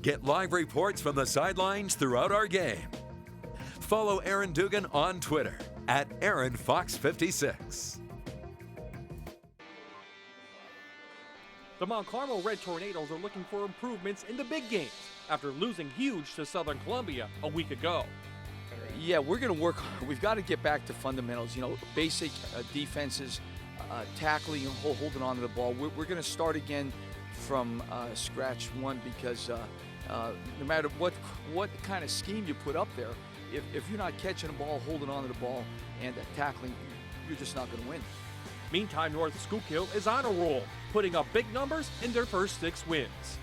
Get live reports from the sidelines throughout our game. Follow Aaron Dugan on Twitter at AaronFox56. The Mount Carmel Red Tornadoes are looking for improvements in the big games after losing huge to Southern Columbia a week ago. Yeah, we're going to work. We've got to get back to fundamentals, basic defenses, tackling and holding on to the ball. We're going to start again from scratch one because no matter what kind of scheme you put up there, if you're not catching the ball, holding on to the ball, and tackling, you're just not going to win. Meantime, North Schuylkill is on a roll, putting up big numbers in their first 6 wins.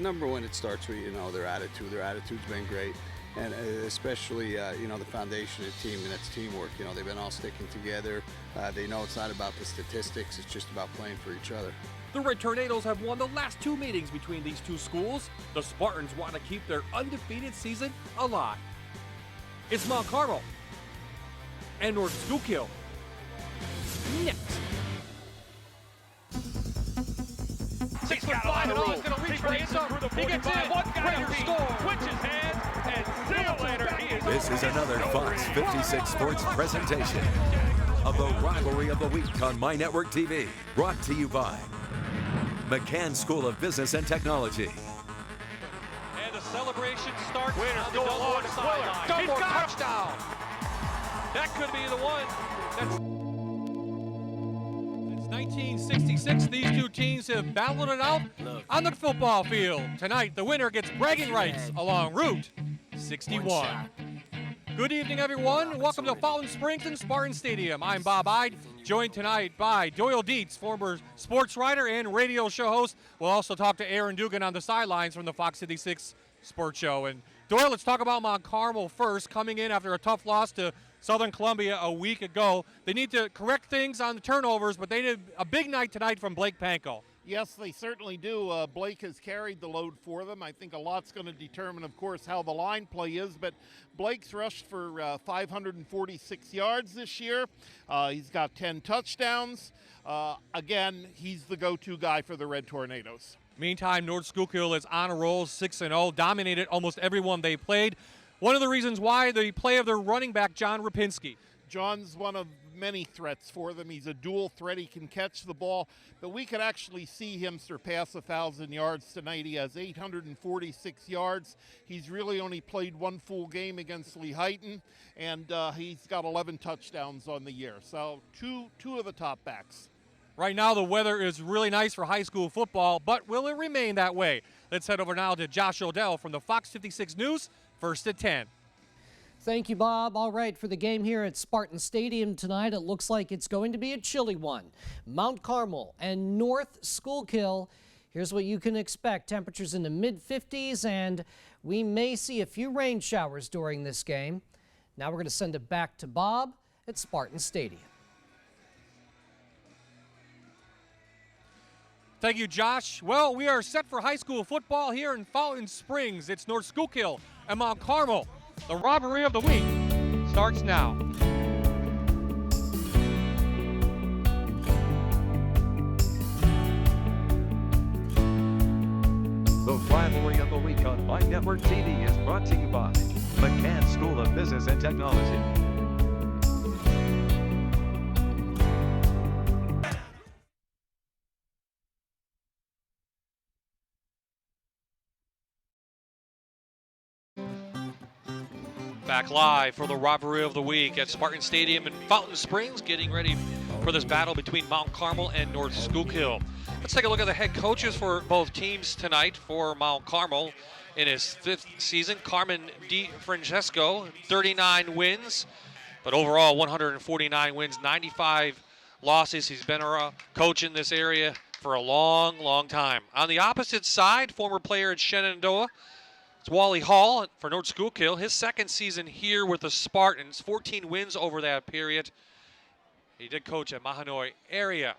Number one, it starts with their attitude. Their attitude's been great, and especially the foundation of the team, and that's teamwork. They've been all sticking together. They know it's not about the statistics; it's just about playing for each other. The Red Tornadoes have won the last 2 meetings between these 2 schools. The Spartans want to keep their undefeated season alive. It's Mount Carmel and North Schuylkill next. 6'5" and he's going to reach for the end zone. He gets in, one guy score. Switches hands, and see you later. This is another Fox 56 Sports presentation of the Rivalry of the Week on My Network TV. Brought to you by McCann School of Business and Technology. And the celebration starts on the double sideline. He's got touchdown. That could be the one. Since 1966, these 2 teams have battled it out on the football field. Tonight, the winner gets bragging rights along Route 61. Good evening, everyone. Welcome to Fountain Springs and Spartan Stadium. I'm Bob Ide, joined tonight by Doyle Dietz, former sports writer and radio show host. We'll also talk to Aaron Dugan on the sidelines from the Fox 56 Sports Show. And Doyle, let's talk about Mount Carmel first, coming in after a tough loss to Southern Columbia a week ago. They need to correct things on the turnovers, but they did a big night tonight from Blake Pankow. Yes, they certainly do. Blake has carried the load for them. I think a lot's going to determine, of course, how the line play is, but Blake's rushed for 546 yards this year. He's got 10 touchdowns. Again, he's the go-to guy for the Red Tornadoes. Meantime, North Schuylkill is on a roll, 6-0, dominated almost everyone they played. One of the reasons why, the play of their running back, John Rapinski. John's one of many threats for them. He's a dual threat. He can catch the ball, but we could actually see him surpass 1,000 yards tonight. He has 846 yards. He's really only played 1 full game against Lehighton, and he's got 11 touchdowns on the year. So two of the top backs. Right now, the weather is really nice for high school football, but will it remain that way? Let's head over now to Josh Odell from the Fox 56 News, first at 10. Thank you, Bob. All right, for the game here at Spartan Stadium tonight, it looks like it's going to be a chilly one. Mount Carmel and North Schuylkill. Here's what you can expect. Temperatures in the mid-50s, and we may see a few rain showers during this game. Now we're going to send it back to Bob at Spartan Stadium. Thank you, Josh. Well, we are set for high school football here in Fountain Springs. It's North Schuylkill and Mount Carmel. The Robbery of the Week starts now. The Rivalry of the Week on My Network TV is brought to you by McCann School of Business and Technology. Back live for the Robbery of the Week at Spartan Stadium in Fountain Springs, getting ready for this battle between Mount Carmel and North Schuylkill. Let's take a look at the head coaches for both teams tonight. For Mount Carmel, in his 5th season, Carmen DiFrancesco, 39 wins, but overall 149 wins, 95 losses. He's been a coach in this area for a long, long time. On the opposite side, former player at Shenandoah, it's Wally Hall for North Schuylkill. His 2nd season here with the Spartans, 14 wins over that period. He did coach at Mahanoy area.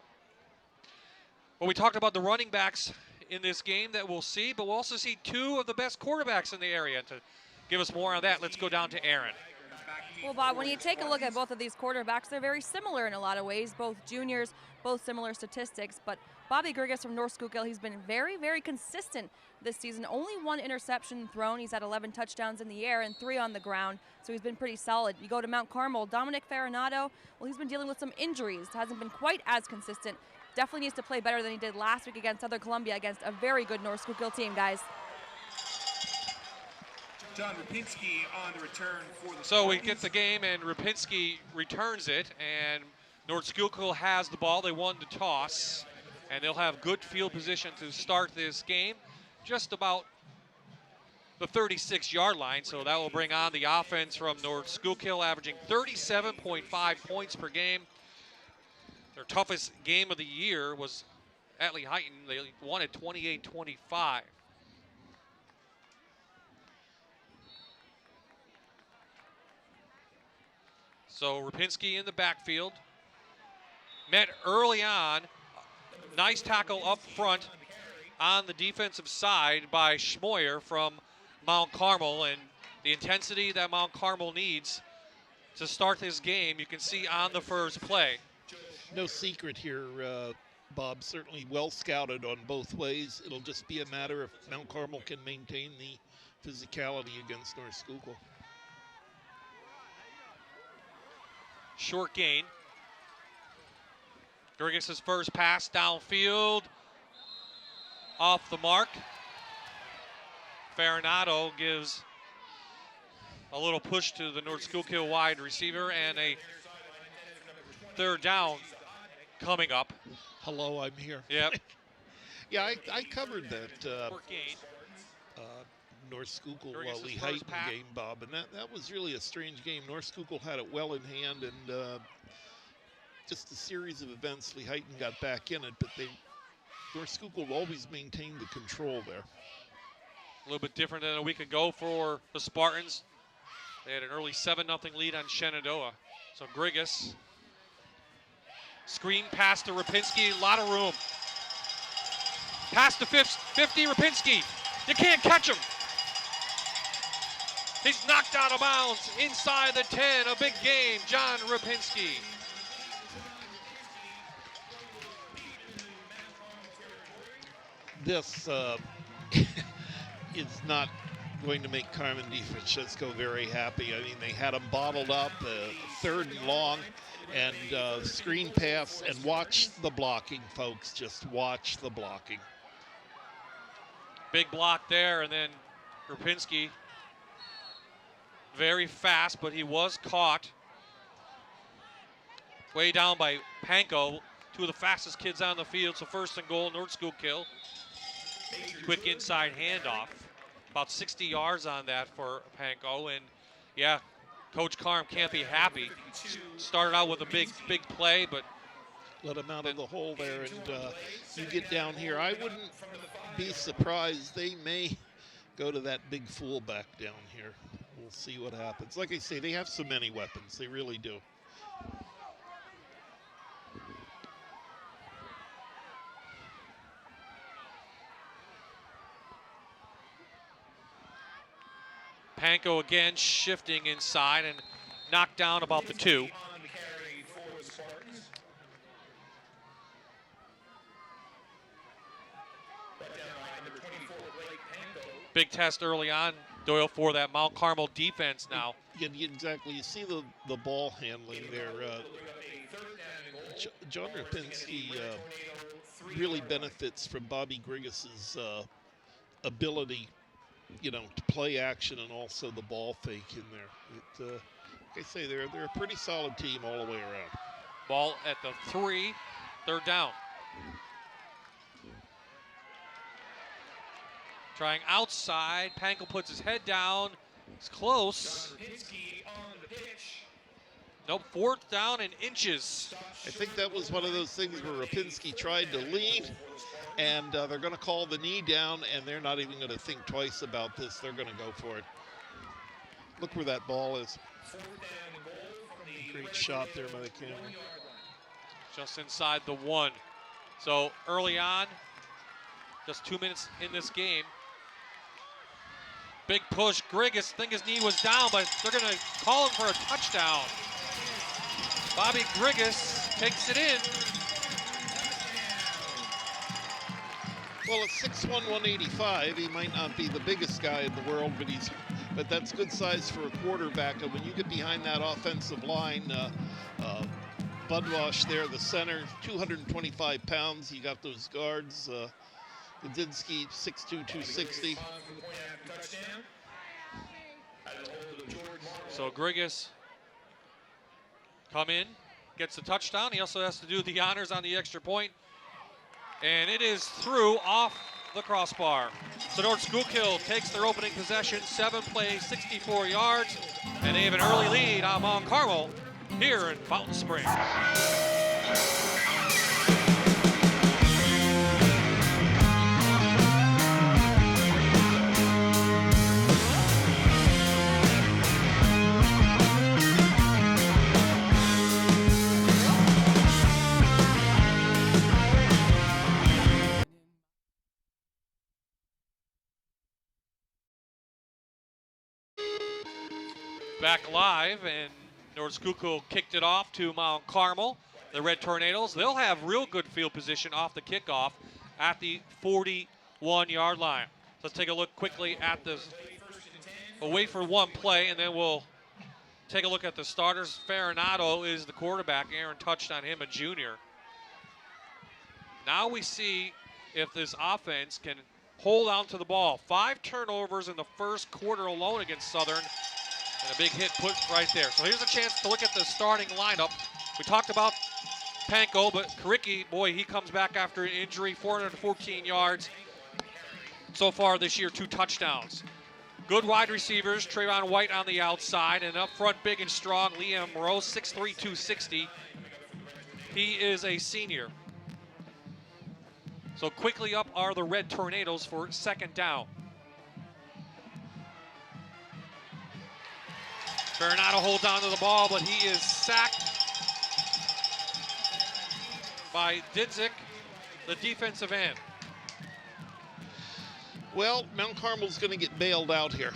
Well, we talked about the running backs in this game that we'll see, but we'll also see 2 of the best quarterbacks in the area. To give us more on that, let's go down to Aaron. Well, Bob, when you take a look at both of these quarterbacks, they're very similar in a lot of ways. Both juniors, both similar statistics. But Bobby Grigas from North Schuylkill, he's been very, very consistent this season. Only 1 interception thrown. He's had 11 touchdowns in the air and 3 on the ground, so he's been pretty solid. You go to Mount Carmel, Dominic Farinato, well, he's been dealing with some injuries. Hasn't been quite as consistent. Definitely needs to play better than he did last week against Southern Columbia, against a very good North Schuylkill team, guys. John Rapinski on the return for the So we get the game, and Rapinski returns it, and North Schuylkill has the ball. They won the toss, and they'll have good field position to start this game, just about the 36-yard line. So that will bring on the offense from North Schuylkill, averaging 37.5 points per game. Their toughest game of the year was at Lehighton. They won it 28-25. So Rapinski in the backfield. Met early on. Nice tackle up front on the defensive side by Schmoyer from Mount Carmel. And the intensity that Mount Carmel needs to start this game, you can see on the first play. No secret here, Bob. Certainly well scouted on both ways. It'll just be a matter if Mount Carmel can maintain the physicality against North Schuylkill. Short gain. Grigas' first pass downfield. Off the mark. Farinato gives a little push to the North Schuylkill wide receiver, and a third down coming up. Hello, I'm here. Yep. Yeah, I covered that Short gain. North Schuylkill Grigas' Lehighton first pass. game, Bob, and that was really a strange game. North Schuylkill had it well in hand, and just a series of events, Lehighton got back in it, but North Schuylkill always maintained the control there. A little bit different than a week ago for the Spartans. They had an early 7-0 lead on Shenandoah. So Grigas, screen pass to Rapinski, a lot of room. Pass to 50, Rapinski. You can't catch him. He's knocked out of bounds inside the 10. A big game, John Rapinski. This is not going to make Carmen DeFrancesco very happy. I mean, they had him bottled up, 3rd and long, and screen pass, and watch the blocking, folks. Just watch the blocking. Big block there, and then Rapinski, very fast, but he was caught. Way down by Panko, 2 of the fastest kids on the field. So 1st and goal, North Schuylkill. Quick inside handoff. About 60 yards on that for Panko. And yeah, Coach Carm can't be happy. Started out with a big play, but let him out of the hole there, and you get down here. I wouldn't be surprised. They may go to that big fullback down here. We'll see what happens. Like I say, they have so many weapons. They really do. Panko again shifting inside and knocked down about the 2. Big test early on, Doyle, for that Mount Carmel defense now. Yeah, exactly. You see the ball handling there. John Rapinski really benefits from Bobby Grigas' ability, to play action and also the ball fake in there. Like I say, they're a pretty solid team all the way around. Ball at the 3, 3rd down. Trying outside, Panko puts his head down. It's close. Nope, 4th down and inches. I think that was one of those things where Rapinski tried to lean, and they're going to call the knee down, and they're not even going to think twice about this. They're going to go for it. Look where that ball is. Great shot there by the camera. Just inside the 1. So early on, just 2 minutes in this game, Big push. Grigas, think his knee was down, but they're going to call him for a touchdown. Bobby Grigas takes it in. Well, at 6'1", 185, he might not be the biggest guy in the world, but that's good size for a quarterback. And when you get behind that offensive line, Budwash there, the center, 225 pounds. You got those guards. Gudzinski, 6'2", 260. So Grigas come in, gets the touchdown. He also has to do the honors on the extra point. And it is through off the crossbar. So North Schuylkill takes their opening possession, 7 plays, 64 yards, and they have an early lead on Mount Carmel here in Fountain Springs. Back live, and North Schuylkill kicked it off to Mount Carmel. The Red Tornadoes, they'll have real good field position off the kickoff at the 41-yard line. So let's take a look quickly at this. We'll wait for one play, and then we'll take a look at the starters. Farinato is the quarterback. Aaron touched on him, a junior. Now we see if this offense can hold on to the ball. 5 turnovers in the first quarter alone against Southern. And a big hit put right there. So here's a chance to look at the starting lineup. We talked about Panko, but Karicki, boy, he comes back after an injury, 414 yards. So far this year, 2 touchdowns. Good wide receivers, Trayvon White on the outside, and up front, big and strong, Liam Rose, 6'3", 260. He is a senior. So quickly up are the Red Tornadoes for second down. Farinato holds on to the ball, but he is sacked by Didzik, the defensive end. Well, Mount Carmel's going to get bailed out here.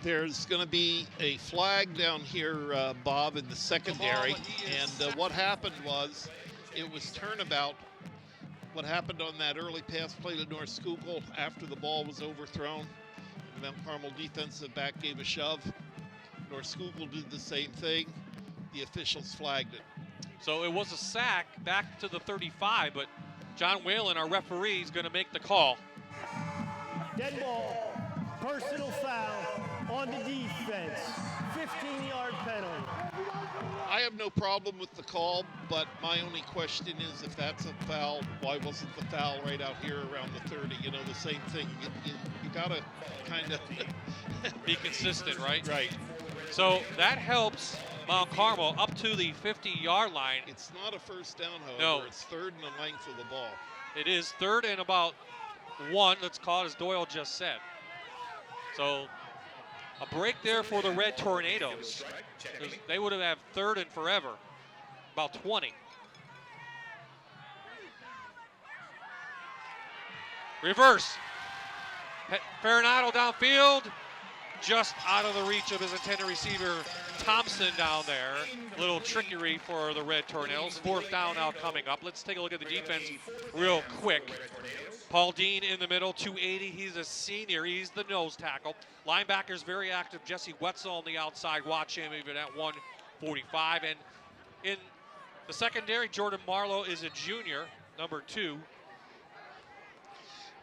There's going to be a flag down here, Bob, in the secondary. And what happened was, it was turnabout. What happened on that early pass play to North Schuylkill after the ball was overthrown, the Mount Carmel defensive back gave a shove. North Schuylkill did the same thing. The officials flagged it. So it was a sack back to the 35, but John Whalen, our referee, is going to make the call. Dead ball, personal foul on the defense, 15-yard penalty. I have no problem with the call, but my only question is, if that's a foul, why wasn't the foul right out here around the 30? You know, the same thing. You got to kind of be consistent, right? Right. So that helps Mount Carmel up to the 50-yard line. It's not a first down, however. No. It's third and the length of the ball. It is third and about 1, let's call it, as Doyle just said. So a break there for the Red Tornadoes. They would have had third and forever, about 20. Reverse. Farinato downfield, just out of the reach of his intended receiver, Thompson down there. Little trickery for the Red Tornadoes. 4th down now coming up. Let's take a look at the defense real quick. Paul Dean in the middle, 280. He's a senior. He's the nose tackle. Linebackers very active. Jesse Wetzel on the outside. Watch him even at 145. And in the secondary, Jordan Marlowe is a junior, number 2.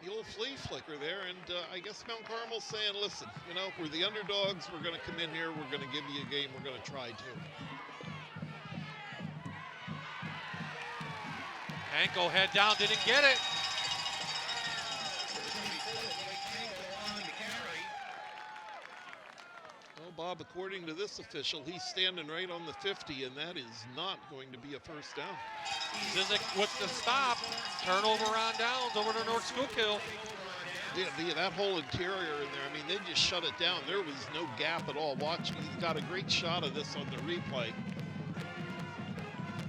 The old flea flicker there, and I guess Mount Carmel's saying, listen, you know, we're the underdogs. We're going to come in here. We're going to give you a game. We're going to try to. Panko head down, didn't get it. Well, Bob, according to this official, he's standing right on the 50, and that is not going to be a first down. Zizik with the stop. Turnover on downs over to North Schuylkill. Yeah, that whole interior in there, I mean, they just shut it down. There was no gap at all. Watch, he's got a great shot of this on the replay.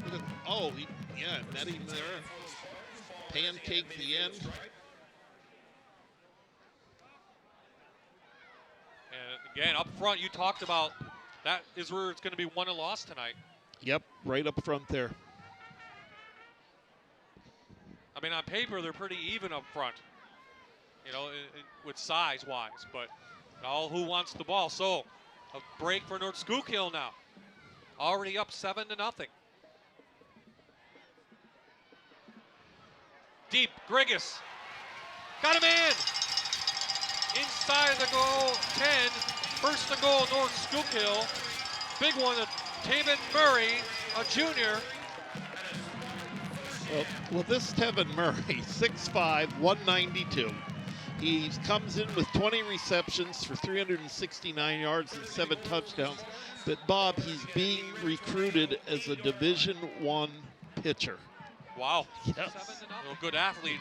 Look at, met him there. Pancake the end. Again, up front, you talked about that is where it's going to be won and lost tonight. Yep, right up front there. I mean, on paper, they're pretty even up front, you know, with size-wise, but all who wants the ball. So, a break for North Schuylkill now. Already up 7-0. Deep, Grigas. Got him in. Inside the goal, 10. First and goal, North Schuylkill. Big one, Tevin Murray, a junior. Well, this Tevin Murray, 6'5", 192. He comes in with 20 receptions for 369 yards and 7 touchdowns. But, Bob, he's being recruited as a Division I pitcher. Wow. Yes. Well, good athlete.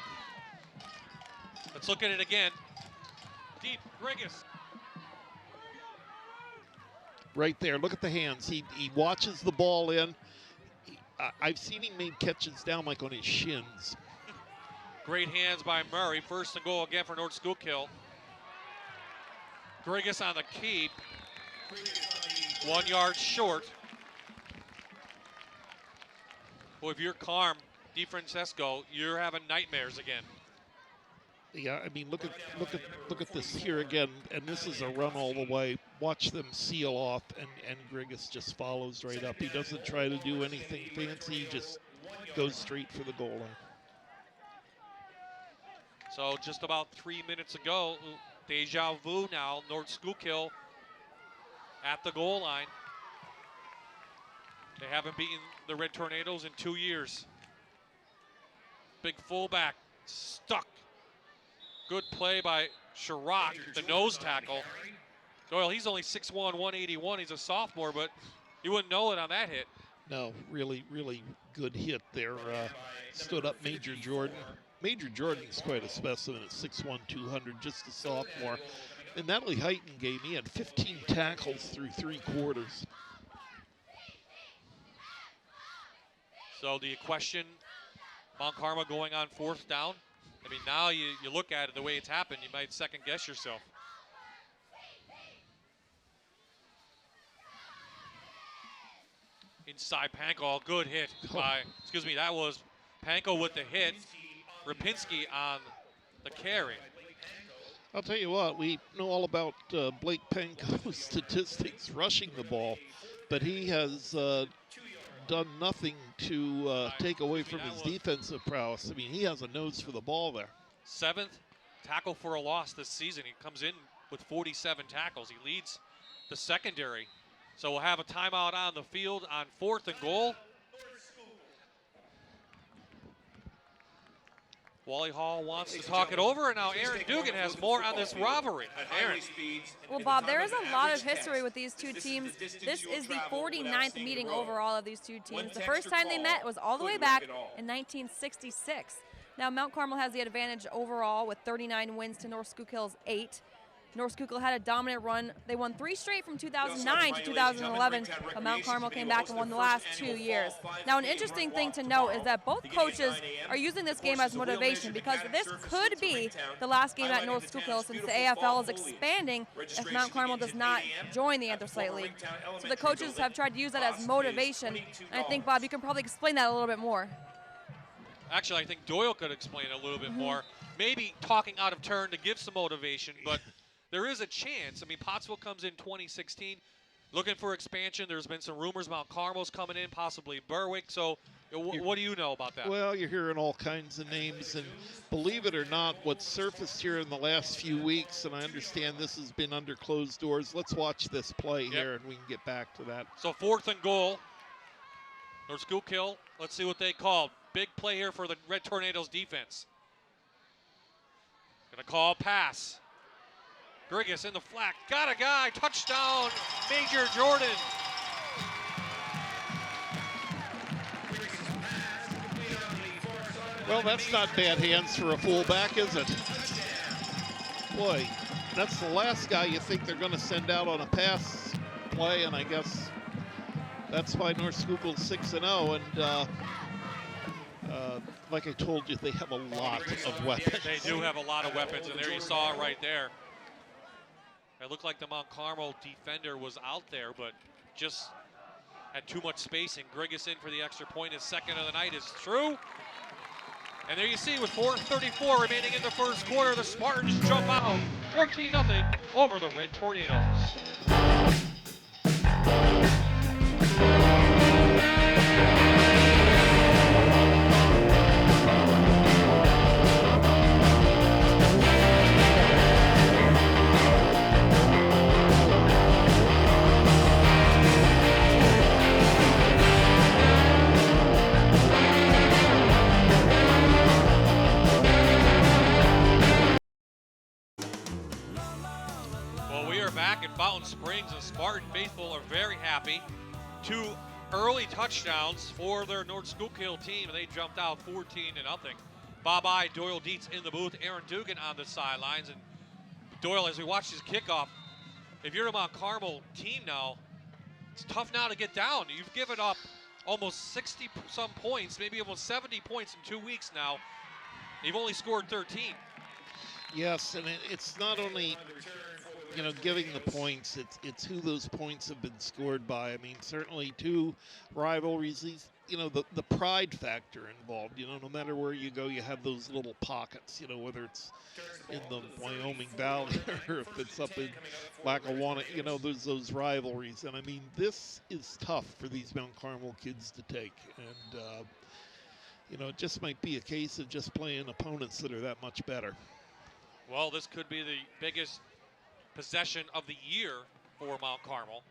Let's look at it again. Deep, Grigas. Right there, look at the hands. He watches the ball in. I've seen him make catches down like on his shins. Great hands by Murray. First and goal again for North Schuylkill. Grigas on the keep. 1 yard short. Well, if you're Carm, DeFrancesco, you're having nightmares again. Yeah, I mean, look at this here again, and this is a run all the way. Watch them seal off, and Grigas just follows right up. He doesn't try to do anything fancy. He just goes straight for the goal line. So just about 3 minutes ago, deja vu now. North Schuylkill at the goal line. They haven't beaten the Red Tornadoes in 2 years. Big fullback stuck. Good play by Chirac, the nose tackle. Doyle, he's only 6'1", 181. He's a sophomore, but you wouldn't know it on that hit. No, really, really good hit there. Stood up Major Jordan. Major Jordan's quite a specimen at 6'1", 200, just a sophomore. In that Lehighton game, he had 15 tackles through 3 quarters. So do you question Mount Carmel going on 4th down? I mean, now you look at it the way it's happened, you might second guess yourself. Inside Panko, good hit by, excuse me, that was Panko with the hit. Rapinski on the carry. I'll tell you what, we know all about Blake Panko's statistics rushing the ball, but he has done nothing to take away from his defensive prowess. I mean, he has a nose for the ball there. 7th tackle for a loss this season. He comes in with 47 tackles. He leads the secondary. So we'll have a timeout on the field on 4th and goal. Wally Hall wants to talk it over, and now Aaron Dugan has more on this rivalry. Aaron. Well, Bob, there is a lot of history with these two teams. This is the 49th meeting overall of these two teams. The first time they met was all the way back in 1966. Now, Mount Carmel has the advantage overall with 39 wins to North Schuylkill's 8. North Schuylkill had a dominant run. They won 3 straight from 2009 to 2011, but Mount Carmel came back and won the last 2 years. Now, an interesting thing to note is that both coaches are using this game as motivation because this could be the last game at North Schuylkill since the AFL is expanding if Mount Carmel does not join the Anthracite League. So the coaches have tried to use that as motivation. And I think, Bob, you can probably explain that a little bit more. Actually, I think Doyle could explain it a little bit more. Maybe talking out of turn to give some motivation, but there is a chance. I mean, Pottsville comes in 2016 looking for expansion. There's been some rumors Mount Carmel's coming in, possibly Berwick. So what do you know about that? Well, you're hearing all kinds of names, and believe it or not, what's surfaced here in the last few weeks, and I understand this has been under closed doors. Let's watch this play here, and we can get back to that. So 4th and goal. North Schuylkill, let's see what they called. Big play here for the Red Tornadoes defense. Gonna call pass. Grigas in the flat, got a guy, touchdown, Major Jordan. Well, that's not bad hands for a fullback, is it? Boy, that's the last guy you think they're going to send out on a pass play, and I guess that's why North Schuylkill's 6-0, and like I told you, they have a lot of weapons. They do have a lot of weapons, and there you saw it right there. It looked like the Mount Carmel defender was out there, but just had too much spacing. Grigas in for the extra point. His second of the night is true. And there you see, with 4:34 remaining in the first quarter, the Spartans jump out 14-0 over the Red Tornadoes. Back in Fountain Springs, the Spartan faithful are very happy. 2 early touchdowns for their North Schuylkill team, and they jumped out 14-0. Bob I, Doyle Dietz in the booth, Aaron Dugan on the sidelines. And Doyle, as we watch his kickoff, if you're a Mount Carmel team now, it's tough now to get down. You've given up almost 60-some points, maybe almost 70 points in 2 weeks now. You've only scored 13. Yes, and it's not only, you know, giving the points, it's who those points have been scored by. I mean, certainly 2 rivalries, you know, the pride factor involved. You know, no matter where you go, you have those little pockets, you know, whether it's in the Wyoming Valley or if it's up in Lackawanna, you know, there's those rivalries. And I mean, this is tough for these Mount Carmel kids to take. And, you know, it just might be a case of just playing opponents that are that much better. Well, this could be the biggest possession of the year for Mount Carmel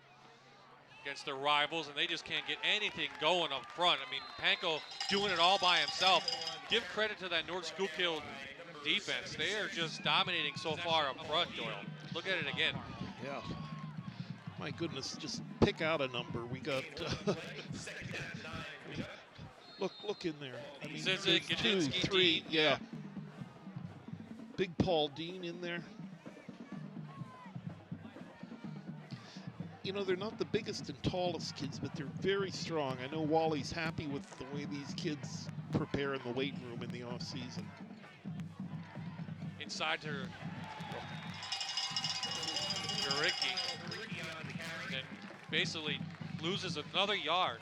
against their rivals, and they just can't get anything going up front. I mean, Panko doing it all by himself. Give credit to that North Schuylkill defense. They are just dominating so far up front, Doyle. Look at it again. Yeah. My goodness, just pick out a number. We got look in there. I mean, Zizik, 2, 3, yeah. Big Paul Dean in there. You know, they're not the biggest and tallest kids, but they're very strong. I know Wally's happy with the way these kids prepare in the weight room in the off season. Inside to Ricky, and basically loses another yard.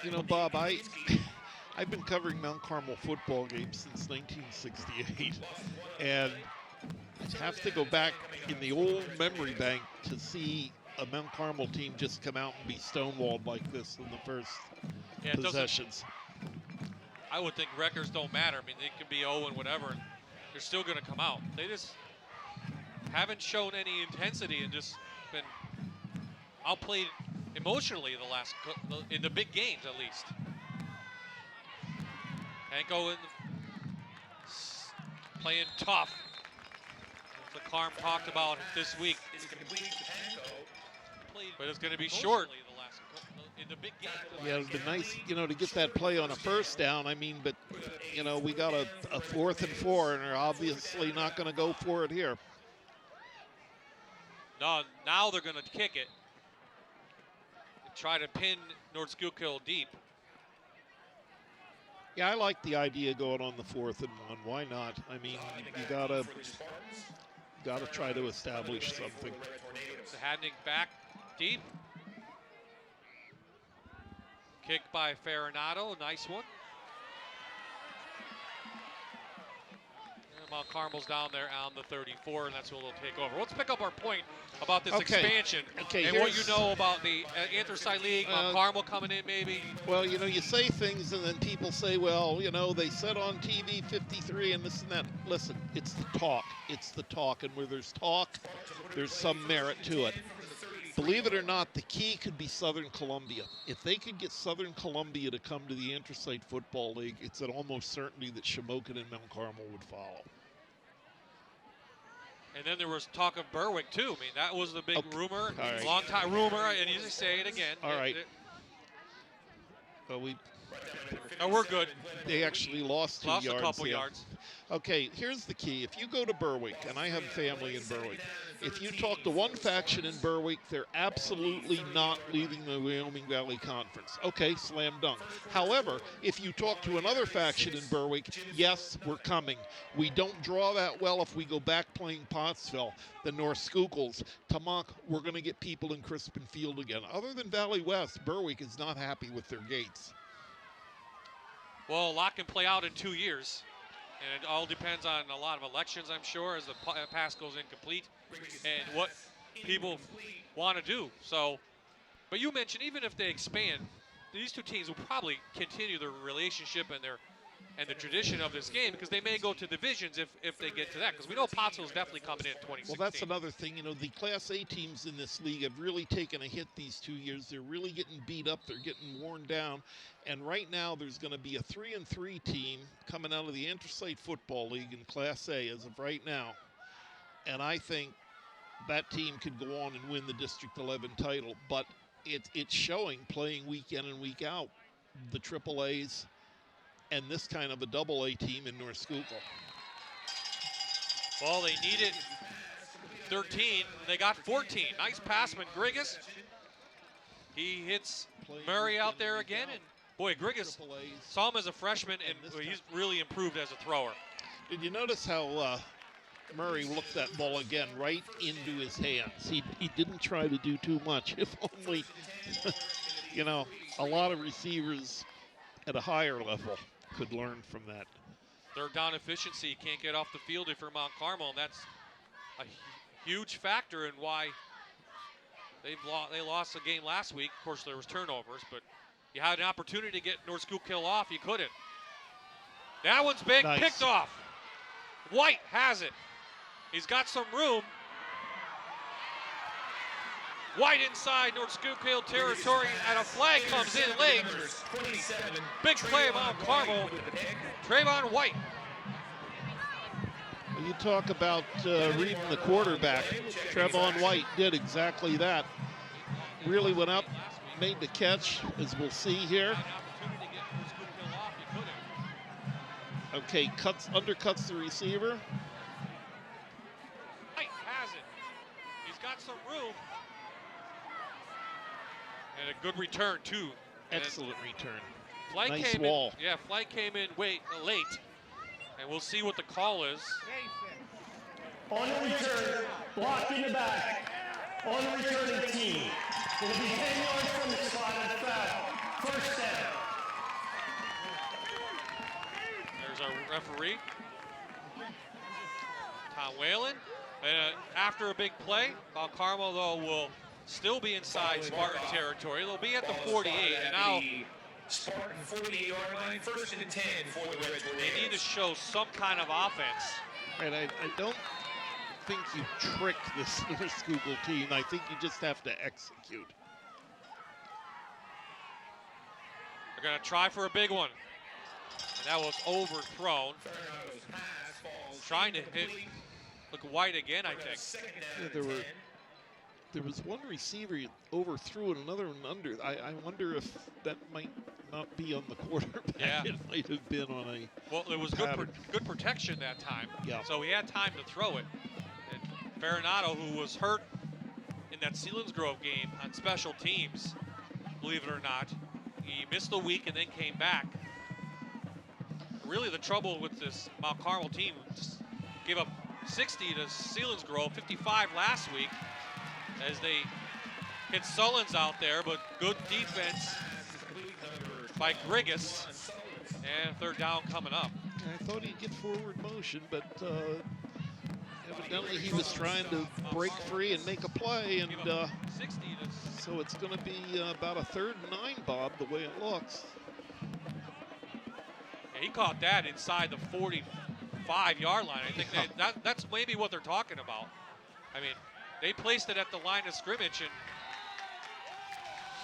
You know, Bob, I've been covering Mount Carmel football games since 1968, and I'd have to go back in the old memory bank to see a Mount Carmel team just come out and be stonewalled like this in the first possessions. I would think records don't matter. I mean, they can be 0 and whatever, and they're still going to come out. They just haven't shown any intensity and just been outplayed emotionally in the big games, at least. Panko playing tough. The Carm talked about this week. But it's going to be short in the big game. Yeah, it would be nice, you know, to get that play on a first down. I mean, but, you know, we got a 4th and 4, and they're obviously not going to go for it here. No, now they're going to kick it. Try to pin North Schuylkill deep. Yeah, I like the idea going on the 4th and 1. Why not? I mean, you gotta try to establish something. Hadnick back deep. Kick by Farinato, nice one. Mount Carmel's down there on the 34, and that's who will take over. Let's pick up our point about this expansion and what you know about the Anthracite League, Mount Carmel coming in maybe. Well, you know, you say things and then people say, well, you know, they said on TV 53 and this and that. Listen, it's the talk. It's the talk, and where there's talk, there's some merit to it. Believe it or not, the key could be Southern Columbia. If they could get Southern Columbia to come to the Anthracite Football League, it's an almost certainty that Shamokin and Mount Carmel would follow. And then there was talk of Berwick, too. I mean, that was the big rumor, long time rumor, and you just say it again. All right. Well, we No, we're good. They actually lost 2 Lost yards. a couple yeah. yards. Okay, here's the key. If you go to Berwick, and I have family in Berwick, if you talk to one faction in Berwick, they're absolutely not leaving the Wyoming Valley Conference. Okay, slam dunk. However, if you talk to another faction in Berwick, yes, we're coming. We don't draw that well if we go back playing Pottsville, the North Schuylkills. Tamunk, we're going to get people in Crispin Field again. Other than Valley West, Berwick is not happy with their gates. Well, a lot can play out in 2 years. And it all depends on a lot of elections, I'm sure, as the pass goes incomplete and what people want to do. So, but you mentioned even if they expand, these two teams will probably continue their relationship and the tradition of this game, because they may go to divisions if they get to that, because we know Pottsville's definitely coming in 2016. Well, that's another thing. You know, the Class A teams in this league have really taken a hit these 2 years. They're really getting beat up. They're getting worn down. And right now there's going to be a 3-3 team coming out of the Interstate Football League in Class A as of right now. And I think that team could go on and win the District 11 title. But it's showing, playing week in and week out, the AAAs and this kind of a AA team in North Schuylkill. Well, they needed 13. They got 14. Nice pass from Grigas. He hits Murray out there again. And boy, Grigas saw him as a freshman, and he's really improved as a thrower. Did you notice how Murray looked that ball again right into his hands? He didn't try to do too much. If only, you know, a lot of receivers at a higher level could learn from that. Third down efficiency, can't get off the field if you're Mount Carmel, and that's a huge factor in why they lost the game last week. Of course, there was turnovers, but you had an opportunity to get North Schuylkill off, you couldn't. That one's big, Nice. Picked off. White has it. He's got some room. White inside North Schuylkill territory, and a flag comes in late. Big play by Carmel. Trayvon White. You talk about reading the quarterback. Trayvon White did exactly that. Really went up, made the catch, as we'll see here. Okay, undercuts the receiver. White has it. He's got some room. And a good return, too. Excellent return. Flight Nice came wall. In, yeah, flight came in late. And we'll see what the call is. On the return, block in the back. On the returning team. It'll be 10 yards from the spot and foul. First down. There's our referee, Tom Whalen. And after a big play, Mount Carmel, though, will still be inside Spartan territory. They'll be at the 48, and now Spartan 48-yard line, 1st and 10 for the Red Bull. they need to show some kind of offense. Right, I don't think you trick this North Schuylkill team. I think you just have to execute. They're going to try for a big one. And that was overthrown. Trying to hit White again, I think. Yeah, there was one receiver you overthrew and another one under. I wonder if that might not be on the quarterback. Yeah. It might have been on a Well, it was good protection that time. Yeah. So he had time to throw it. And Farinato, who was hurt in that Selinsgrove game on special teams, believe it or not, he missed a week and then came back. Really the trouble with this Mount Carmel team, just gave up 60 to Selinsgrove, 55 last week, as they hit Sullins out there, but good defense by Grigas. And third down coming up. I thought he'd get forward motion, but evidently he was trying to break free and make a play, and so it's going to be about a 3rd and 9, Bob, the way it looks. Yeah, he caught that inside the 45-yard line. I think that's maybe what they're talking about. I mean, they placed it at the line of scrimmage, and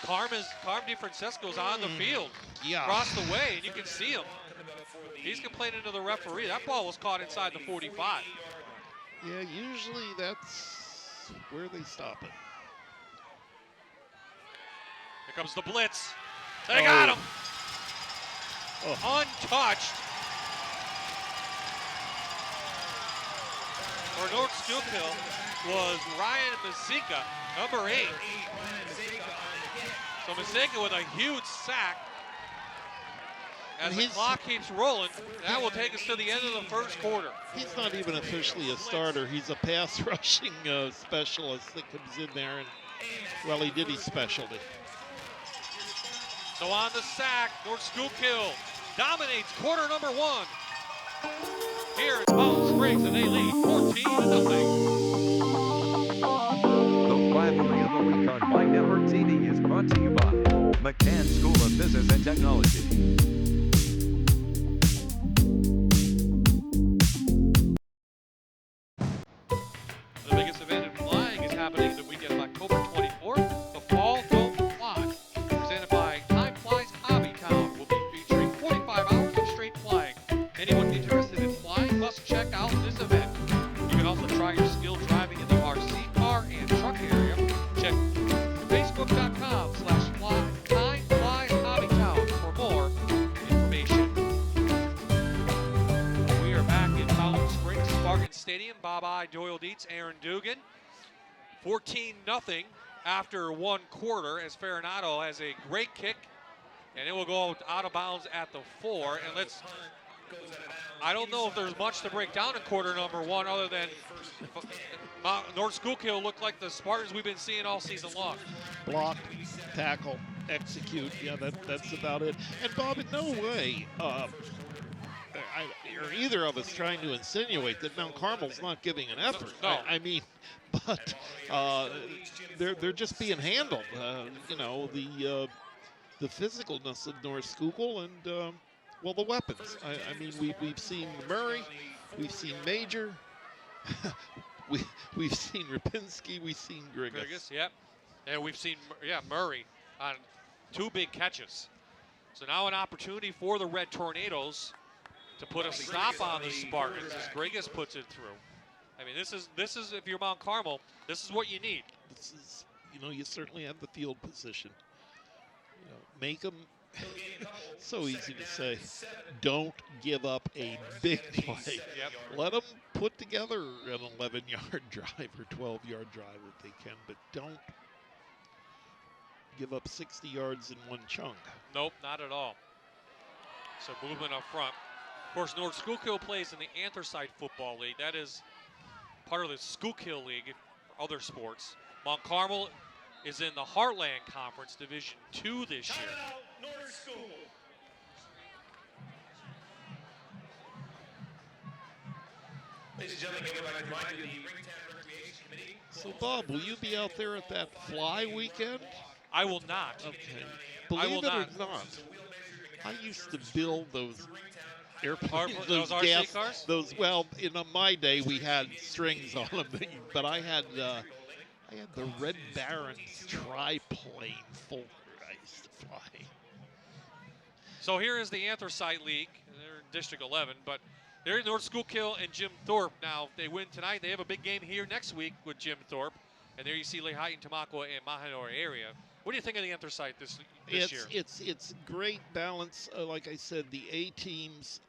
Carm DeFrancesco's on the field, across the way, and you can see him. He's complaining to the referee. That ball was caught inside the 45. Yeah, usually that's where they stop it. Here comes the blitz. They got him. untouched. For North Schuylkill was Ryan Masika, number 8. So Masika with a huge sack. As the clock keeps rolling, that will take us to the end of the first quarter. He's not even officially a starter. He's a pass rushing specialist that comes in there, and, well, he did his specialty. So on the sack, North Schuylkill dominates quarter number 1. Here at Mountain Springs, and they lead 14-0. The rivalry of the week on My Network TV is brought to you by McCann School of Business and Technology. The biggest event in flying is happening the weekend of October 24th. The Fall Don't Fly, presented by Time Flies Hobby Town, will be featuring 45 hours of straight flying. Anyone interested in flying must check out this event. You can also try your skill driving in the RC car and truck area. Check Facebook.com/fly Time Flies Hobby Town for more information. We are back in Mountain Springs Spartan Stadium. Bob I, Doyle Dietz, Aaron Dugan. 14-0 after one quarter as Farinato has a great kick, and it will go out of bounds at the 4. And I don't know if there's much to break down in quarter number 1 other than North Schuylkill looked like the Spartans we've been seeing all season long. Block, tackle, execute. Yeah, that's about it. And Bob, in no way are either of us trying to insinuate that Mount Carmel's not giving an effort. No. I mean, but they're just being handled. You know, the physicalness of North Schuylkill and well, the weapons. I mean, we've seen Murray, we've seen Major, we've seen Rapinski, we've seen Grigas. Yep. And we've seen Murray on 2 big catches. So now an opportunity for the Red Tornadoes to put a stop on the Spartans as Grigas puts it through. I mean, this is if you're Mount Carmel, this is what you need. This is, you know, you certainly have the field position. You know, make them. So easy to say. Don't give up a big play. Yep. Let them put together an 11-yard drive or 12-yard drive if they can, but don't give up 60 yards in one chunk. Nope, not at all. So movement up front. Of course, North Schuylkill plays in the Anthracite Football League. That is part of the Schuylkill League for other sports. Mount Carmel is in the Heartland Conference Division 2 this year. North School. Ladies and gentlemen, I would like to remind you the Ringtown Recreation Committee. So, Bob, will you be out there at that fly weekend? I will not. Okay. I will Believe it not. or not, I used to build those airplanes, those RC cars? Well, in my day, we had strings on them, but I had the Red Barons triplane Folker I used to fly. So here is the Anthracite League. They're in District 11, but they're North Schuylkill and Jim Thorpe. Now, if they win tonight, they have a big game here next week with Jim Thorpe. And there you see Lehigh, Tamaqua, and Mahanoy area. What do you think of the Anthracite this year? It's great balance. Like I said, the A teams,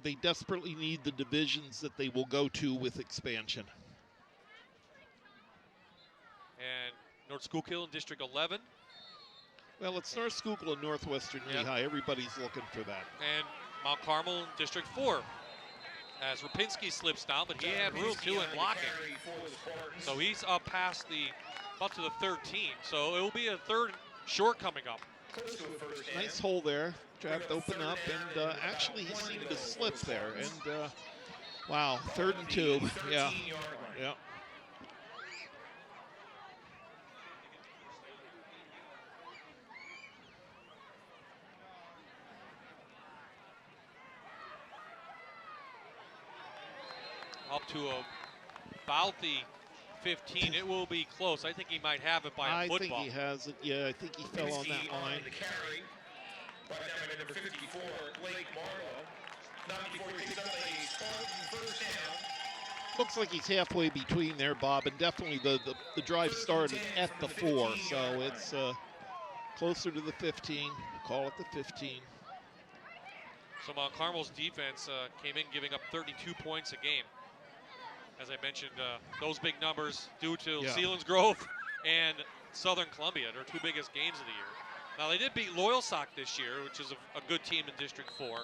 they desperately need the divisions that they will go to with expansion. And North Schuylkill in District 11. Well, it's North Schuylkill and Northwestern Lehigh. Everybody's looking for that. And Mount Carmel in District 4. As Rapinski slips down, but he had room too in blocking. So he's up past up to the 13. So it will be a third short coming up. Nice hole there. Draft open up, and actually he seemed to slip there. And wow, 3rd and 2. Yeah. Up to about the 15. It will be close. I think he might have it by a football. I think he has it. Yeah, I think he fell on that line. The carry, brought down by number 54, Blake Marlowe. Not before he picks up a Spartan first down. Looks like he's halfway between there, Bob, and definitely the drive started at the 4, so it's closer to the 15. call it the 15. So Mount Carmel's defense came in giving up 32 points a game. As I mentioned, those big numbers due to Selinsgrove and Southern Columbia, their two biggest games of the year. Now they did beat Loyalsock this year, which is a good team in District 4.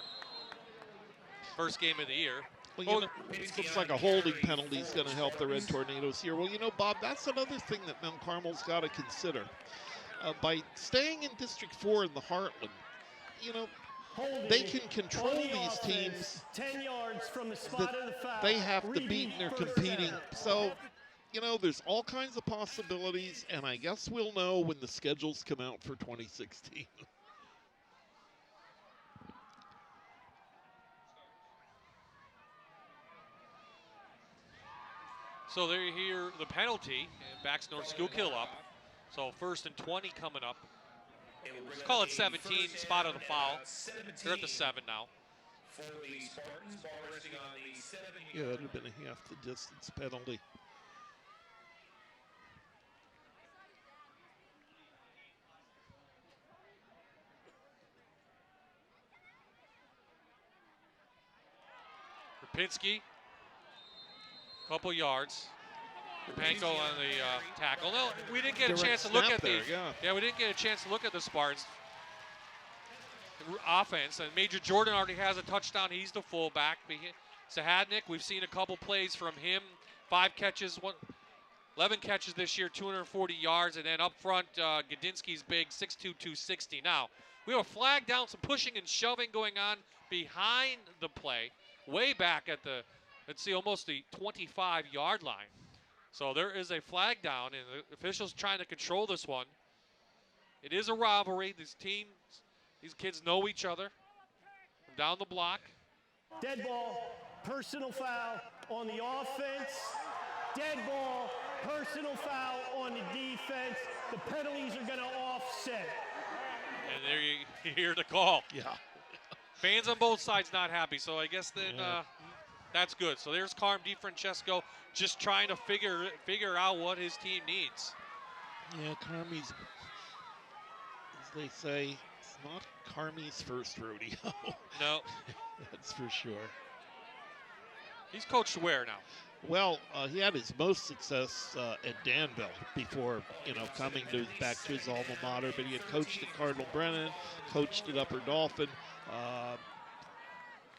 First game of the year. Well, it looks like a holding penalty is going to help the Red Tornadoes here. Well, Bob, that's another thing that Mount Carmel's got to consider. By staying in District 4 in the Heartland, they can control these teams 10 yards from the spot that of the foul. they have to beat and they're competing. So, there's all kinds of possibilities, and I guess we'll know when the schedules come out for 2016. So there you hear the penalty, and backs North Schuylkill up. So 1st and 20 coming up. Let's call it 17, spot of the foul. They're at the 7 now. For the Spartans, ball resting on the 7. Yeah, that would have been a half the distance penalty. Rapinski, couple yards. Panko on the tackle. No, we didn't get a chance to look at the. Yeah, we didn't get a chance to look at the Spartans offense. And Major Jordan already has a touchdown. He's the fullback. Sahadnik, we've seen a couple plays from him. 5 catches, 11 catches this year, 240 yards. And then up front, Gudinski's big, 6'2", 260. Now, we have a flag down, some pushing and shoving going on behind the play, way back at the, let's see, almost the 25-yard line. So there is a flag down, and the officials trying to control this one. It is a rivalry. These kids know each other from down the block. Dead ball, personal foul on the offense. Dead ball, personal foul on the defense. The penalties are going to offset. And there you hear the call. Yeah. Fans on both sides not happy, so I guess then that's good. So there's Carm DiFrancesco just trying to figure out what his team needs. Yeah, Carmy's, as they say, it's not Carmy's first rodeo. No. That's for sure. He's coached where now? Well, he had his most success at Danville before, coming back to his alma mater. But he had coached at Cardinal Brennan, coached at Upper Dolphin.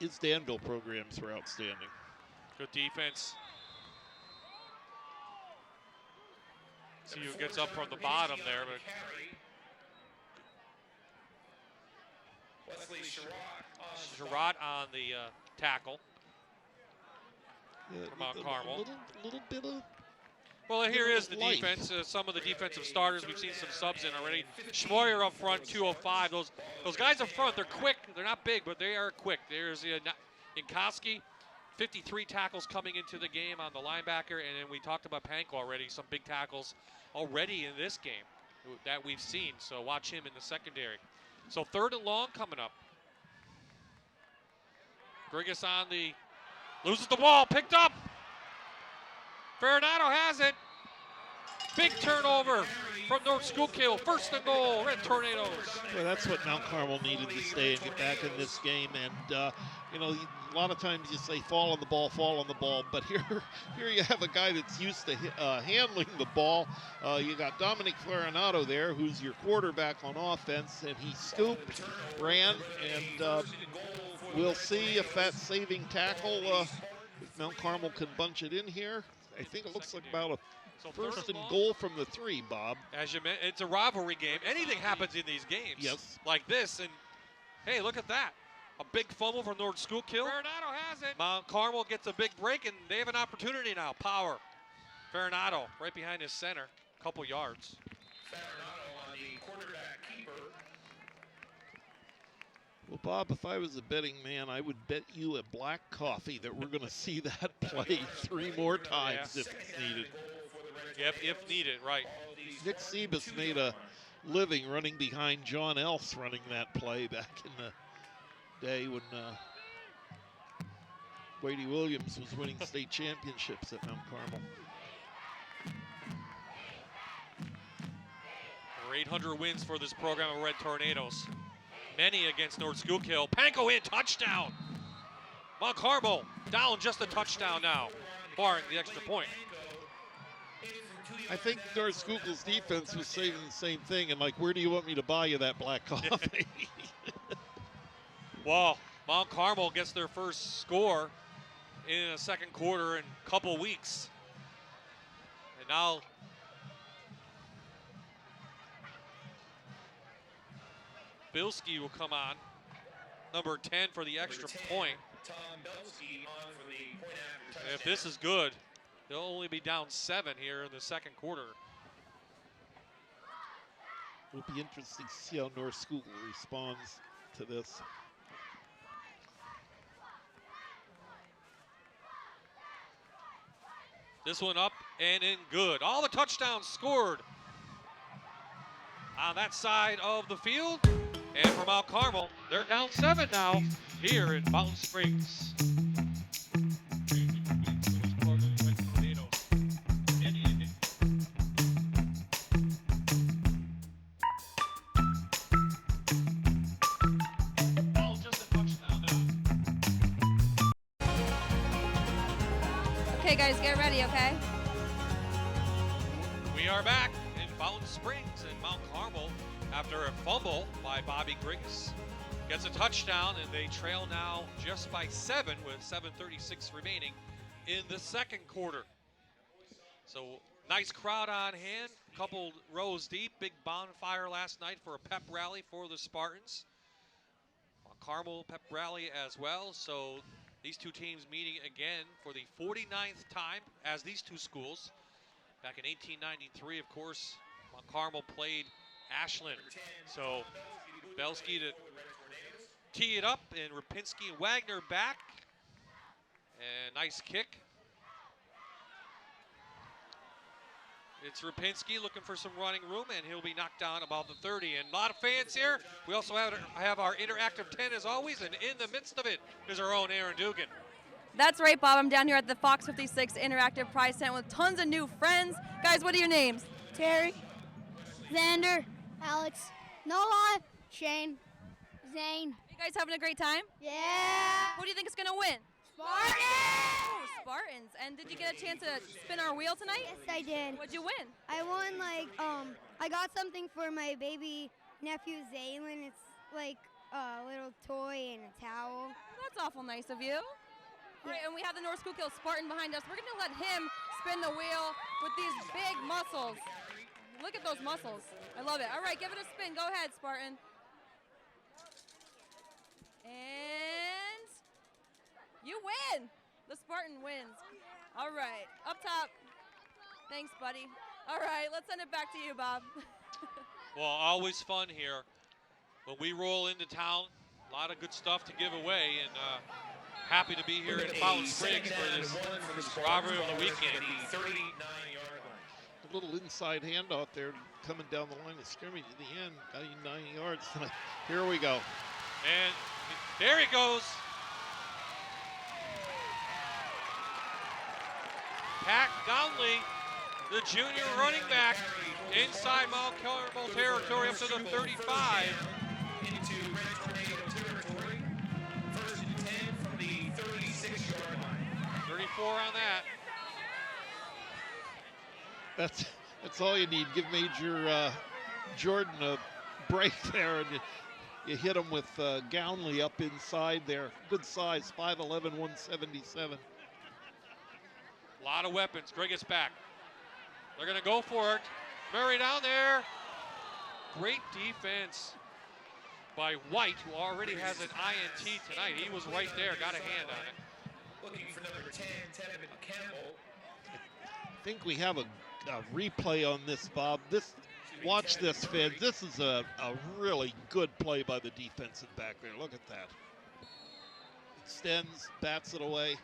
His Danville programs were outstanding. Good defense. See who gets up from the bottom there, but Sherrod on the tackle. Yeah, from Mount Carmel. Little bit of. Well, here is the defense. Some of the defensive starters. We've seen some subs in already. Schmoyer up front, 205. Those guys up front, they're quick. They're not big, but they are quick. There's Inkoski, 53 tackles coming into the game on the linebacker. And then we talked about Panko already. Some big tackles already in this game that we've seen. So watch him in the secondary. So 3rd and long coming up. Grigas on the, loses the ball, picked up. Farinado has it. Big turnover from North Schuylkill. 1st and goal, Red Tornadoes. Well, that's what Mount Carmel needed to stay and get back in this game. And, a lot of times you say fall on the ball. But here you have a guy that's used to handling the ball. You got Dominic Farinado there, who's your quarterback on offense. And he scooped, ran, and we'll see if that saving tackle, if Mount Carmel can bunch it in here. I think it looks like about a 1st and goal from the 3, Bob. As you mentioned, it's a rivalry game. Anything happens in these games. Yes. Like this, and hey, look at that. A big fumble from North Schuylkill. Farinado has it. Mount Carmel gets a big break, and they have an opportunity now. Power. Farinado right behind his center, couple yards. Farinado on the quarterback keeper. Well, Bob, if I was a betting man, I would bet you a black coffee that we're going to see that play 3 more times if it's needed. Yep, if needed, right. Nick Sebas made a living running behind John Else running that play back in the day when Wadey Williams was winning state championships at Mount Carmel. Over 800 wins for this program of Red Tornadoes. many against North Schuylkill. Panko in, touchdown. Mount Carmel down just a touchdown now, barring the extra point. I think North Schuylkill's defense was saying the same thing, and like, where do you want me to buy you that black coffee? Well, Mount Carmel gets their first score in a second quarter in a couple weeks. And now Bilski will come on, number 10 for the extra point. And if this is good, they'll only be down 7 here in the second quarter. It'll be interesting to see how North Schuylkill responds to this. This one up and in good. All the touchdowns scored on that side of the field. And for Mount Carmel, they're down 7 now here in Mountain Springs. Okay, guys, get ready, okay? We are back in Mountain Springs, and Mount Carmel, after a fumble by Bobby Griggs, gets a touchdown, and they trail now just by 7 with 7:36 remaining in the second quarter. So nice crowd on hand, couple rows deep, big bonfire last night for a pep rally for the Spartans. Mount Carmel pep rally as well, so these two teams meeting again for the 49th time as these two schools. Back in 1893, of course, Mount Carmel played Ashland. So Belsky to tee it up, and Rapinski and Wagner back. And nice kick. It's Rapinski looking for some running room, and he'll be knocked down about the 30. And a lot of fans here. We also have our interactive 10 as always, and in the midst of it is our own Aaron Dugan. That's right, Bob. I'm down here at the Fox 56 Interactive Prize Tent with tons of new friends. Guys, what are your names? Terry, Xander, Alex, Noah, Shane, Zane. You guys having a great time? Yeah. Who do you think is going to win? Spartans! Oh, Spartans. And did you get a chance to spin our wheel tonight? Yes, I did. What'd you win? I won, I got something for my baby nephew, Zaylin. It's like a little toy and a towel. That's awful nice of you. All right, and we have the North Schuylkill Spartan behind us. We're going to let him spin the wheel with these big muscles. Look at those muscles. I love it. All right, give it a spin. Go ahead, Spartan. And you win. The Spartan wins. All right, up top. Thanks, buddy. All right, let's send it back to you, Bob. Well, always fun here. When we roll into town, a lot of good stuff to give away, and happy to be here in Mountain Springs for this robbery of the weekend. A little inside handoff there coming down the line of scrimmage at the end, got 9 yards. Here we go. And there he goes. Pat Gownley, the junior running back, inside Mount Carmel territory up to the 35. Into Red Tornado territory. First and 10 from the 36-yard line. 34 on that. That's all you need. Give Major Jordan a break there, and you hit him with Gownley up inside there. Good size, 5'11", 177. A lot of weapons. Greg is back. They're going to go for it. Murray down there. Great defense by White, who already has an INT tonight. He was right there, got a hand on it. Looking for number 10, Tevin Campbell. I think we have a replay on this, Bob. Watch this, Fed. This is a really good play by the defensive back there. Look at that. Extends, bats it away.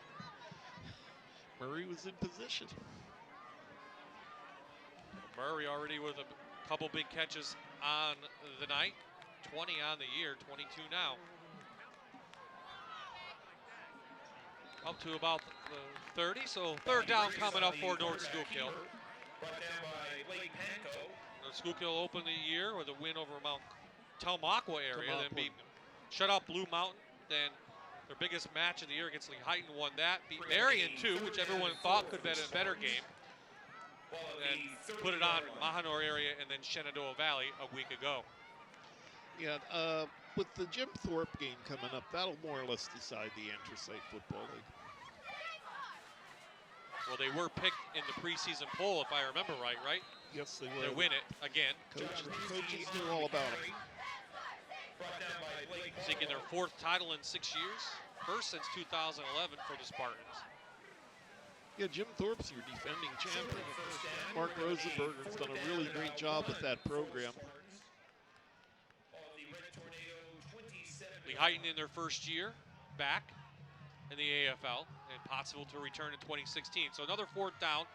Murray was in position. Murray already with a couple big catches on the night. 20 on the year, 22 now. Up to about 30, so third down coming up for North Schuylkill. Brought down by Lake Panko. North Schuylkill opened the year with a win over Mount Telmaqua area, then shut out Blue Mountain. Then their biggest match of the year against Lehighton won that. Beat Marion too, which everyone thought could have been a better game. And put it on Mahanor area and then Shenandoah Valley a week ago. Yeah, with the Jim Thorpe game coming up, that'll more or less decide the Interstate Football League. Well, they were picked in the preseason poll, if I remember right? Yes, they were. To win it again. Coaches knew all about it. Seeking their 4th title in 6 years. First since 2011 for the Spartans. Yeah, Jim Thorpe's your defending champion. Mark Rosenberger's done a really great job with that program. Lehighton in their first year back in the AFL, and Pottsville to return in 2016. So another 4th down.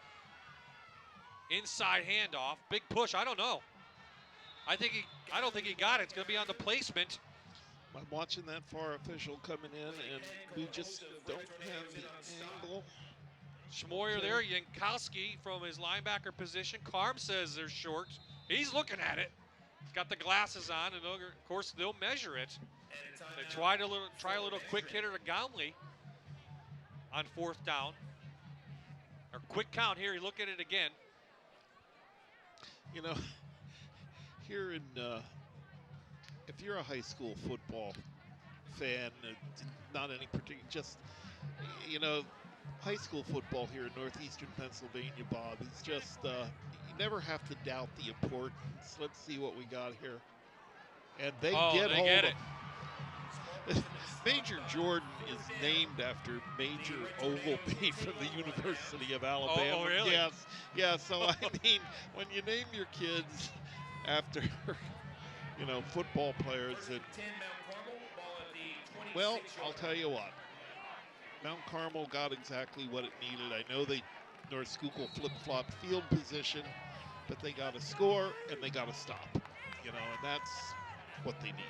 Inside handoff, big push. I don't know. I don't think he got it. It's going to be on the placement. I'm watching that far official coming in, and we just don't have the angle. Schmoyer there, Yankowski from his linebacker position. Carm says they're short. He's looking at it. He's got the glasses on, and of course they'll measure it. They try a little quick hitter to Gownley on 4th down. Or quick count here. You look at it again. You know, here in, if you're a high school football fan, not any particular, just, you know, high school football here in northeastern Pennsylvania, Bob, is just, you never have to doubt the importance. Let's see what we got here. And they get it. Major Jordan is named after Major Ogilvy from the University of Alabama. Oh, really? Yes. Yeah, so I mean, when you name your kids after, you know, football players, well, I'll tell you what. Mount Carmel got exactly what it needed. I know North Schuylkill flip-flopped field position, but they got a score and they got a stop. You know, and that's what they needed.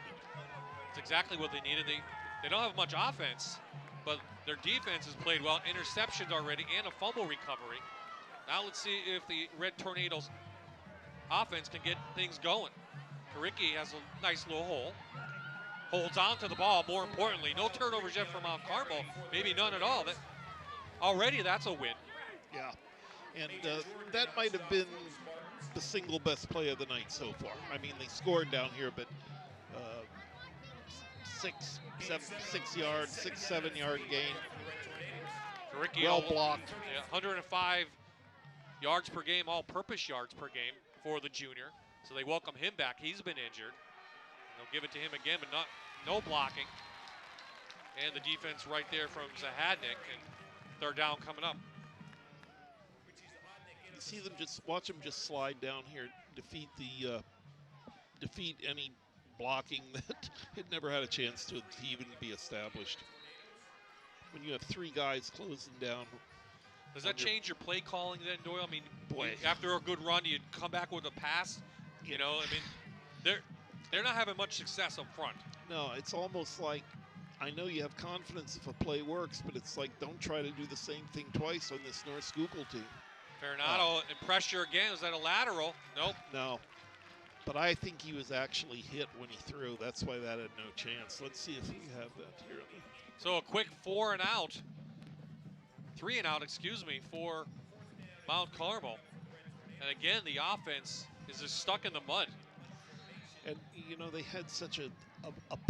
It's exactly what they needed. They don't have much offense, but their defense has played well. Interceptions already and a fumble recovery. Now let's see if the Red Tornadoes offense can get things going. Karicki has a nice little hole. Holds on to the ball, more importantly. No turnovers yet from Mount Carmel. Maybe none at all. Already that's a win. Yeah, and that might have been the single best play of the night so far. I mean, they scored down here, but 7 yard gain. Karicki well blocked. 105 yards per game, all-purpose yards per game for the junior. So they welcome him back. He's been injured. They'll give it to him again, but no blocking. And the defense right there from Zahadnik, and 3rd down coming up. You see them watch them just slide down here, defeat any blocking that it never had a chance to even be established. When you have 3 guys closing down. Does that change your play calling then, Doyle? I mean, boy, after a good run, you come back with a pass. You know, I mean, they're not having much success up front. No, it's almost like, I know you have confidence if a play works, but it's like, don't try to do the same thing twice on this North Schuylkill team. Farinado in pressure again. Is that a lateral? Nope. No. But I think he was actually hit when he threw. That's why that had no chance. Let's see if we have that here. So a quick 4 and out. 3 and out, excuse me, for Mount Carmel. And again, the offense is just stuck in the mud. And, you know, they had such a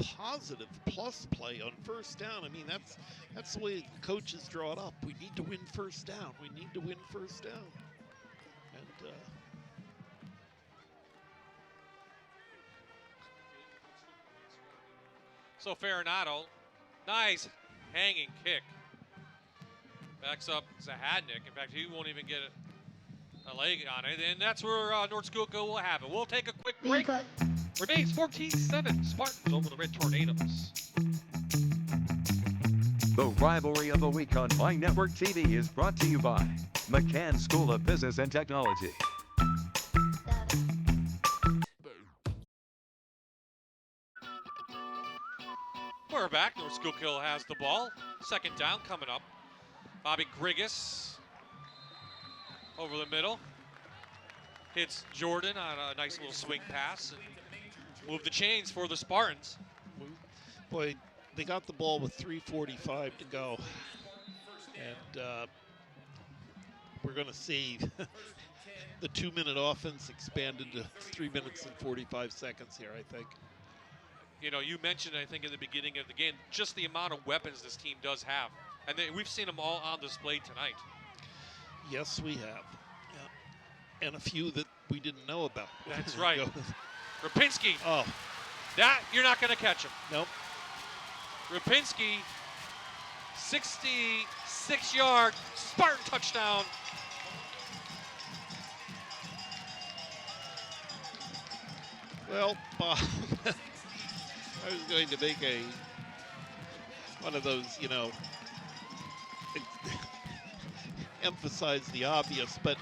positive plus play on 1st down. I mean, that's the way the coaches draw it up. We need to win 1st down. We need to win 1st down. And so Farinado, nice hanging kick. Backs up Zahadnik. In fact, he won't even get a leg on it. And that's where North Schuylkill will have it. We'll take a quick break. Remains 14-7. Spartans over the Red Tornadoes. The rivalry of the week on My Network TV is brought to you by McCann School of Business and Technology. We're back. North Schuylkill has the ball. 2nd down coming up. Bobby Grigas over the middle. Hits Jordan on a nice little swing pass. And Move the chains for the Spartans. Boy, they got the ball with 3:45 to go. And we're going to see the 2-minute offense expanded to 3 minutes and 45 seconds here, I think. You know, you mentioned, I think, in the beginning of the game, just the amount of weapons this team does have. And we've seen them all on display tonight. Yes, we have. Yeah. And a few that we didn't know about. That's right. Rapinski. Oh. That, you're not going to catch him. Nope. Rapinski, 66-yard Spartan touchdown. Well, Bob, I was going to make one of those, you know, emphasize the obvious, but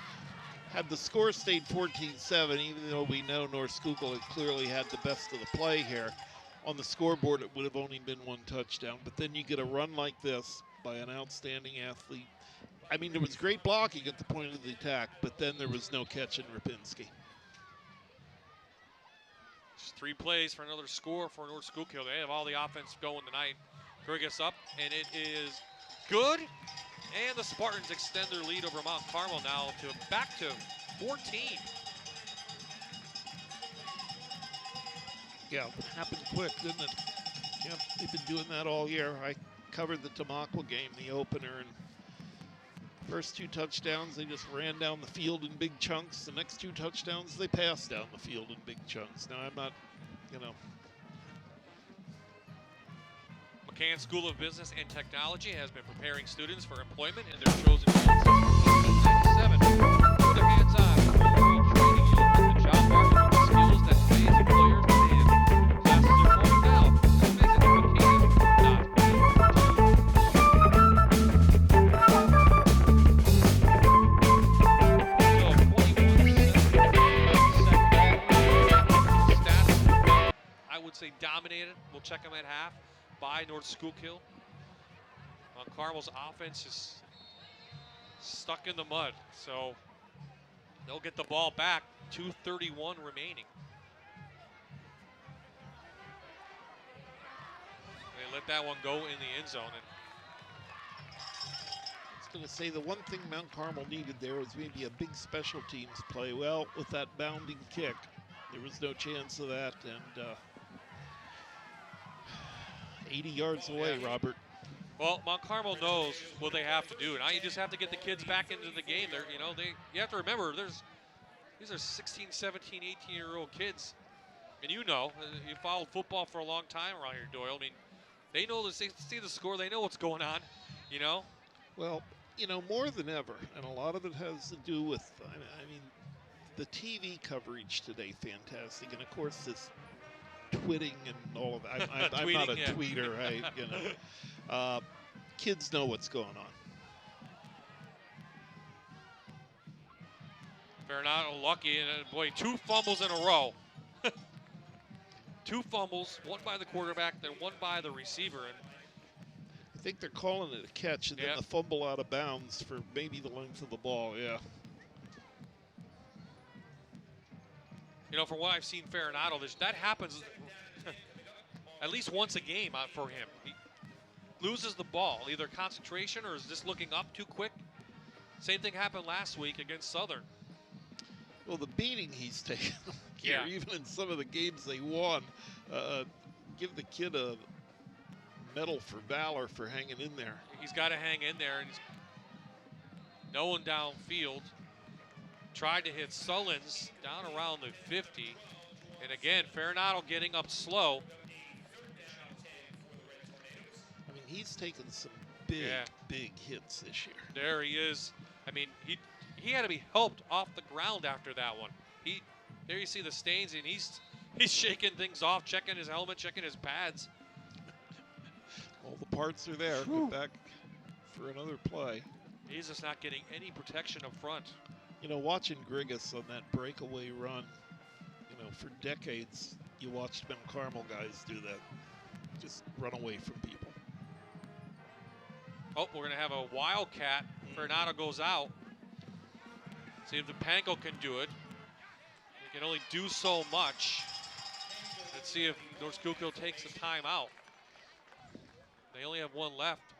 had the score stayed 14-7, even though we know North Schuylkill had clearly had the best of the play here, on the scoreboard it would have only been 1 touchdown. But then you get a run like this by an outstanding athlete. I mean, there was great blocking at the point of the attack, but then there was no catch in Rapinski. Just 3 plays for another score for North Schuylkill. They have all the offense going tonight. Grigas up, and it is good. And the Spartans extend their lead over Mount Carmel now to back to 14. Yeah, it happened quick, didn't it? Yep, they've been doing that all year. I covered the Tamaqua game, the opener, and first 2 touchdowns, they just ran down the field in big chunks. The next 2 touchdowns, they passed down the field in big chunks. Now, I'm not, you know. McCann School of Business and Technology has been preparing students for employment in their chosen fields since 1997. Put their hands on rural training youth in the job market with the skills that today's employers demand. Classes are going now. Visit McCann.edu. I would say dominated. We'll check them at half by North Schuylkill. Mount Carmel's offense is stuck in the mud, so they'll get the ball back. 2:31 remaining. They let that one go in the end zone. And I was going to say the one thing Mount Carmel needed there was maybe a big special teams play. Well, with that bounding kick, there was no chance of that. And 80 yards away, Robert. Well, Mount Carmel knows what they have to do. Now you just have to get the kids back into the game. You have to remember, these are 16, 17, 18-year-old kids. And you followed football for a long time around here, Doyle. I mean, they know this, they see the score, they know what's going on, you know? Well, more than ever, and a lot of it has to do with, I mean, the TV coverage today, fantastic. And, of course, this twitting and all of that. I'm not a tweeter. Kids know what's going on. Fernato lucky, and boy, 2 fumbles in a row. 2 fumbles, one by the quarterback, then one by the receiver. And I think they're calling it a catch, and then the fumble out of bounds for maybe the length of the ball, yeah. From what I've seen Fernato, that happens at least once a game for him. He loses the ball, either concentration or is just looking up too quick. Same thing happened last week against Southern. Well, the beating he's taken here, even in some of the games they won, give the kid a medal for valor for hanging in there. He's got to hang in there, and no one downfield. Tried to hit Sullins down around the 50. And again, Fernato getting up slow. I mean, he's taken some big hits this year. There he is. I mean, he had to be helped off the ground after that one. There you see the stains, and he's shaking things off, checking his helmet, checking his pads. All the parts are there. Go back for another play. He's just not getting any protection up front. Watching Grigas on that breakaway run, for decades, you watched Mount Carmel guys do that. Just run away from people. Oh, we're going to have a wildcat. Fernato goes out. See if the Panko can do it. He can only do so much. Let's see if North Schuylkill takes the timeout. They only have one left.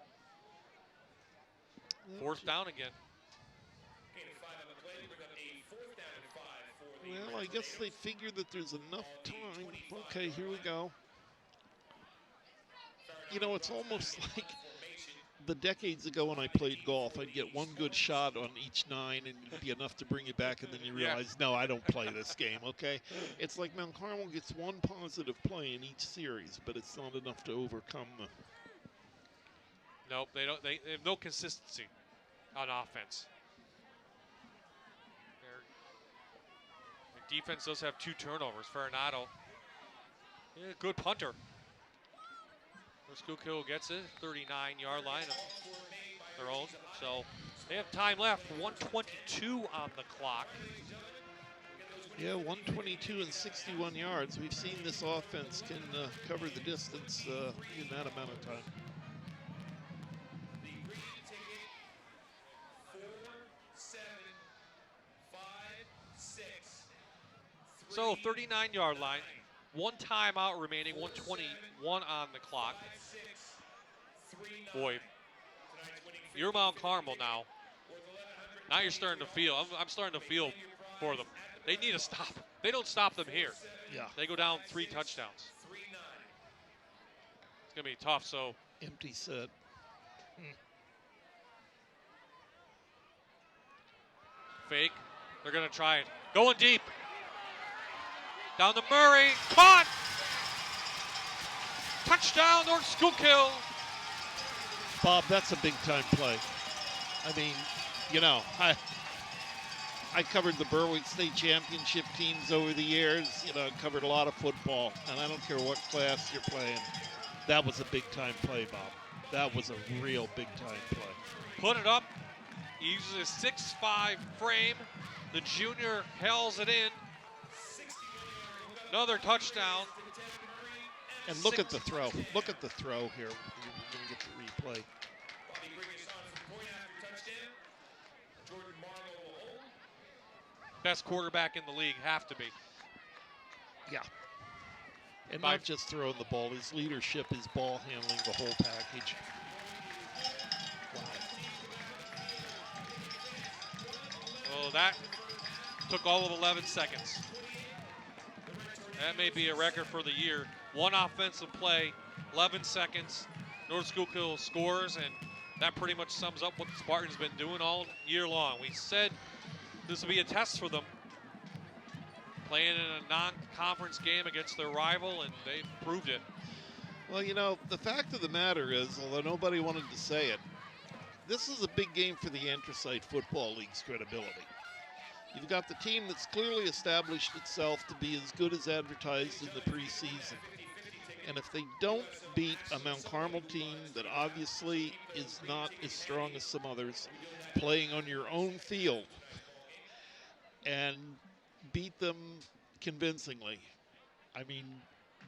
Fourth down again. Well, I guess they figured that there's enough time. Okay, here we go. You know, it's almost like the decades ago when I played golf. I'd get one good shot on each 9 and it'd be enough to bring you back, and then you realize, no, I don't play this game, okay? It's like Mount Carmel gets one positive play in each series, but it's not enough to overcome the... Nope, they don't. They have no consistency on offense. Their defense does have 2 turnovers. Farinado, good punter. Schuylkill gets it, 39-yard line of their own. So they have time left, 1:22 on the clock. Yeah, 122 and 61 yards. We've seen this offense can cover the distance in that amount of time. So 39-yard line, 1 timeout remaining, 1:21 on the clock. Boy, you're Mount Carmel now. Now you're starting to feel, I'm starting to feel for them. They need to stop. They don't stop them here. Yeah. They go down 3 touchdowns. It's going to be tough, so. Empty set. Fake. They're going to try it. Going deep. Down to Murray. Caught. Touchdown, North Schuylkill. Bob, that's a big-time play. I mean, you know, I covered the Berwick State Championship teams over the years. You know, covered a lot of football, and I don't care what class you're playing. That was a big-time play, Bob. That was a real big-time play. Put it up. He uses a 6'5" frame. The junior held it in. Another touchdown. And look at the throw. Look at the throw here. We're going to get the replay. Best quarterback in the league, have to be. Yeah. And not just throwing the ball, his leadership, his ball handling, the whole package. Wow. Oh, that took all of 11 seconds. That may be a record for the year. 1 offensive play, 11 seconds. North Schuylkill scores, and that pretty much sums up what the Spartans been doing all year long. We said this will be a test for them. Playing in a non-conference game against their rival, and they've proved it. Well, you know, the fact of the matter is, although nobody wanted to say it, this is a big game for the Anthracite Football League's credibility. You've got the team that's clearly established itself to be as good as advertised in the preseason. And if they don't beat a Mount Carmel team that obviously is not as strong as some others, playing on your own field, and beat them convincingly, I mean,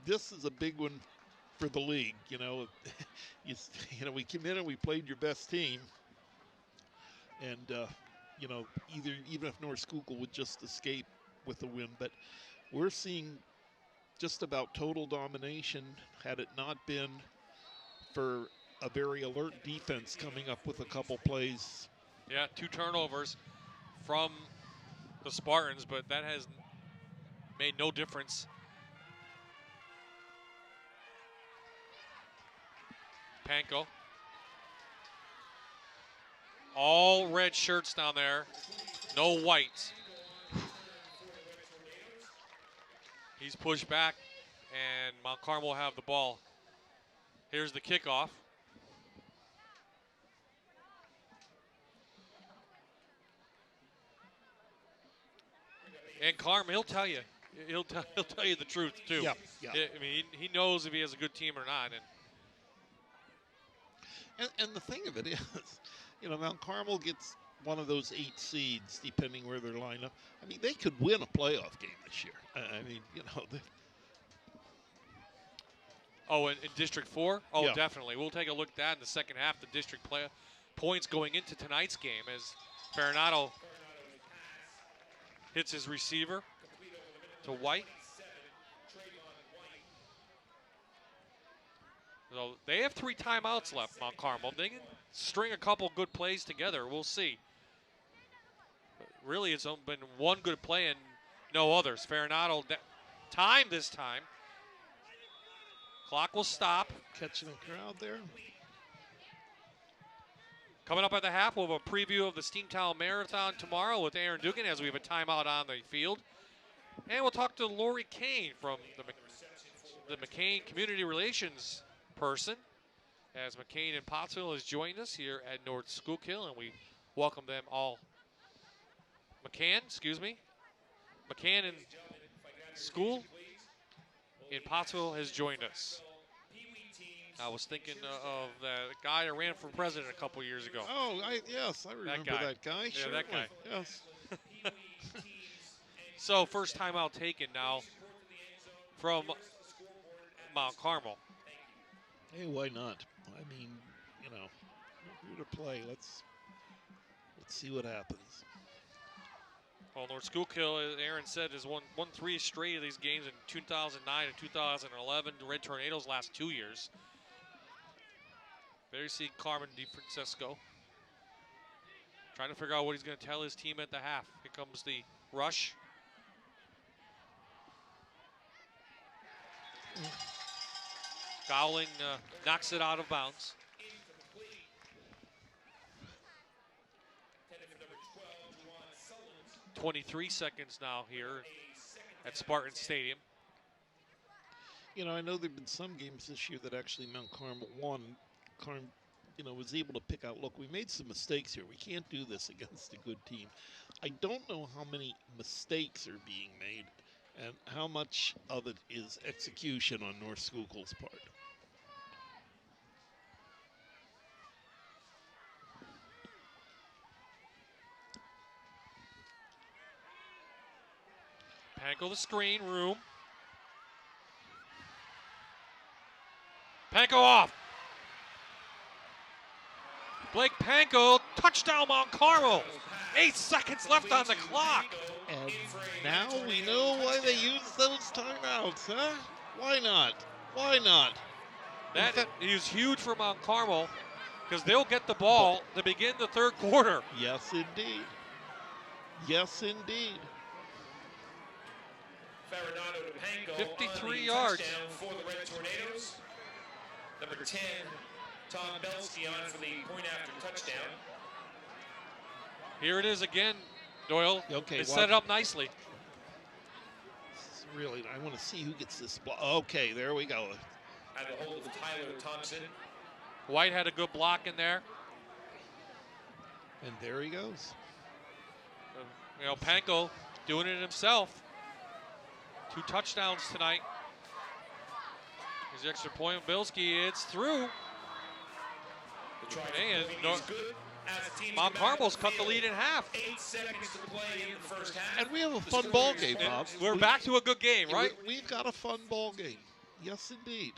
this is a big one for the league. You know, you know, we came in and we played your best team, and you know, even if North Schuylkill would just escape with a win, but we're seeing just about total domination had it not been for a very alert defense coming up with a couple plays. Yeah, 2 turnovers from the Spartans, but that has made no difference. Panko. All red shirts down there, no whites. He's pushed back, and Mount Carmel will have the ball. Here's the kickoff. And Carmel, he'll tell you. He'll tell you the truth, too. Yeah, yeah. I mean, he knows if he has a good team or not. And the thing of it is, you know, Mount Carmel gets one of those 8 seeds, depending where they're lined up. I mean, they could win a playoff game this year. I mean, you know. Oh, in District 4? Oh, Yeah. definitely. We'll take a look at that in the second half. The district points going into tonight's game as Farinado hits his receiver to White. So they have 3 timeouts left, Mount Carmel. They can string a couple good plays together. We'll see. But really, it's been one good play and no others. Farinato time this time. Clock will stop. Catching a crowd there. Coming up at the half, we'll have a preview of the Steamtown Marathon tomorrow with Aaron Dugan as we have a timeout on the field. And we'll talk to Lori Kane from the McCain Community Relations person, as McCain and Pottsville has joined us here at North Schuylkill, and we welcome them all. McCann and School in Pottsville has joined us. I was thinking of the guy that ran for president a couple years ago. Oh, yes, I remember that guy. Yeah, sure, that guy. Yes. So first timeout taken now from Mount Carmel. Hey, why not? I mean, you know, we're here to play. Let's see what happens. Well, North Schuylkill, as Aaron said, has won 3 straight of these games in 2009 and 2011. The Red Tornadoes last 2 years. There you see Carmen DeFrancisco trying to figure out what he's going to tell his team at the half. Here comes the rush. Gowling knocks it out of bounds. 23 seconds now here at Spartan Stadium. You know, I know there have been some games this year that actually Mount Carmel won. Was able to pick out, look, we made some mistakes here. We can't do this against a good team. I don't know how many mistakes are being made and how much of it is execution on North Schuylkill's part. Panko the screen, room. Panko off. Blake Panko, touchdown Mount Carmel. 8 seconds left on the clock. And now we know why they use those timeouts, huh? Why not? Why not? That is huge for Mount Carmel because they'll get the ball to begin the third quarter. Yes, indeed. Yes, indeed. Farinato to Panko 53 on the yards touchdown for the Red Tornadoes. Number 10, Tom Belsky on for the point after touchdown. Here it is again, Doyle. Okay, they set it up nicely. Really, I want to see who gets this ball. Okay, there we go. At the hold of Tyler Thompson. White had a good block in there. And there he goes. Panko doing it himself. 2 touchdowns tonight. Here's the extra point. Bilski, it's through. And Mount Carmel's cut the lead in half. 8 seconds to play in the first half. And we have a fun ball game, Bob. We're back to a good game, right? We've got a fun ball game. Yes, indeed.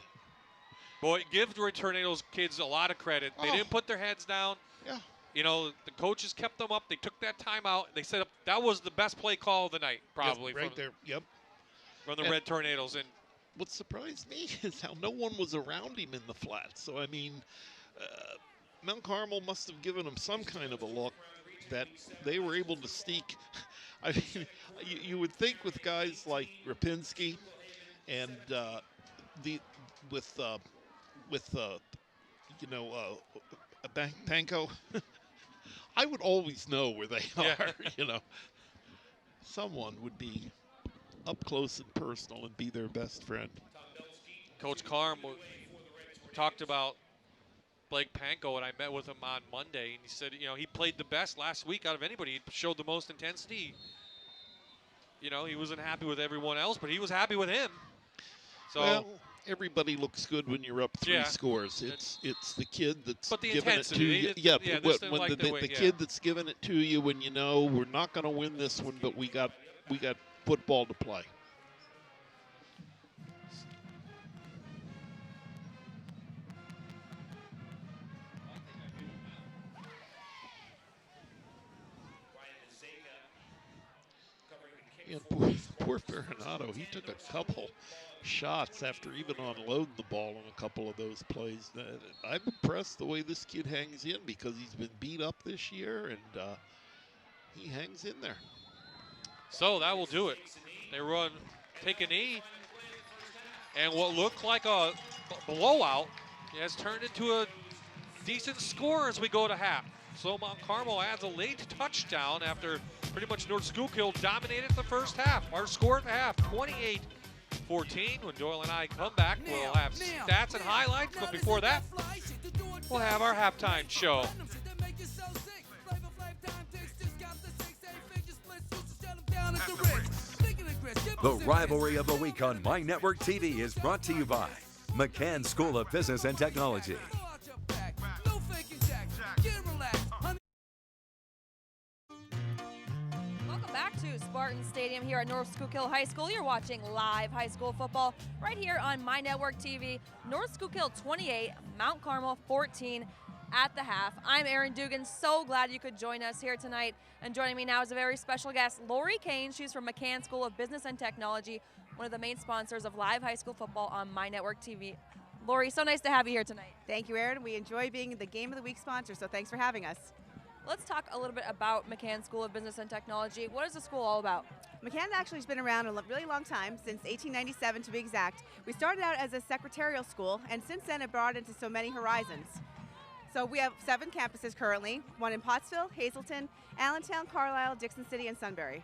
Boy, give the Tornadoes kids a lot of credit. They didn't put their heads down. Yeah. You know, the coaches kept them up. They took that timeout. They set up. That was the best play call of the night, probably. Yes, right there. Yep. From the Red Tornadoes. And what surprised me is how no one was around him in the flat. So, I mean, Mount Carmel must have given him some kind of a look that they were able to sneak. I mean, you would think with guys like Rapinski and Panko, I would always know where they are. You know, someone would be up close and personal and be their best friend. Coach Carm talked about Blake Panko, and I met with him on Monday, and he said, you know, he played the best last week out of anybody. He showed the most intensity. You know, he wasn't happy with everyone else, but he was happy with him. So well, everybody looks good when you're up 3 scores. It's the kid that's giving it to you. The kid that's giving it to you when you know we're not going to win this one, but we got football to play. Yeah, poor poor Ferronato, he took a couple shots after even unloading the ball on a couple of those plays. I'm impressed the way this kid hangs in because he's been beat up this year, and he hangs in there. So that will do it. They run, take a knee, and what looked like a blowout has turned into a decent score as we go to half. So Mount Carmel adds a late touchdown after pretty much North Schuylkill dominated the first half. Our score at the half, 28-14. When Doyle and I come back, we'll have stats and highlights, but before that, we'll have our halftime show. The rivalry of the week on My Network TV is brought to you by McCann School of Business and Technology. Welcome back to Spartan Stadium here at North Schuylkill High School. You're watching live high school football right here on My Network TV. North Schuylkill 28, Mount Carmel 14 at the half. I'm Erin Dugan. So glad you could join us here tonight. And joining me now is a very special guest, Lori Kane. She's from McCann School of Business and Technology, one of the main sponsors of live high school football on My Network TV. Lori, so nice to have you here tonight. Thank you, Erin. We enjoy being the Game of the Week sponsor, so thanks for having us. Let's talk a little bit about McCann School of Business and Technology. What is the school all about? McCann actually has been around a really long time, since 1897 to be exact. We started out as a secretarial school, and since then it brought into so many horizons. So we have 7 campuses currently, one in Pottsville, Hazleton, Allentown, Carlisle, Dixon City, and Sunbury.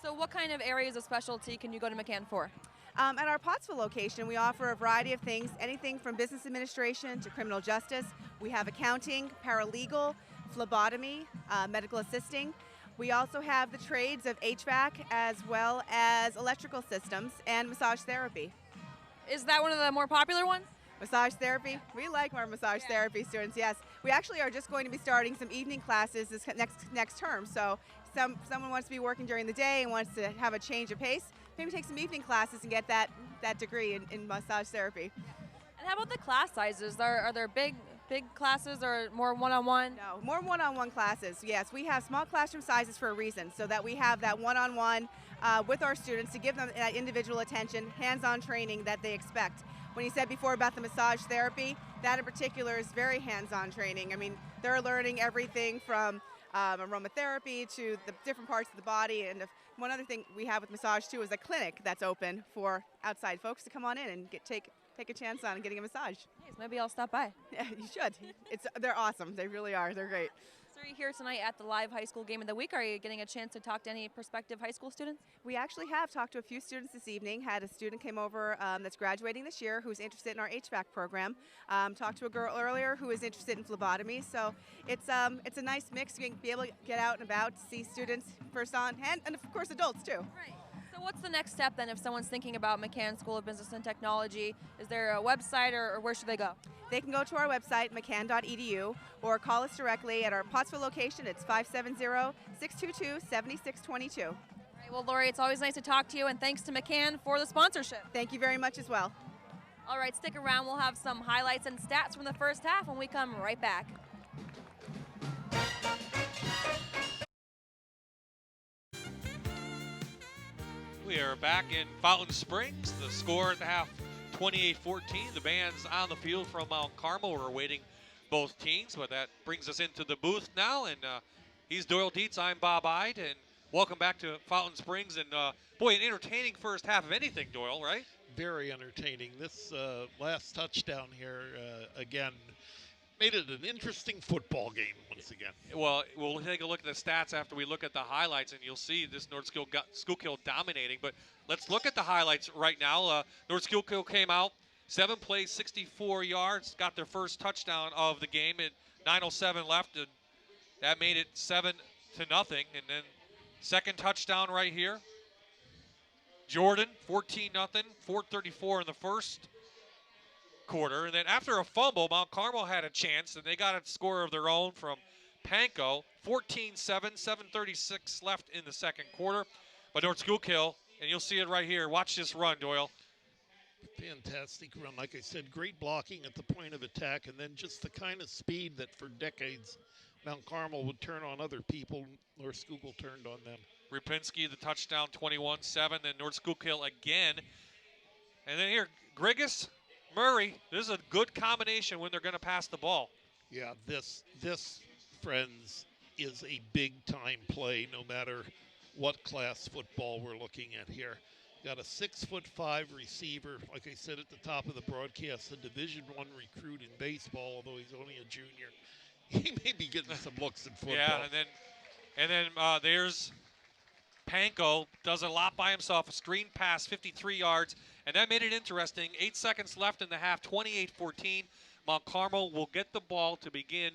So what kind of areas of specialty can you go to McCann for? At our Pottsville location, we offer a variety of things, anything from business administration to criminal justice. We have accounting, paralegal, phlebotomy, medical assisting. We also have the trades of HVAC as well as electrical systems and massage therapy. Is that one of the more popular ones? Massage therapy. We like our massage therapy students, yes. We actually are just going to be starting some evening classes this next term. So someone wants to be working during the day and wants to have a change of pace, maybe take some evening classes and get that degree in massage therapy. And how about the class sizes? Are there big classes or more one-on-one? No, more one-on-one classes, yes. We have small classroom sizes for a reason, so that we have that one-on-one with our students to give them that individual attention, hands-on training that they expect. When you said before about the massage therapy, that in particular is very hands-on training. I mean, they're learning everything from aromatherapy to the different parts of the body. And one other thing we have with massage too is a clinic that's open for outside folks to come on in and take a chance on getting a massage. Nice, maybe I'll stop by. Yeah, you should. They're awesome. They really are. They're great. So you're here tonight at the live high school game of the week. Are you getting a chance to talk to any prospective high school students? We actually have talked to a few students this evening. Had a student came over that's graduating this year who's interested in our HVAC program. Talked to a girl earlier who is interested in phlebotomy. So it's a nice mix. You can be able to get out and about to see students firsthand and of course adults too. Right. So what's the next step then if someone's thinking about McCann School of Business and Technology? Is there a website or where should they go? They can go to our website, mccann.edu, or call us directly at our Pottsville location. It's 570-622-7622. All right, well, Lori, it's always nice to talk to you, and thanks to McCann for the sponsorship. Thank you very much as well. All right, stick around. We'll have some highlights and stats from the first half when we come right back. We are back in Fountain Springs. The score at the half, 28-14. The band's on the field from Mount Carmel. We're awaiting both teams, but that brings us into the booth now. And he's Doyle Dietz. I'm Bob Ide. And welcome back to Fountain Springs. And boy, an entertaining first half of anything, Doyle, right? Very entertaining. This last touchdown here, again, made it an interesting football game once again. Well, we'll take a look at the stats after we look at the highlights, and you'll see this North Schuylkill dominating. But let's look at the highlights right now. North Schuylkill came out, 7 plays, 64 yards, got their first touchdown of the game at 9:07 left, and that made it 7-0. And then second touchdown right here. Jordan, 14-0, 4:34 in the first quarter. And then after a fumble, Mount Carmel had a chance, and they got a score of their own from Panko, 14-7, 7:36 left in the second quarter. But North Schuylkill, and you'll see it right here. Watch this run, Doyle. Fantastic run. Like I said, great blocking at the point of attack, and then just the kind of speed that for decades Mount Carmel would turn on other people. North Schuylkill turned on them. Rapinski, the touchdown, 21-7. Then North Schuylkill again. And then here, Grigas, Murray. This is a good combination when they're going to pass the ball. Yeah, this, friends, is a big-time play no matter what class football we're looking at here. Got a 6'5" receiver, like I said at the top of the broadcast, a Division I recruit in baseball, although he's only a junior. He may be getting some looks in football. Yeah, and then there's Panko, does a lot by himself, a screen pass, 53 yards, and that made it interesting. 8 seconds left in the half, 28-14. Mount Carmel will get the ball to begin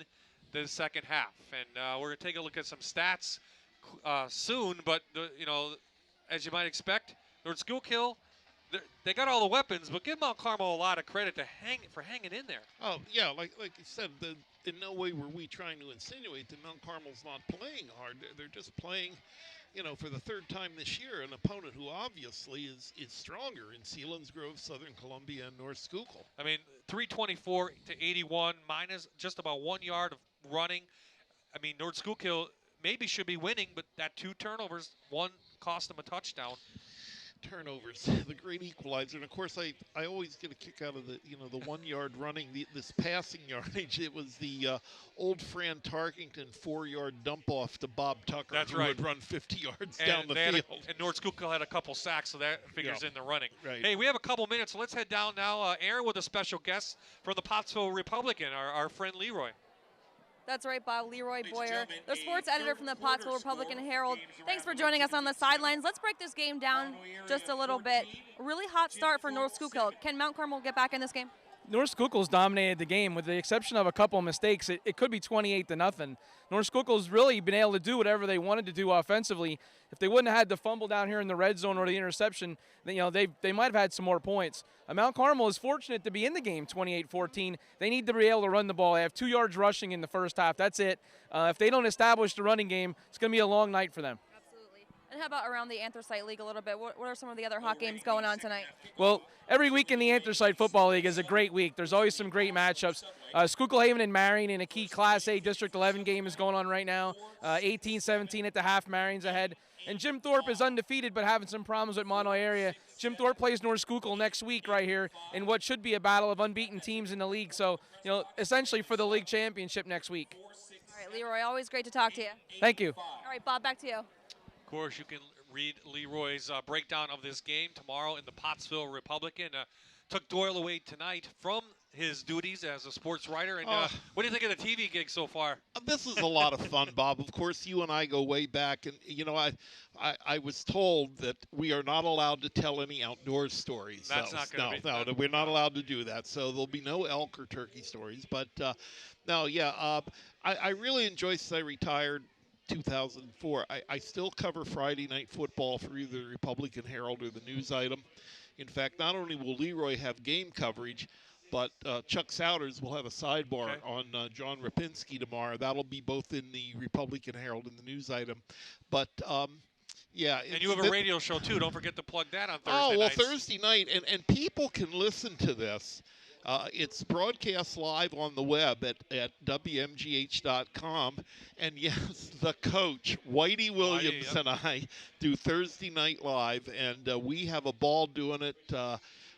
the second half. And we're going to take a look at some stats soon, but, as you might expect, North Schuylkill, they got all the weapons, but give Mount Carmel a lot of credit for hanging in there. Oh, yeah, like you said, in no way were we trying to insinuate that Mount Carmel's not playing hard. They're just playing, for the third time this year, an opponent who obviously is stronger in Selinsgrove, Southern Columbia, and North Schuylkill. I mean, 324 to 81, minus just about 1 yard of running. I mean, North Schuylkill maybe should be winning, but that 2 turnovers, one cost them a touchdown. Turnovers, the great equalizer, and of course I always get a kick out of the 1 yard running, this passing yardage. It was the old Fran Tarkington 4-yard dump off to Bob Tucker. That's who right. Would run 50 yards down the field. And North Schuylkill had a couple sacks, so that figures in the running. Right. Hey, we have a couple minutes, so let's head down now. Aaron with a special guest from the Pottsville Republican, our friend Leroy. That's right, Bob. Leroy Boyer, the sports editor from the Pottsville Republican Herald. Thanks for joining us on the sidelines. Let's break this game down just a little bit. A really hot start for North Schuylkill. Can Mount Carmel get back in this game? North Schuylkill's dominated the game. With the exception of a couple of mistakes, it could be 28-0. North Schuylkill's really been able to do whatever they wanted to do offensively. If they wouldn't have had the fumble down here in the red zone or the interception, then they might have had some more points. Mount Carmel is fortunate to be in the game 28-14. They need to be able to run the ball. They have 2 yards rushing in the first half. That's it. If they don't establish the running game, it's going to be a long night for them. And how about around the Anthracite League a little bit? What are some of the other hot games going on tonight? Well, every week in the Anthracite Football League is a great week. There's always some great matchups. Schuylkill Haven and Marion in a key Class A District 11 game is going on right now. 18-17 at the half. Marion's ahead. And Jim Thorpe is undefeated but having some problems with Mono area. Jim Thorpe plays North Schuylkill next week right here in what should be a battle of unbeaten teams in the league. So, essentially for the league championship next week. All right, Leroy, always great to talk to you. Thank you. All right, Bob, back to you. Of course, you can read Leroy's breakdown of this game tomorrow in the Pottsville Republican. Took Doyle away tonight from his duties as a sports writer. And what do you think of the TV gig so far? This is a lot of fun, Bob. Of course, you and I go way back, and I was told that we are not allowed to tell any outdoor stories. That's not going to be. No, we're not allowed to do that. So there'll be no elk or turkey stories. But I really enjoy since I retired. 2004. I still cover Friday night football for either the Republican Herald or the News Item. In fact, not only will Leroy have game coverage, but Chuck Souders will have a sidebar on John Rapinski tomorrow. That'll be both in the Republican Herald and the News Item. But yeah. And you have a radio show too. Don't forget to plug that on Thursday night. Oh, well, Thursday night, and people can listen to this. It's broadcast live on the web at WMGH.com. And yes, the coach, Whitey Williams, and I do Thursday Night Live. And we have a ball doing it.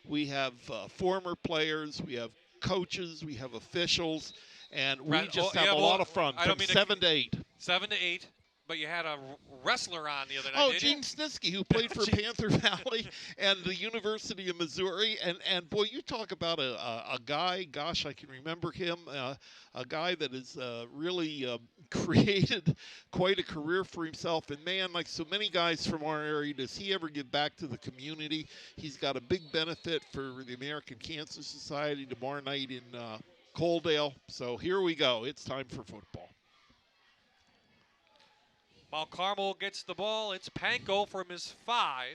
We have former players. We have coaches. We have officials. And we just have a lot of fun from 7 to 8. 7 to 8. But you had a wrestler on the other night. Oh, Gene Snitsky, who played for Panther Valley and the University of Missouri. And boy, you talk about a guy, gosh, I can remember him, a guy that has really created quite a career for himself. And man, like so many guys from our area, does he ever give back to the community? He's got a big benefit for the American Cancer Society tomorrow night in Coaldale. So here we go. It's time for football. Mount Carmel gets the ball. It's Panko from his 5.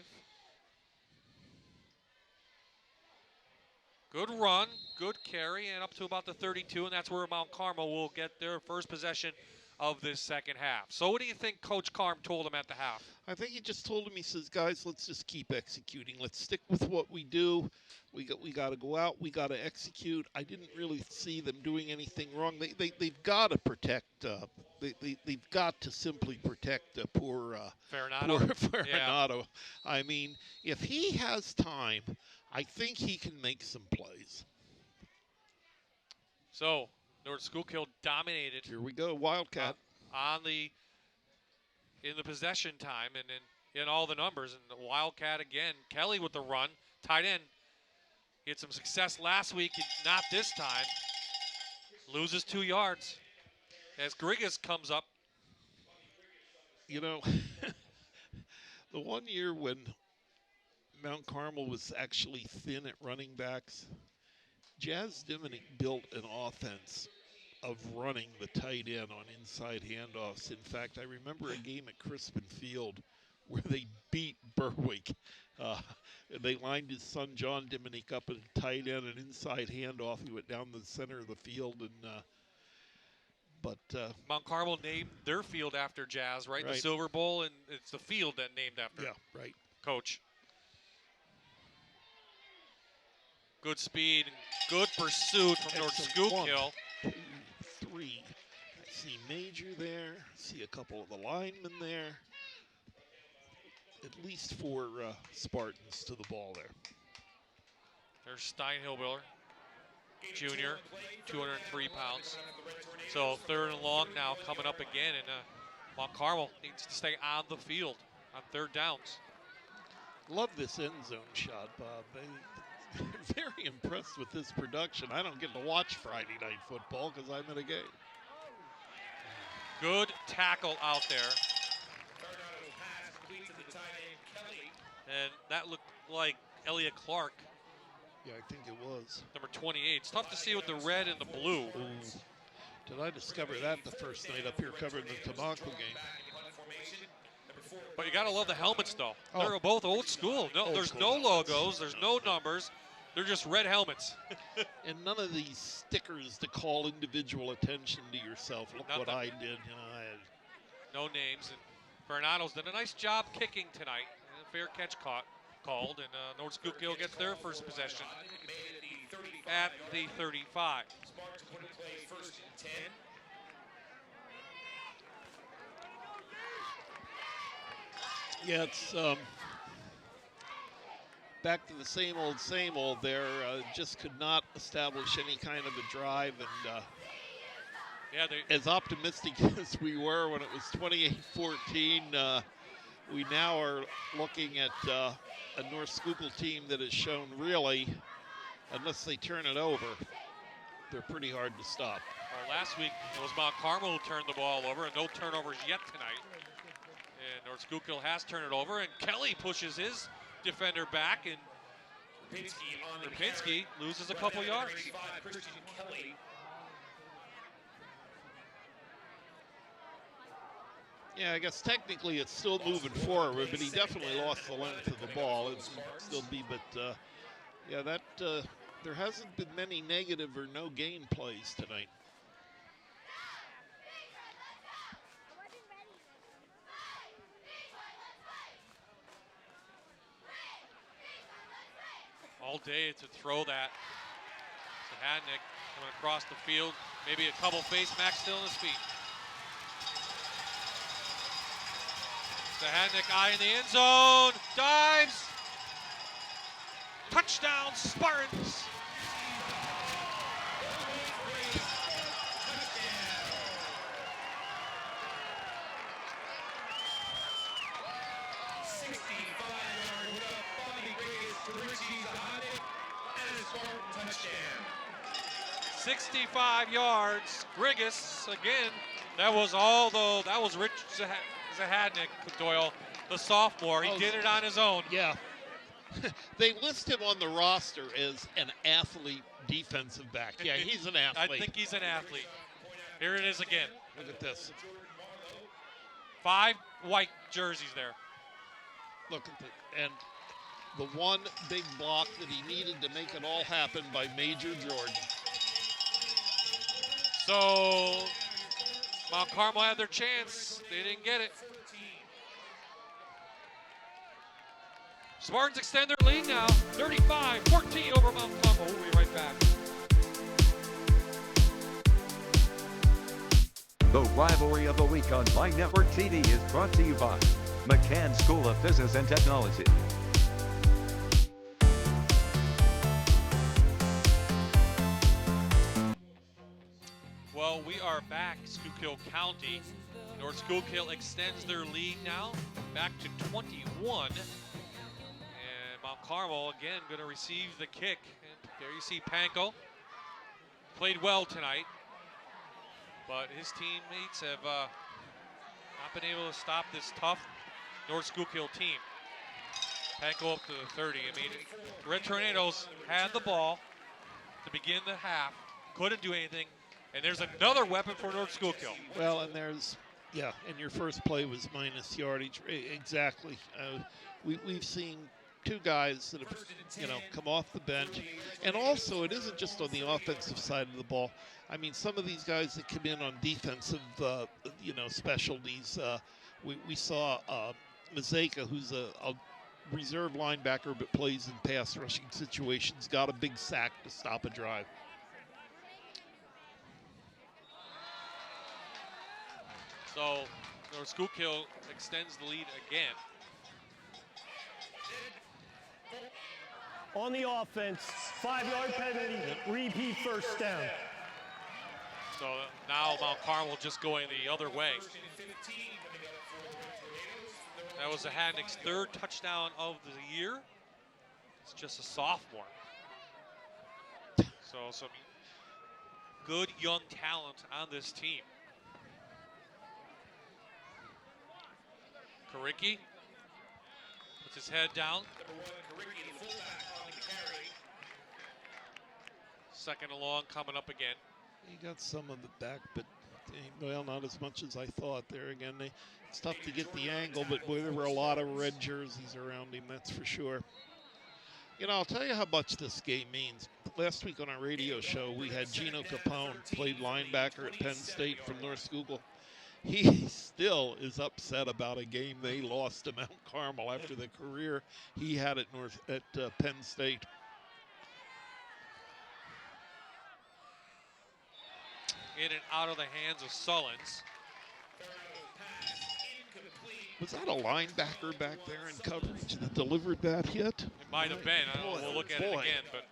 Good run, good carry, and up to about the 32, and that's where Mount Carmel will get their first possession of this second half. So what do you think Coach Carm told him at the half? I think he just told him, he says, guys, let's just keep executing. Let's stick with what we do. We got to go out. We got to execute. I didn't really see them doing anything wrong. They've got to protect. They've got to simply protect poor Farinado. Yeah. I mean, if he has time, I think he can make some plays. So North Schuylkill dominated. Here we go, Wildcat. In the possession time and in all the numbers. And the Wildcat again. Kelly with the run. Tight end. He had some success last week, not this time. Loses 2 yards as Grigas comes up. You know, the one year when Mount Carmel was actually thin at running backs, Jazz Diminick built an offense of running the tight end on inside handoffs. In fact, I remember a game at Crispin Field where they beat Berwick. They lined his son John Diminick up at a tight end, an inside handoff. He went down the center of the field, and Mount Carmel named their field after Jazz, right? The Silver Bowl, and it's the field that named after Coach. Good speed and good pursuit from North Schuylkill. 1, 2, 3. I see Major there. I see a couple of the linemen there. At least 4 Spartans to the ball there. There's Steinhillwiller, junior, 203 pounds. So 3rd and long now coming up again, and Mount Carmel needs to stay on the field on 3rd downs. Love this end zone shot, Bob. They're very impressed with this production. I don't get to watch Friday Night Football because I'm at a game. Good tackle out there. And that looked like Elliott Clark. Yeah, I think it was. Number 28. It's tough to see with the red and the blue. Ooh. Did I discover that the first night up here covering the Tobacco game? But you got to love the helmets, though. They're both old school. No, there's no logos. There's no numbers. They're just red helmets. And none of these stickers to call individual attention to yourself. Look what I did. You know, I had no names. And Farinato's done a nice job kicking tonight. Fair catch called, and North Schuylkill gets their first possession at the 35. Yeah, it's back to the same old there. Just could not establish any kind of a drive, and as optimistic as we were when it was 28-14, we now are looking at a North Schuylkill team that has shown really, unless they turn it over, they're pretty hard to stop. Last week it was Mount Carmel who turned the ball over, and no turnovers yet tonight. And North Schuylkill has turned it over, and Kelly pushes his defender back, and Rapinski loses a couple yards. Yeah, I guess technically it's still moving forward, but he definitely lost the length of the ball. It'd still be, but yeah, that there hasn't been many negative or no gain plays tonight. All day to throw that. Sahadnik coming across the field. Maybe a couple face masks still on his feet. Sahadnik eye in the end zone. Dives. Touchdown, Spartans. Touchdown. 65 yards. Grigas again. That was Rich Zahadnik, Doyle, the sophomore. He did it on his own. Yeah. They list him on the roster as an athlete defensive back. Yeah, he's an athlete. I think he's an athlete. Here it is again. Look at this. 5 white jerseys there. Look at that. And the one big block that he needed to make it all happen by Major Jordan. So Mount Carmel had their chance. They didn't get it. Spartans extend their lead now, 35-14 over Mount Carmel. We'll be right back. The rivalry of the week on My Network TV is brought to you by McCann School of Business and Technology. Well, we are back, Schuylkill County. North Schuylkill extends their lead now, back to 21. And Mount Carmel, again, going to receive the kick. And there you see Panko. Played well tonight, but his teammates have not been able to stop this tough North Schuylkill team. Panko up to the 30. I mean, the Red Tornadoes had the ball to begin the half, couldn't do anything. And there's another weapon for North Schuylkill. Well, and there's, yeah, and your first play was minus yardage. Exactly. We've seen two guys that have, come off the bench. And also, it isn't just on the offensive side of the ball. I mean, some of these guys that come in on defensive, specialties. We saw Mazeka, who's a reserve linebacker but plays in pass rushing situations, got a big sack to stop a drive. So North Schuylkill extends the lead again. On the offense, 5-yard penalty, repeat first down. So now Mount Carmel just going the other way. That was Hadnick's third touchdown of the year. It's just a sophomore. So some good young talent on this team. Karicki puts his head down. Second and long coming up again. He got some of it back, but well, not as much as I thought there. Again, it's tough to get the angle, but boy, there were a lot of red jerseys around him, that's for sure. I'll tell you how much this game means. Last week on our radio show, we had Gino Capone, played linebacker at Penn State from North Schuylkill. He still is upset about a game they lost to Mount Carmel after the career he had at Penn State. In and out of the hands of Sullins. Was that a linebacker back there in coverage that delivered that hit? It might have been. We'll look at it again, but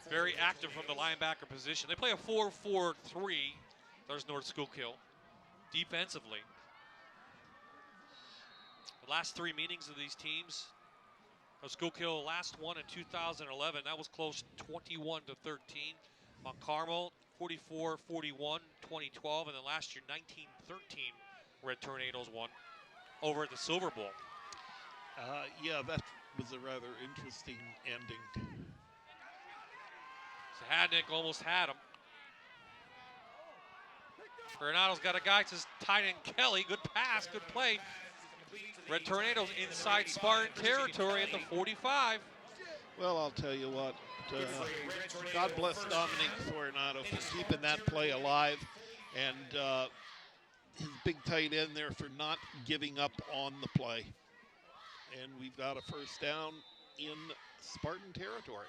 very active from the linebacker position. They play a 4-4-3. There's North Schuylkill. Defensively. The last three meetings of these teams, Schuylkill last one in 2011, that was close, 21-13. Mount Carmel 44-41, 2012, and then last year 19-13 Red Tornadoes won over at the Silver Bowl. Yeah, that was a rather interesting ending. So Hadnick almost had him. Granado's got a guy, says tight end Kelly. Good pass, good play. Red Tornadoes inside Spartan territory at the 45. Well, I'll tell you what. God bless Dominic Coronado for keeping that play alive. And his big tight end there for not giving up on the play. And we've got a first down in Spartan territory.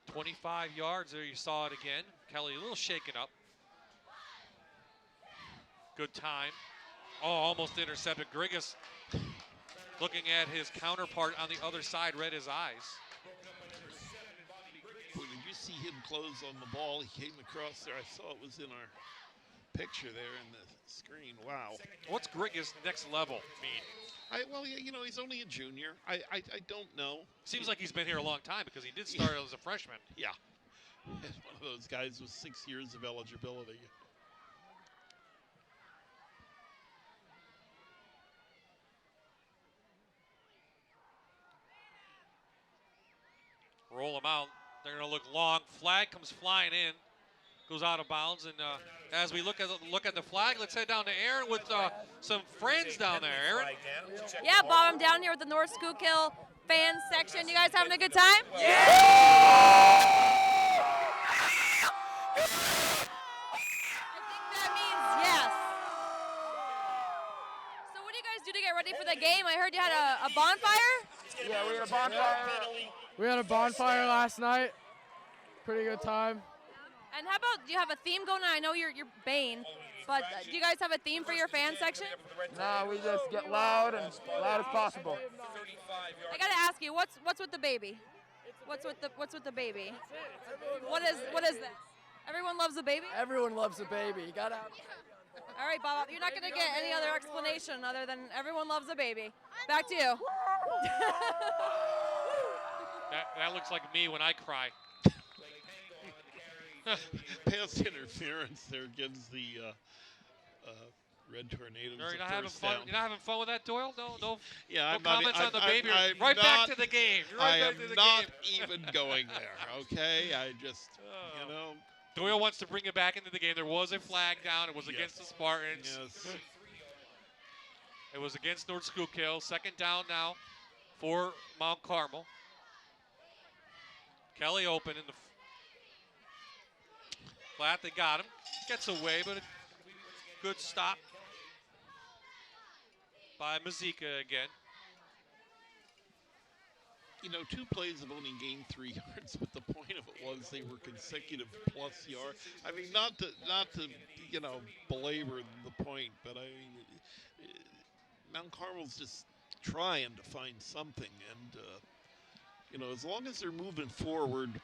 25 yards there, you saw it again. Kelly a little shaken up. Good time. Oh, almost intercepted. Grigas, looking at his counterpart on the other side, read his eyes. Boy, did you see him close on the ball? He came across there. I saw it was in our picture there in the screen. Wow. What's Grigas' next level mean? Well, he's only a junior. I don't know. Seems like he's been here a long time because he did start as a freshman. Yeah. One of those guys with 6 years of eligibility. Roll them out. They're going to look long. Flag comes flying in. Goes out of bounds. And as we look at the flag, let's head down to Aaron with some friends down there. Aaron? Yeah, Bob, I'm down here with the North Schuylkill fans section. You guys having a good time? Yeah! I think that means yes. get ready for the game. I heard you had a bonfire. Yeah, we had a bonfire. We had a bonfire last night. Pretty good time. And how about, do you have a theme going on? I know you're Bane, but do you guys have a theme for your fan section? No, we just get loud and loud as possible. I gotta ask you, what's with the baby? What's with the baby? What is this? Everyone loves a baby? Everyone loves a baby. You gotta. All right, Bob, you're not gonna get any other explanation other than everyone loves a baby. Back to you. That looks like me when I cry. Pass interference there gives the Red Tornadoes You're a not having first fun. down. You're not having fun with that, Doyle? No Yeah, comments on the baby. I'm Right not, back to the game. I am not even going there, okay? I just, you know. Doyle wants to bring it back into the game. There was a flag down. It was against the Spartans. Yes. It was against North Schuylkill. Second down now for Mount Carmel. Kelly open in the flat. They got him. Gets away, but a good stop by Mazika again. You know, 2 plays have only gained 3 yards, but the point of it was they were consecutive plus yards. I mean, not to you know, belabor the point, but I mean, Mount Carmel's just trying to find something, and you know, as long as they're moving forward,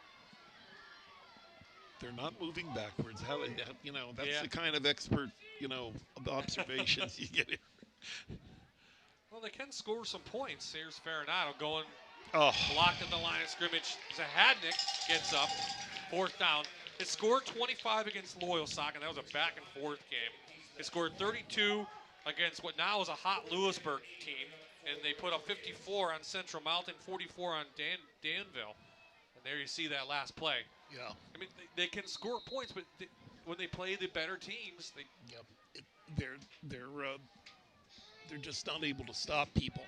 they're not moving backwards. How you know, that's the kind of expert, you know, observations you get here. Well, they can score some points. Here's Farinado going blocked at the line of scrimmage. Zahadnik gets up. 4th down. It scored 25 against Loyalsock, and that was a back-and-forth game. They scored 32 against what now is a hot Lewisburg team, and they put up 54 on Central Mountain, 44 on Danville. And there you see that last play. Yeah. I mean, they can score points, but when they play the better teams, they're just not able to stop people.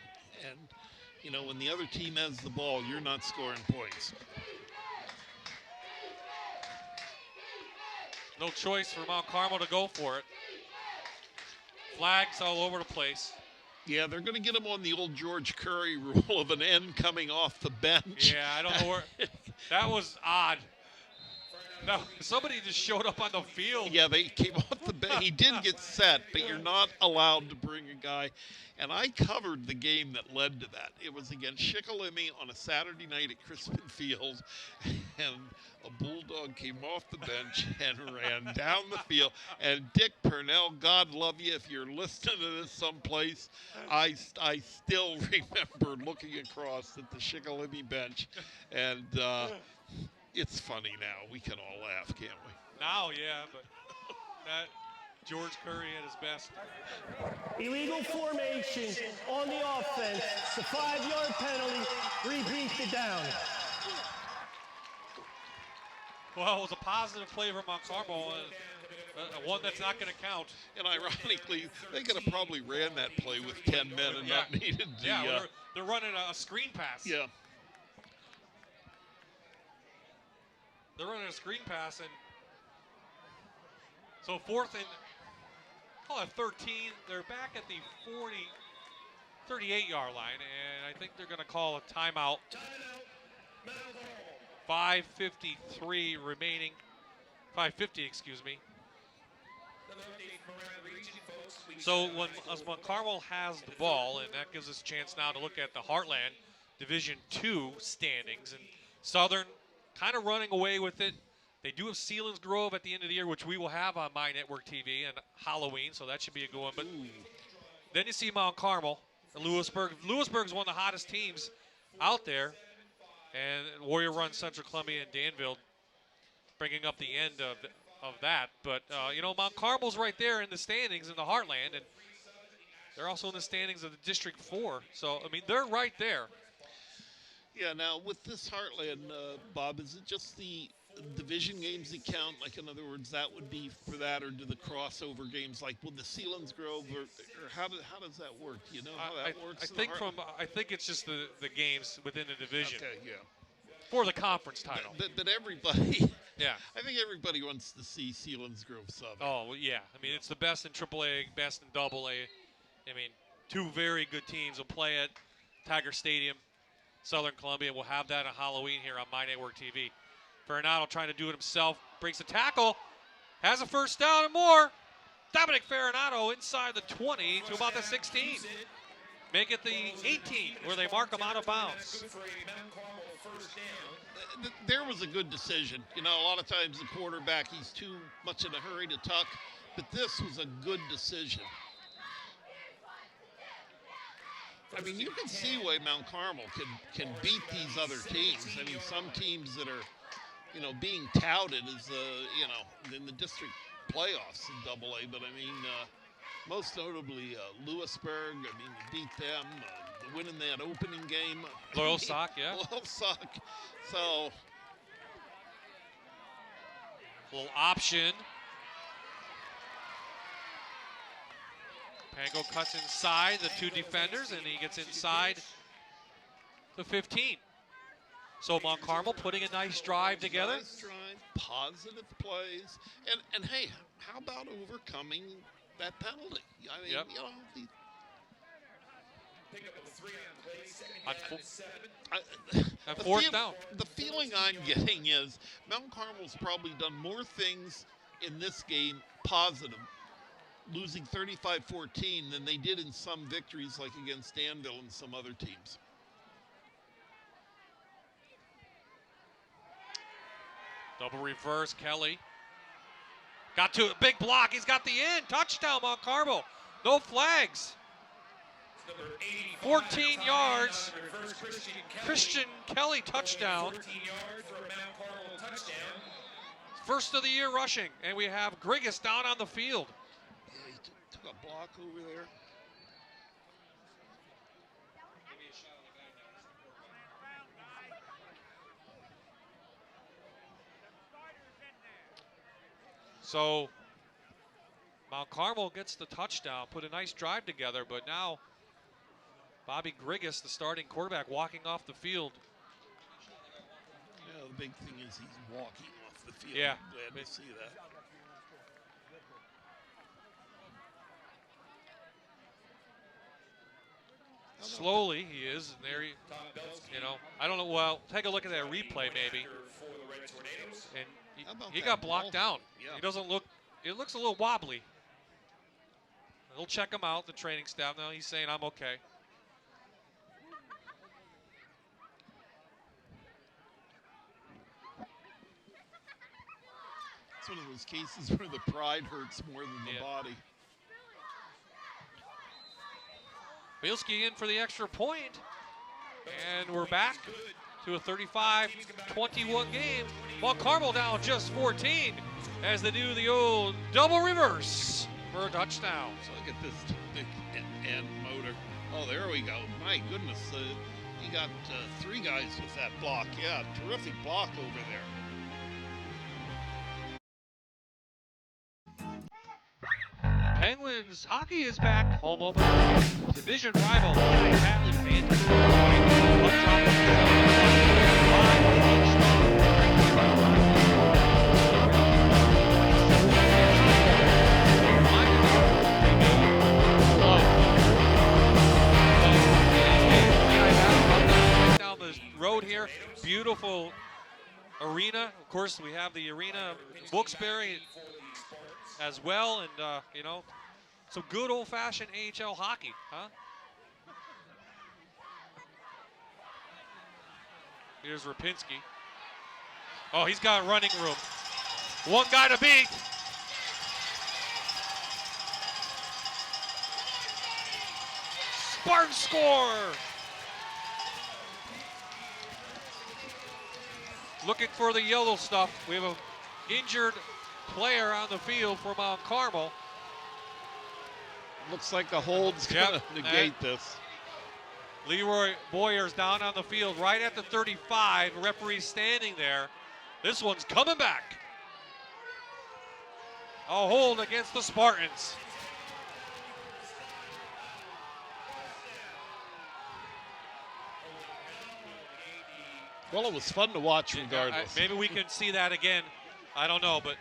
And, you know, when the other team has the ball, you're not scoring points. No choice for Mount Carmel to go for it. Flags all over the place. Yeah, they're going to get him on the old George Curry rule of an end coming off the bench. Yeah, I don't know where. That was odd. No, somebody just showed up on the field. Yeah, they came off the bench. He did get set, but you're not allowed to bring a guy. And I covered the game that led to that. It was against Schuylkill on a Saturday night at Crispin Field, and a Bulldog came off the bench and ran down the field. And Dick Purnell, God love you, if you're listening to this someplace, I still remember looking across at the Schuylkill bench, and it's funny now. We can all laugh, can't we? Now, yeah, but that George Curry at his best. Illegal formation on the offense. The 5-yard penalty. Repeat the down. Well, it was a positive play from Mount Carmel, one that's not going to count. And ironically, they could have probably ran that play with 10 men and not needed the... Yeah, they're running a screen pass. Yeah. They're running a screen pass, and so 4th and call it 13. They're back at the 38-yard line, and I think they're going to call a timeout. 5:53 remaining. 5:50, excuse me. So when Mount Carmel has the ball, and that gives us a chance now to look at the Heartland Division II standings, and Southern kind of running away with it. They do have Sealands Grove at the end of the year, which we will have on My Network TV and Halloween, so that should be a good one. But then you see Mount Carmel, and Lewisburg. Lewisburg's one of the hottest teams out there, and Warrior Run, Central Columbia, and Danville bringing up the end of that. But, you know, Mount Carmel's right there in the standings in the Heartland, and they're also in the standings of the District 4. So, I mean, they're right there. Yeah, now with this Heartland, Bob, is it just the division games that count? Like, in other words, that would be for that, or do the crossover games, like with the Sealands Grove, or how does that work? Do you know how that works? I think it's just the games within the division. Okay, yeah. For the conference title. But everybody, yeah, I think everybody wants to see Sealands Grove Southern. Oh, well, yeah. I mean, it's the best in AAA, best in AA. I mean, two very good teams will play at Tiger Stadium, Southern Columbia. We'll have that on Halloween here on My Network TV. Farinado trying to do it himself, breaks a tackle, has a first down and more. Dominic Farinado inside the 20 to about the 16. Make it the 18 where they mark him out of bounds. There was a good decision. You know, a lot of times the quarterback, he's too much in a hurry to tuck, but this was a good decision. I mean, you can see why Mount Carmel can beat these other teams. I mean, some teams that are, you know, being touted as, you know, in the district playoffs in AA, but I mean, most notably Lewisburg, I mean, beat them, winning that opening game. Loyal Sock, yeah. Loyal Sock. So. Little option. Pango cuts inside the two defenders, and he gets inside the 15. So Mount Carmel putting a nice drive together. Nice drive, positive plays, and hey, how about overcoming that penalty? I mean, you know, Pick up a 3 on play, second and 7. Fourth down. The feeling I'm getting is Mount Carmel's probably done more things in this game positive, losing 35-14, than they did in some victories like against Danville and some other teams. Double reverse, Kelly. Got to a big block. He's got the end. Touchdown, Mount Carmel. No flags. 14 yards. Christian Kelly touchdown. 14 yards for a Mount Carmel touchdown. First of the year rushing. And we have Grigas down on the field. Yeah, he took a block over there. So Mount Carmel gets the touchdown, put a nice drive together, but now Bobby Grigas, the starting quarterback, walking off the field. Yeah, the big thing is he's walking off the field. Yeah. I'm glad to see that. Slowly he is, and there he, you know, I don't know, well, take a look at that replay maybe. And he got blocked down. Yeah. He doesn't look, it looks a little wobbly. They'll check him out, the training staff. Now he's saying, I'm okay. It's one of those cases where the pride hurts more than the body. Bielski in for the extra point. And we're back to a 35-21 game. Mount Carmel down just 14 as they do the old double reverse for a touchdown. So look at this big end motor. Oh, there we go. My goodness. He got 3 guys with that block. Yeah, terrific block over there. Penguins hockey is back. Home opener. Division rival. Hadley down the road here. Beautiful arena. Of course, we have the arena in Wilkes-Barre as well, and you know, some good old-fashioned AHL hockey, huh? Here's Rapinski. Oh, he's got running room. One guy to beat. Spartans score. Looking for the yellow stuff. We have an injured player on the field for Mount Carmel. Looks like a hold's going to negate this. Leroy Boyer's down on the field right at the 35. Referee standing there. This one's coming back. A hold against the Spartans. Well, it was fun to watch regardless. Maybe we can see that again. I don't know, but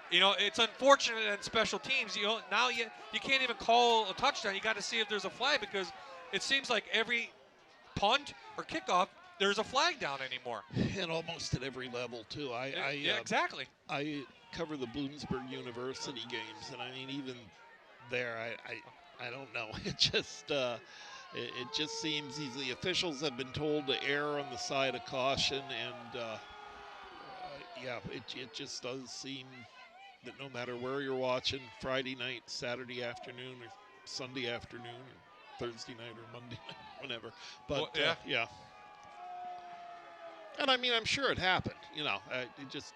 You know, it's unfortunate in special teams. You know, now you can't even call a touchdown. You got to see if there's a flag because it seems like every punt or kickoff there's a flag down anymore. And almost at every level too. Yeah, exactly. I cover the Bloomsburg University games, and I mean even there, I don't know. It just seems the officials have been told to err on the side of caution, and yeah, it just does seem that no matter where you're watching, Friday night, Saturday afternoon, or Sunday afternoon, or Thursday night, or Monday night, whenever. But well, yeah. And I mean, I'm sure it happened. You know, it just.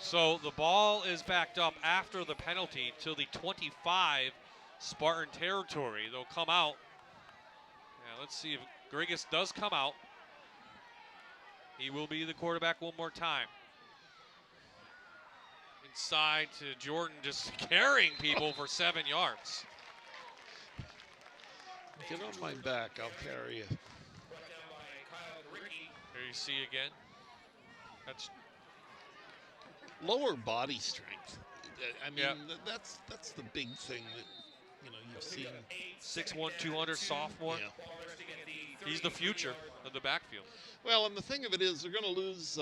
So the ball is backed up after the penalty to the 25 Spartan territory. They'll come out. Yeah, let's see if Grigas does come out. He will be the quarterback one more time. Inside to Jordan, just carrying people for 7 yards. Get on my back, I'll carry you. Here you see again. That's lower body strength. I mean, yeah. that's the big thing that you've seen. 6'1", 200 sophomore. Yeah. He's the future of the backfield. Well, and the thing of it is, they're going to lose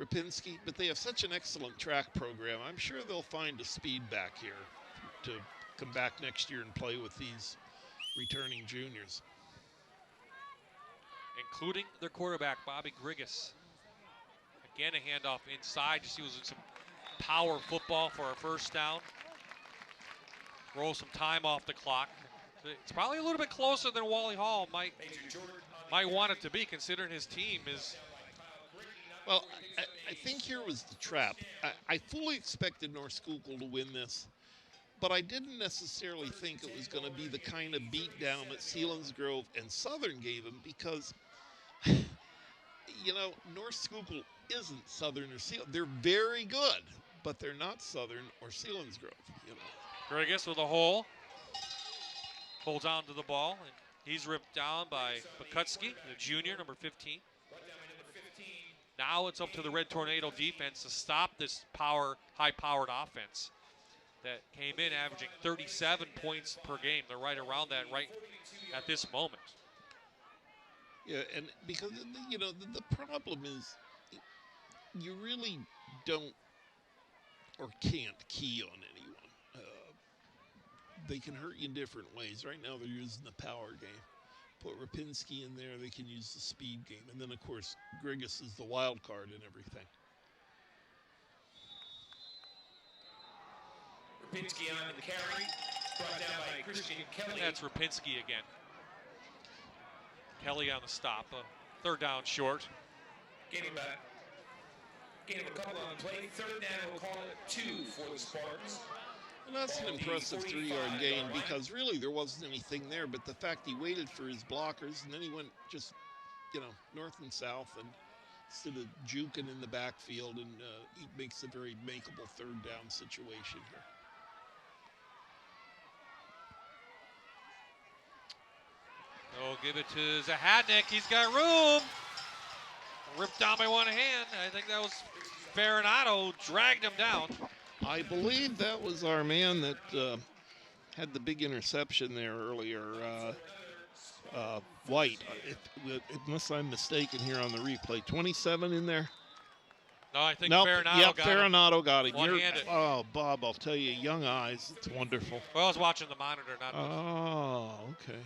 Rapinski, but they have such an excellent track program. I'm sure they'll find a speed back here to come back next year and play with these returning juniors, including their quarterback, Bobby Grigas. Again, a handoff inside. Just using some power football for a first down. Roll some time off the clock. It's probably a little bit closer than Wally Hall might want it to be, considering his team is. Well, I think here was the trap. I fully expected North Schuylkill to win this, but I didn't necessarily think it was going to be the kind of beatdown that Selinsgrove and Southern gave him, because, North Schuylkill isn't Southern or Selinsgrove. They're very good, but they're not Southern or Selinsgrove, Grigas with a hole. Holds on to the ball, and he's ripped down by Pakutsky, the junior, number 15. Now it's up to the Red Tornado defense to stop this high-powered offense that came in averaging 37 points per game. They're right around that right at this moment. Yeah, and because, the problem is you really don't or can't key on anyone. They can hurt you in different ways. Right now they're using the power game. Put Rapinski in there, they can use the speed game. And then, of course, Grigas is the wild card and everything. Rapinski on the carry, brought down by Christian Kelly. That's Rapinski again. Kelly on the stop. Third down short. Gain of a couple on the play. Third down, we'll call it 2 for the Spartans. And that's an impressive 3-yard gain, because really there wasn't anything there, but the fact he waited for his blockers and then he went just, north and south, and instead of juking in the backfield, and he makes a very makeable third down situation here. Oh, give it to Zahadnik. He's got room. Ripped down by one hand. I think that was Farinato dragged him down. I believe that was our man that had the big interception there earlier, White, unless I'm mistaken here on the replay. 27 in there? No, I think nope. Farinato Yep, got Farinato got it. One-handed. Oh, Bob, I'll tell you, young eyes. It's wonderful. Well, I was watching the monitor, not Oh, okay.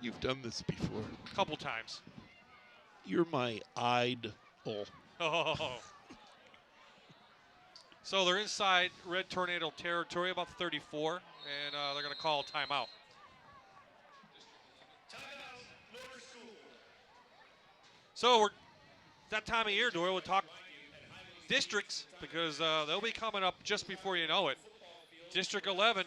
You've done this before. a couple times. You're my idol. Oh. So they're inside Red Tornado territory, about 34, and they're going to call a timeout. So we're that time of year, Doyle, we'll talk districts, because they'll be coming up just before you know it. District 11,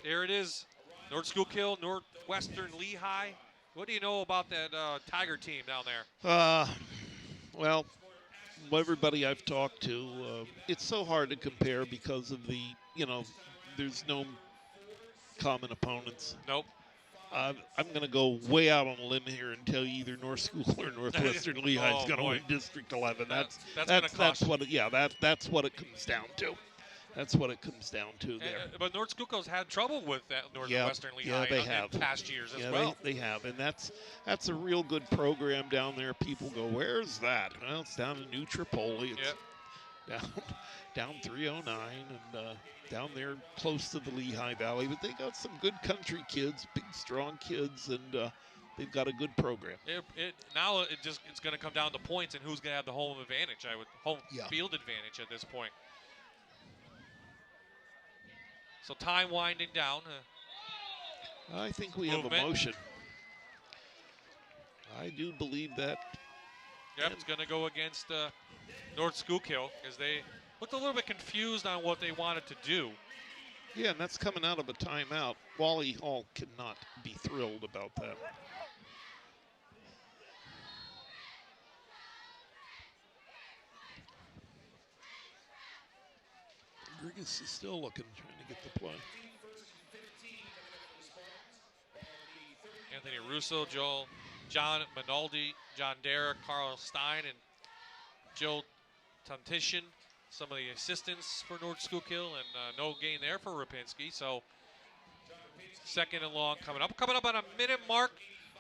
there it is. North Schuylkill, Northwestern Lehigh. What do you know about that Tiger team down there? Well, everybody I've talked to, it's so hard to compare because of the, there's no common opponents. Nope. I'm going to go way out on a limb here and tell you either North Schuylkill or Northwestern Lehigh is going to win District 11. That's what that's what it comes down to. That's what it comes down to there. But North Schuylkill's had trouble with that Northwestern Lehigh in past years as well. They have, and that's a real good program down there. People go, where's that? Well, it's down in New Tripoli. It's down 309 and down there close to the Lehigh Valley. But they got some good country kids, big, strong kids, and they've got a good program. Now it's going to come down to points and who's going to have the home advantage. Home field advantage at this point. So time winding down. I think we have a motion. I do believe that. Yep, it's going to go against North Schuylkill as they looked a little bit confused on what they wanted to do. Yeah, and that's coming out of a timeout. Wally Hall cannot be thrilled about that. Grigas is still looking, trying to get the play. Anthony Russo, John Minaldi, John Derrick, Carl Stein, and Joe Tantishin, some of the assistants for North Schuylkill, and no gain there for Rapinski. So second and long coming up on a minute mark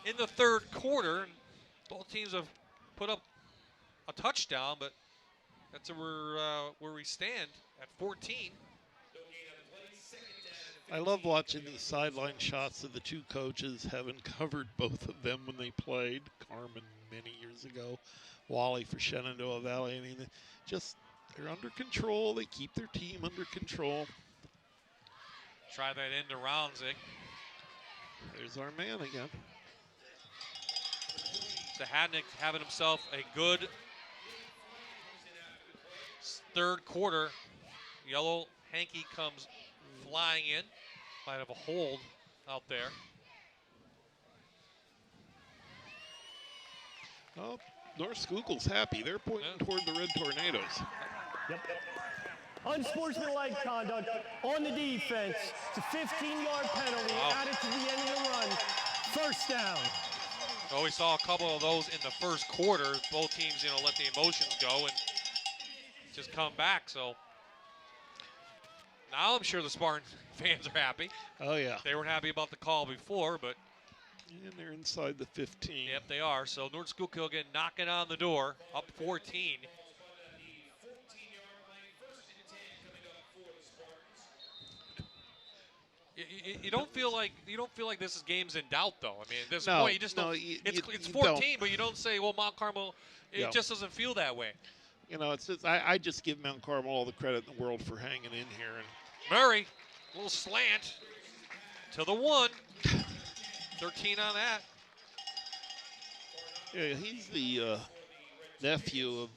in the third quarter. Both teams have put up a touchdown, but that's where we stand at 14. I love watching these sideline shots of the two coaches, having covered both of them when they played. Carmen many years ago, Wally for Shenandoah Valley. I mean, they're under control. They keep their team under control. Try that end around, Zig. There's our man again. Zahadnik having himself a good third quarter. Yellow hanky comes flying in. Might have a hold out there. Oh, North Schuylkill's happy. They're pointing toward the Red Tornadoes. Yep. Unsportsmanlike conduct on the defense. It's a 15-yard penalty added to the end of the run. First down. Well, we saw a couple of those in the first quarter. Both teams, let the emotions go and just come back. So now I'm sure the Spartan fans are happy. Oh, yeah. They weren't happy about the call before, but. And they're inside the 15. Yep, they are. So North Schuylkill again knocking on the door, up 14. You don't feel like this is games in doubt, though. I mean, at this point, you just don't. It's 14, but you don't say, well, Mount Carmel. It just doesn't feel that way. It's just I just give Mount Carmel all the credit in the world for hanging in here. And Murray, a little slant to the 1. 13 on that. Yeah, he's the nephew of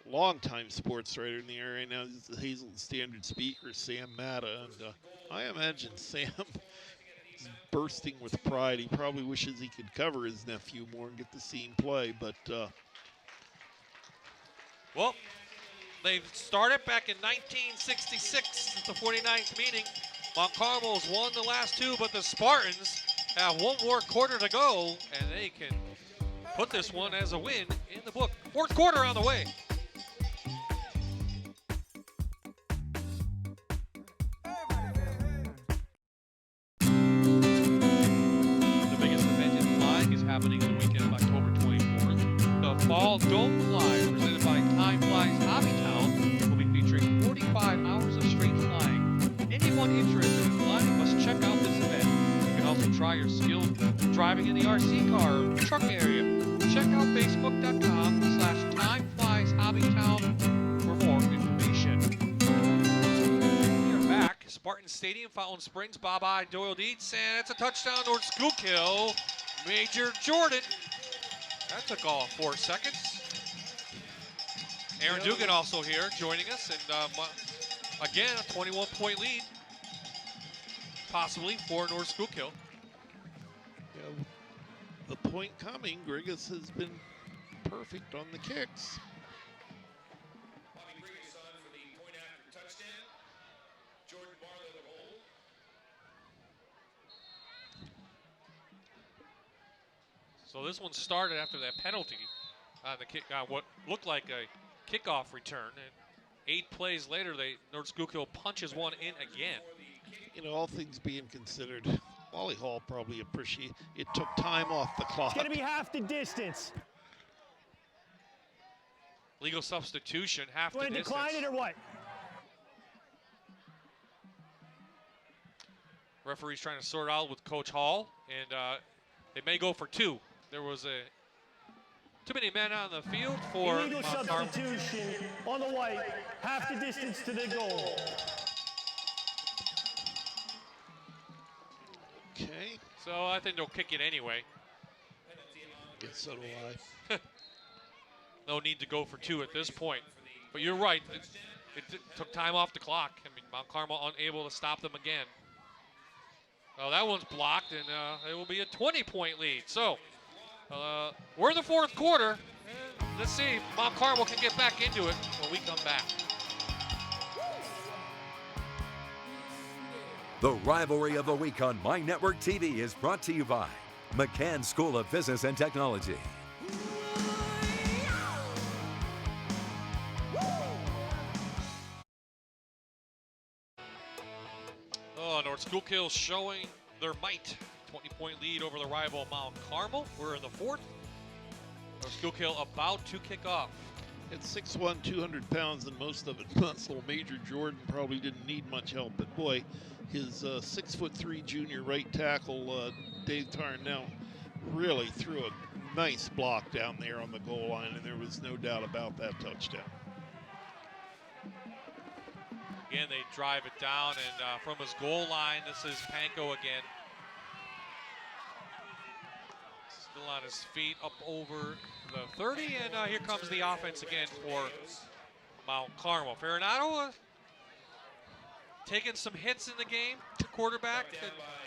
longtime sports writer in the area now. He's the Hazelton Standard speaker, Sam Matta, and I imagine Sam is bursting with pride. He probably wishes he could cover his nephew more and get to see him play, but. Well, they started back in 1966 at the 49th meeting. Mount Carmel's won the last two, but the Spartans have one more quarter to go, and they can put this one as a win in the book. Fourth quarter on the way. The biggest event in flying is happening the weekend of October 24th. The Fall Don't Fly, presented by Time Flies Hobbytown, will be featuring 45 hours of straight flying. Anyone interested in flying must check out this event. You can also try your skills driving in the RC car or truck area. Check out facebook.com/timeflieshobbytown for more information. We are back. Spartan Stadium, Fountain Springs, Bye-bye Doyle Dietz, and it's a touchdown towards Schuylkill. Major Jordan. That took all 4 seconds. Aaron Dugan also here joining us, and again, a 21-point lead, possibly for North Schuylkill. Yeah, the point coming, Grigas has been perfect on the kicks. Bobby Grigas on for the point after touchdown. Jordan Barlow the hold. So this one started after that penalty on the kick, what looked like a kickoff return. And 8 plays later, North Schuylkill punches one in again. You know, all things being considered, Wally Hall probably appreciate it. Took time off the clock. It's going to be half the distance. Legal substitution, half the Want to distance. decline it or what? Referee's trying to sort out with Coach Hall, and they may go for 2. There was too many men on the field for Illegal substitution on the white, half the distance to the goal. Okay. So I think they'll kick it anyway. Yes, so do I. No need to go for 2 at this point. But you're right. It took time off the clock. I mean, Mount Carmel unable to stop them again. Well, that one's blocked, and it will be a 20-point lead. So we're in the 4th quarter. Let's see if Mount Carmel can get back into it when we come back. The rivalry of the week on My Network TV is brought to you by McCann School of Business and Technology. Oh, North Schuylkill showing their might. 20-point lead over the rival Mount Carmel. We're in the 4th. North Schuylkill about to kick off. At 6'1", 200 pounds, and most of it muscle, Major Jordan probably didn't need much help. But boy, his 6'3" junior right tackle, Dave Tarnell, really threw a nice block down there on the goal line, and there was no doubt about that touchdown. Again, they drive it down, and from his goal line, this is Panko again. Still on his feet, up over the 30, and here comes the offense again for Mount Carmel. Farinato taking some hits in the game, quarterback,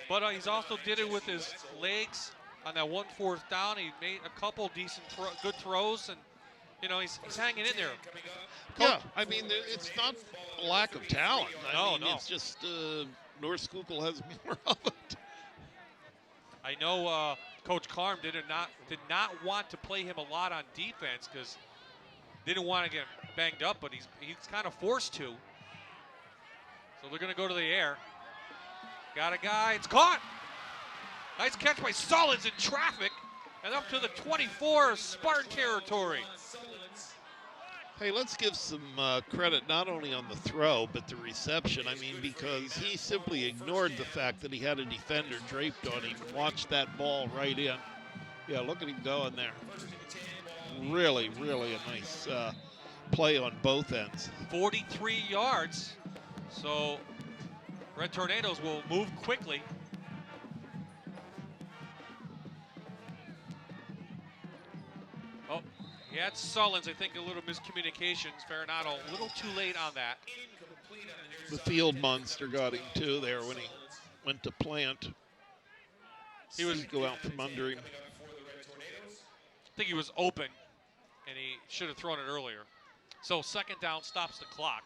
but he's also did it with his legs on that 1 4th down. He made a couple decent, good throws, and you know he's hanging in there. Yeah, I mean, it's not a lack of talent. I mean, no. It's just North Schuylkill has more of it. I know Coach Carm did not want to play him a lot on defense because didn't want to get banged up, but he's kind of forced to. So they're going to go to the air. Got a guy. It's caught. Nice catch by Sullins in traffic. And up to the 24 Spartan territory. Hey, let's give some credit not only on the throw, but the reception. I mean, because he simply ignored the fact that he had a defender draped on him. Watched that ball right in. Yeah, look at him going there. Really, really a nice play on both ends. 43 yards. So Red Tornadoes will move quickly. Oh, he had Sullins, I think a little miscommunications. Farinato a little too late on that. The field monster got him too there when he went to plant. He was go out from under him. I think he was open, and he should have thrown it earlier. So 2nd down stops the clock.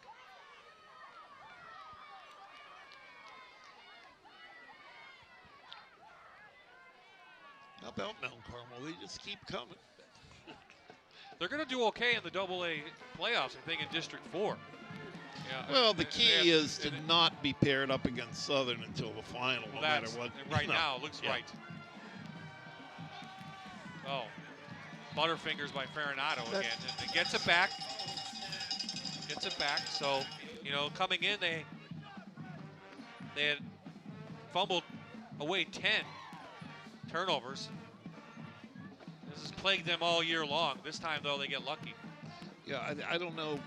How about Mount Carmel? They just keep coming. They're going to do okay in the AA playoffs, I think, in District 4. Yeah, Well, the key is to not be paired up against Southern until the final, no matter what. Right now, it looks right. Oh, Butterfingers by Farinato again. And gets it back. Gets it back. So, you know, coming in, they had fumbled away 10 turnovers. This has plagued them all year long. This time, though, they get lucky. Yeah, I don't know.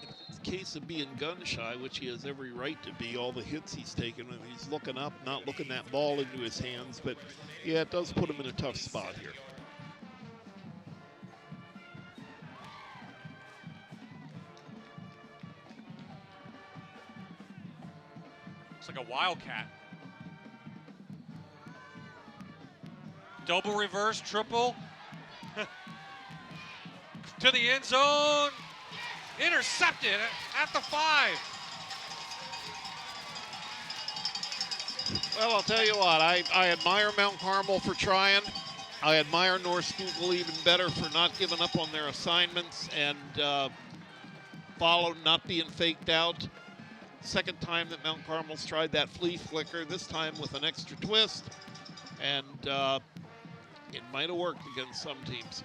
In the case of being gun shy, which he has every right to be, all the hits he's taken, and he's looking up, not looking that ball into his hands. But, yeah, it does put him in a tough spot here. It's like a wildcat. Double reverse, triple. To the end zone. Intercepted at the 5. Well, I'll tell you what, I admire Mount Carmel for trying. I admire North Schuylkill even better for not giving up on their assignments and not being faked out. Second time that Mount Carmel's tried that flea flicker, this time with an extra twist, and it might have worked against some teams.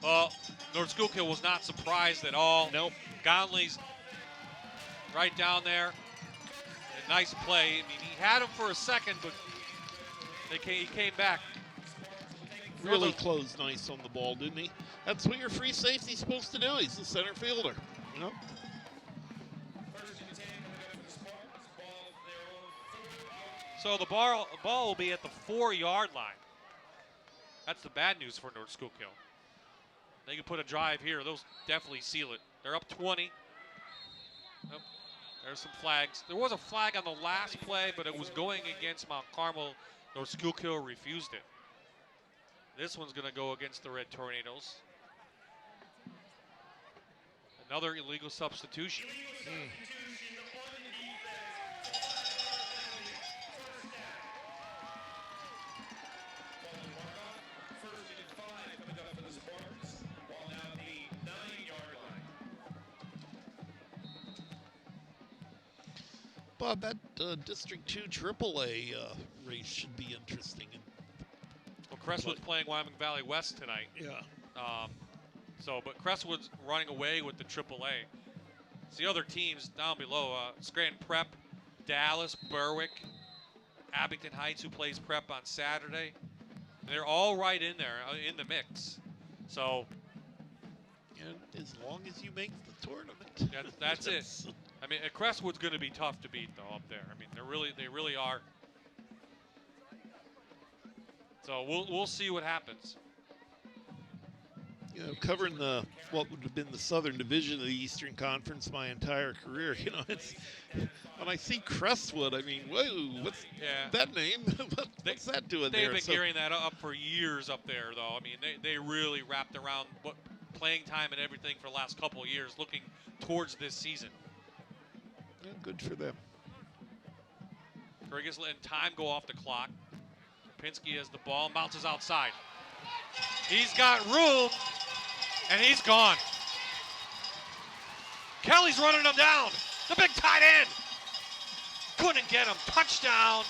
Well, North Schuylkill was not surprised at all. Nope. Gonley's right down there. A nice play. I mean, he had him for a second, but he came back. Really closed nice on the ball, didn't he? That's what your free safety's supposed to do. He's the center fielder, you know? So the ball will be at the 4-yard line. That's the bad news for North Schuylkill. They can put a drive here. Those definitely seal it. They're up 20. Oh, there's some flags. There was a flag on the last play, but it was going against Mount Carmel. North Schuylkill refused it. This one's going to go against the Red Tornadoes. Another illegal substitution. Bob, that District 2 AAA race should be interesting. Well, Crestwood's playing Wyoming Valley West tonight. Yeah. But Crestwood's running away with the AAA. It's the other teams down below. Scranton Prep, Dallas, Berwick, Abington Heights, who plays Prep on Saturday. And they're all right in there, in the mix. So. And as long as you make the tournament. That's it. I mean, Crestwood's going to be tough to beat, though, up there. I mean, they really are. So we'll see what happens. You know, covering what would have been the Southern Division of the Eastern Conference my entire career, you know, it's when I see Crestwood, I mean, whoa, what's that name? What's that doing there? They've been gearing that up for years up there, though. I mean, they really wrapped around playing time and everything for the last couple of years, looking towards this season. Yeah, good for them. Grigas letting time go off the clock. Pinsky has the ball, bounces outside. He's got room, and he's gone. Kelly's running him down. The big tight end. Couldn't get him. Touchdown.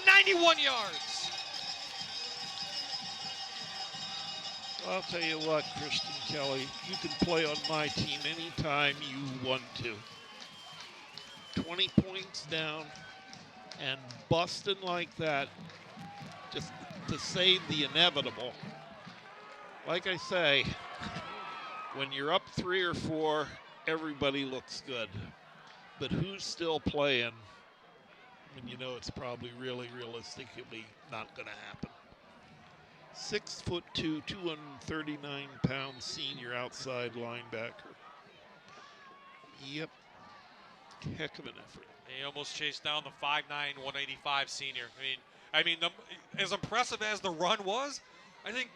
91 yards. I'll tell you what, Christian Kelly, you can play on my team anytime you want to. 20 points down and busting like that just to save the inevitable. Like I say, when you're up 3 or 4, everybody looks good. But who's still playing when you know it's probably really realistically not going to happen? 6'2", 239-pound senior outside linebacker. Yep. Heck of an effort. He almost chased down the 5'9", 185 senior. I mean, as impressive as the run was, I think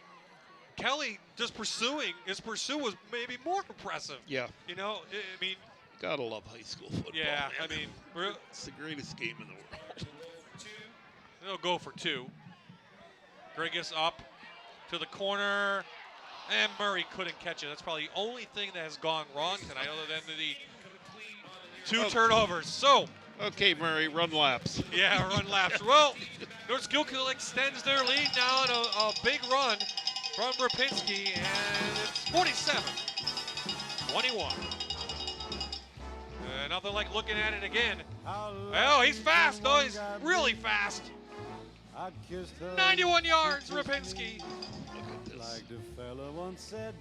Kelly just his pursuit was maybe more impressive. Yeah. You know, I mean. Gotta love high school football. Yeah, man. I mean. It's the greatest game in the world. They'll go for 2. Grigas up to the corner, and Murray couldn't catch it. That's probably the only thing that has gone wrong tonight, other than the 2 turnovers. So. Okay, Murray, run laps. Yeah, run laps. Well, North Schuylkill extends their lead now in a big run from Rapinski, and it's 47-21. Nothing like looking at it again. Oh, he's fast, though. He's really fast. 91 yards, Rapinski. Look at this. Like the fella once said,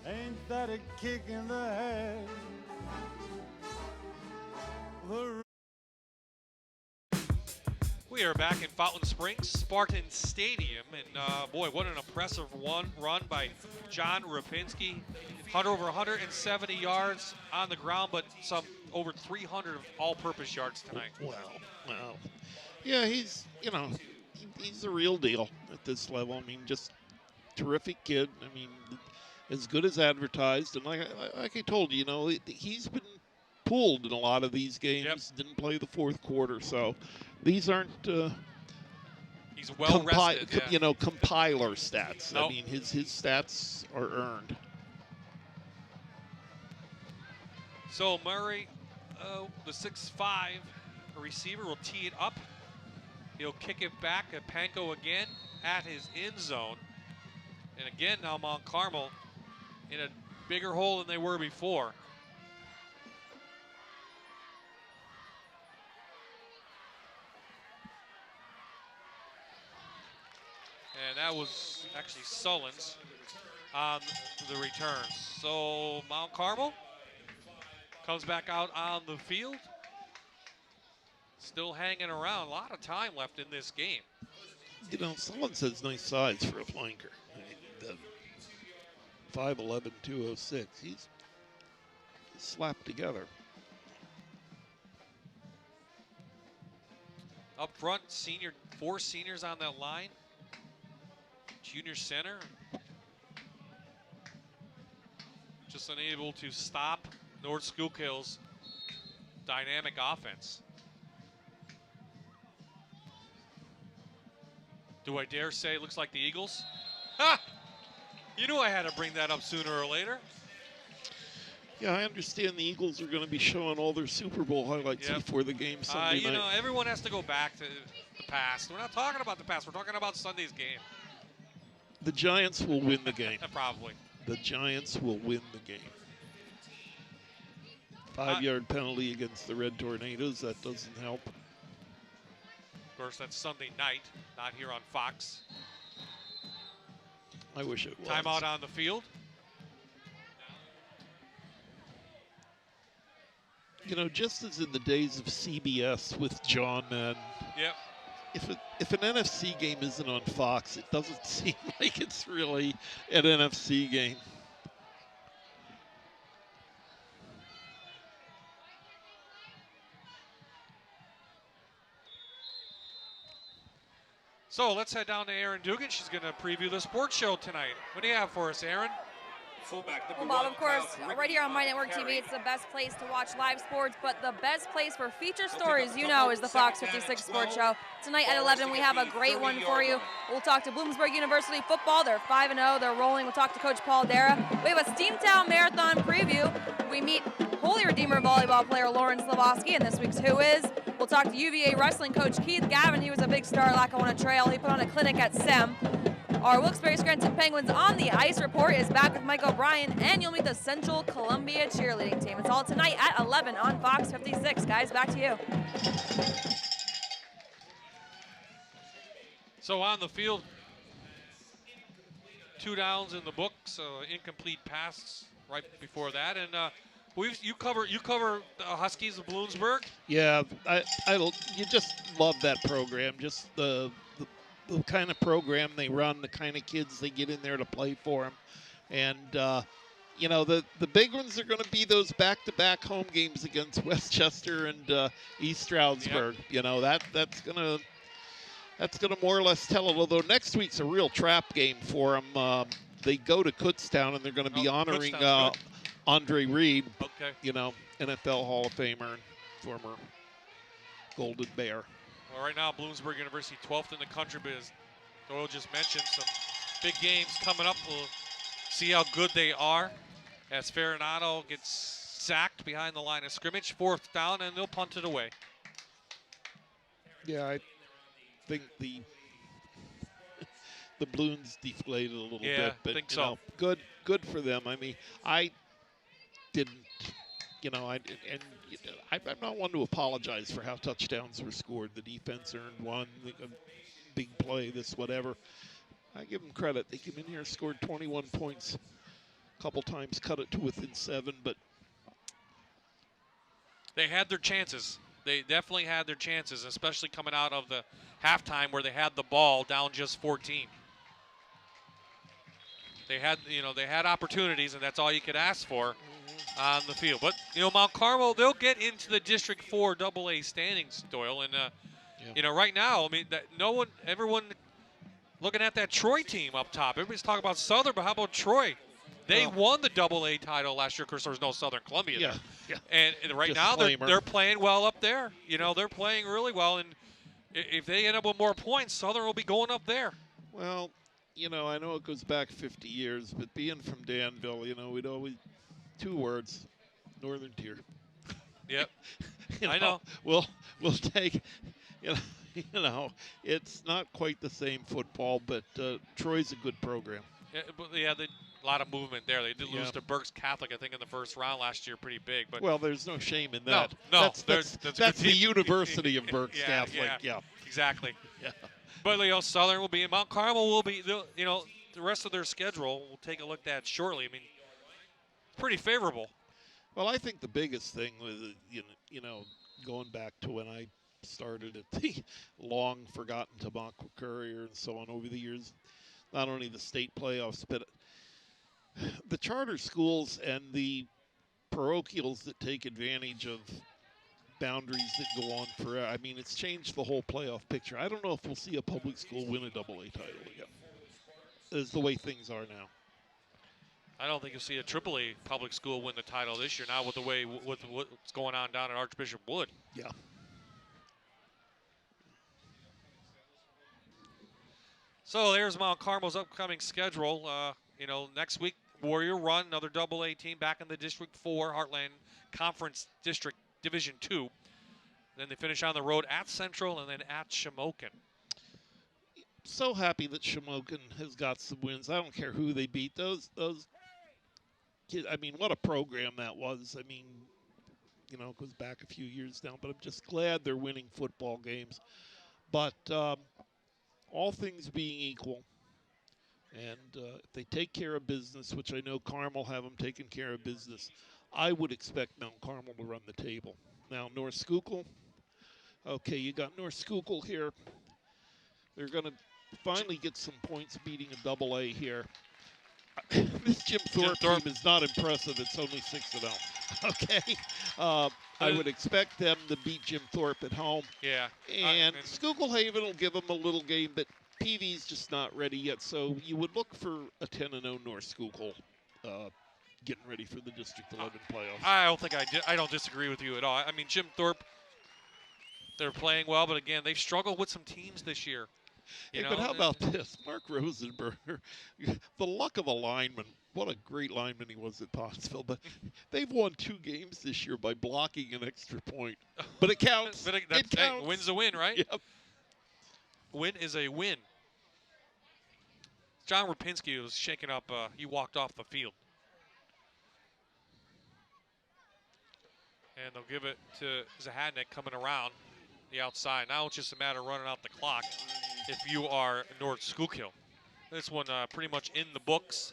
ain't that a kick in the head? We are back in Fountain Springs, Spartan Stadium, and boy, what an impressive run by John Rapinski. Over 170 yards on the ground, but some over 300 all-purpose yards tonight. Wow. Yeah, he's the real deal at this level. I mean, just terrific kid. I mean, as good as advertised, and like I told you, he's been pulled in a lot of these games. Yep. Didn't play the fourth quarter, so these aren't He's well rested. Yeah. Compiler stats. Nope. I mean, his stats are earned. So Murray, the 6'5" receiver, will tee it up. He'll kick it back at Panko again at his end zone. And again, now Mount Carmel in a bigger hole than they were before. And that was actually Sullins on the return. So Mount Carmel comes back out on the field. Still hanging around. A lot of time left in this game. Sullins has nice size for a flanker. I mean, 5'11", 206. He's slapped together. Up front, four seniors on that line. Junior center. Just unable to stop North Schuylkill's dynamic offense. Do I dare say it looks like the Eagles? Ha! You knew I had to bring that up sooner or later. Yeah, I understand the Eagles are going to be showing all their Super Bowl highlights before the game Sunday night. Everyone has to go back to the past. We're not talking about the past. We're talking about Sunday's game. The Giants will win the game. Probably. The Giants will win the game. 5-yard penalty against the Red Tornadoes. That doesn't help. Of course, that's Sunday night, not here on Fox. I wish it was. Timeout on the field. Just as in the days of CBS with John Madden. Yep. If an NFC game isn't on Fox, it doesn't seem like it's really an NFC game. So let's head down to Erin Dugan. She's going to preview the sports show tonight. What do you have for us, Erin? Well, Bob, of course, right here on My Network TV, it's the best place to watch live sports, but the best place for feature stories, is the Fox 56 Sports Show. Tonight at 11, we have a great one for you. We'll talk to Bloomsburg University football. They're 5-0. They're rolling. We'll talk to Coach Paul Dara. We have a Steamtown Marathon preview. We meet Holy Redeemer volleyball player Lauren Slavoski, and this week's Who Is. We'll talk to UVA wrestling coach Keith Gavin. He was a big star at Lackawanna Trail. He put on a clinic at SEM. Our Wilkes-Barre Scranton Penguins on the ice report is back with Mike O'Brien, and you'll meet the Central Columbia cheerleading team. It's all tonight at 11 on Fox 56. Guys, back to you. So on the field, 2 downs in the books, incomplete pass right before that, and you cover the Huskies of Bloomsburg. Yeah, you just love that program. Just the kind of program they run, the kind of kids they get in there to play for them. And, the big ones are going to be those back-to-back home games against Westchester and East Stroudsburg. Yep. That's going to more or less tell it, although next week's a real trap game for them. They go to Kutztown, and they're going to be honoring Andre Reed, NFL Hall of Famer and former Golden Bear. Well, right now, Bloomsburg University 12th in the country, but as Doyle just mentioned, some big games coming up. We'll see how good they are as Farinato gets sacked behind the line of scrimmage. 4th down, and they'll punt it away. Yeah, I think the balloons deflated a little bit, but think so. Good for them. I mean, I didn't. I'm not one to apologize for how touchdowns were scored. The defense earned one, a big play, this, whatever. I give them credit. They came in here and scored 21 points. A couple times cut it to within 7, but they had their chances. They definitely had their chances, especially coming out of the halftime where they had the ball down just 14. They had opportunities, and that's all you could ask for on the field. But, Mount Carmel, they'll get into the District 4 AA standings, Doyle. And, right now, I mean, everyone looking at that Troy team up top. Everybody's talking about Southern, but how about Troy? They won the AA title last year. Of course, there was no Southern Columbia there. And right now, they're playing well up there. They're playing really well. And If they end up with more points, Southern will be going up there. Well, you know, I know it goes back 50 years, but being from Danville, you know, we'd always, 2 words, Northern Tier. Yep. I know. We'll take, you it's not quite the same football, but Troy's a good program. Yeah, a lot of movement there. They did lose to Berks Catholic, I think, in the first round last year, pretty big. But well, there's no shame in that. No, that's the University of Berks Catholic. Yeah, exactly. Yeah. But Southern will be, and Mount Carmel will be. The rest of their schedule we'll take a look at shortly. I mean, pretty favorable. Well, I think the biggest thing was, going back to when I started at the long forgotten Tamaqua Courier and so on over the years, not only the state playoffs, but the charter schools and the parochials that take advantage of boundaries that go on forever. I mean, it's changed the whole playoff picture. I don't know if we'll see a public school win a AA title again. Is the way things are now. I don't think you'll see a AAA public school win the title this year. Now with what's going on down at Archbishop Wood. Yeah. So there's Mount Carmel's upcoming schedule. Next week, Warrior Run, another AA team back in the District 4, Heartland Conference District Division 2. Then they finish on the road at Central and then at Shamokin. So happy that Shamokin has got some wins. I don't care who they beat. Those kids, I mean, what a program that was. I mean, it goes back a few years now, but I'm just glad they're winning football games. But all things being equal, and if they take care of business, which I know Carmel have them taking care of business, I would expect Mount Carmel to run the table. Now, North Schuylkill, okay, you got North Schuylkill here. They're going to finally get some points beating a AA here. This Jim Thorpe team is not impressive. It's only 6-0. Okay? I would expect them to beat Jim Thorpe at home. Yeah. And Schuylkill Haven will give them a little game, but PV's just not ready yet. So you would look for a 10-0 North Schuylkill getting ready for the District 11 playoffs. I don't disagree with you at all. I mean, Jim Thorpe, they're playing well, but again, they've struggled with some teams this year. But how about this? Mark Rosenberger, the luck of a lineman. What a great lineman he was at Pottsville. But they've won 2 games this year by blocking an extra point. But it counts. It counts. Hey, win's a win, right? Yep. Win is a win. John Rapinski was shaking up. He walked off the field. And they'll give it to Zahadnik coming around the outside. Now it's just a matter of running out the clock if you are North Schuylkill. This one pretty much in the books.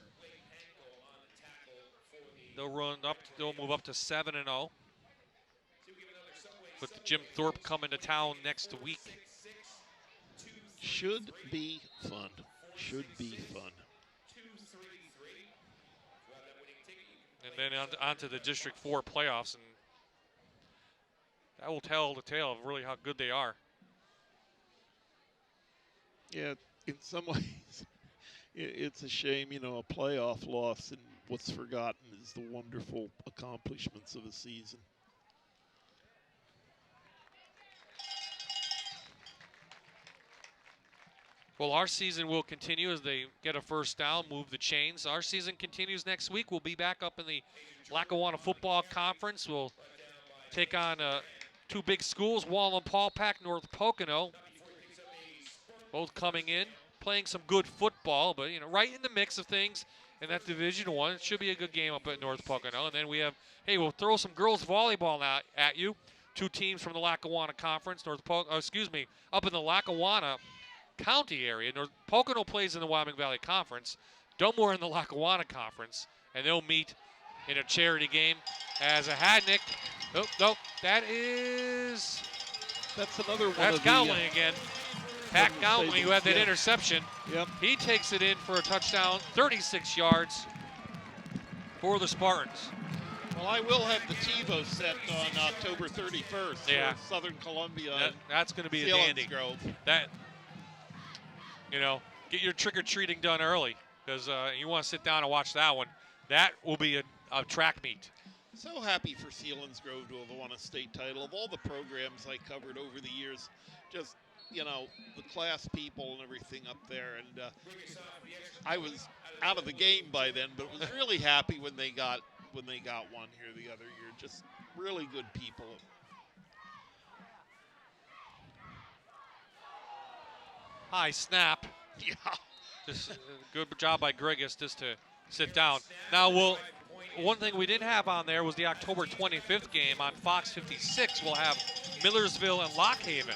They'll move up to 7-0. With Jim Thorpe coming to town next week. Should be fun. Should be fun. And then on to the District 4 playoffs, and that will tell the tale of really how good they are. Yeah, in some ways, it's a shame, a playoff loss, and what's forgotten is the wonderful accomplishments of a season. Well, our season will continue as they get a first down, move the chains. Our season continues next week. We'll be back up in the Lackawanna Football Conference. We'll take on 2 big schools, Wallen Paul Pack, North Pocono. Both coming in, playing some good football, but right in the mix of things in that Division 1. It should be a good game up at North Pocono. And then we have, we'll throw some girls volleyball now at you. 2 teams from the Lackawanna Conference, up in the Lackawanna County area. North Pocono plays in the Wyoming Valley Conference. Dunmore in the Lackawanna Conference, and they'll meet in a charity game as a Hadnick. Oh, that's another one. That's Gowling again. Pat Gowling, who had that interception. Yep. He takes it in for a touchdown, 36 yards for the Spartans. Well, I will have the TiVo set on October 31st for Southern Columbia. That's going to be a dandy. Grove. Get your trick-or-treating done early because you want to sit down and watch that one. That will be a track meet. So happy for Selinsgrove to have won a state title. Of all the programs I covered over the years, just you know, the class people and everything up there. And I was out of the game by then, but was really happy when they got one here the other year. Just really good people. High snap. Yeah. Just good job by Grigas just to sit down. Now, one thing we didn't have on there was the October 25th game on Fox 56. We'll have Millersville and Lockhaven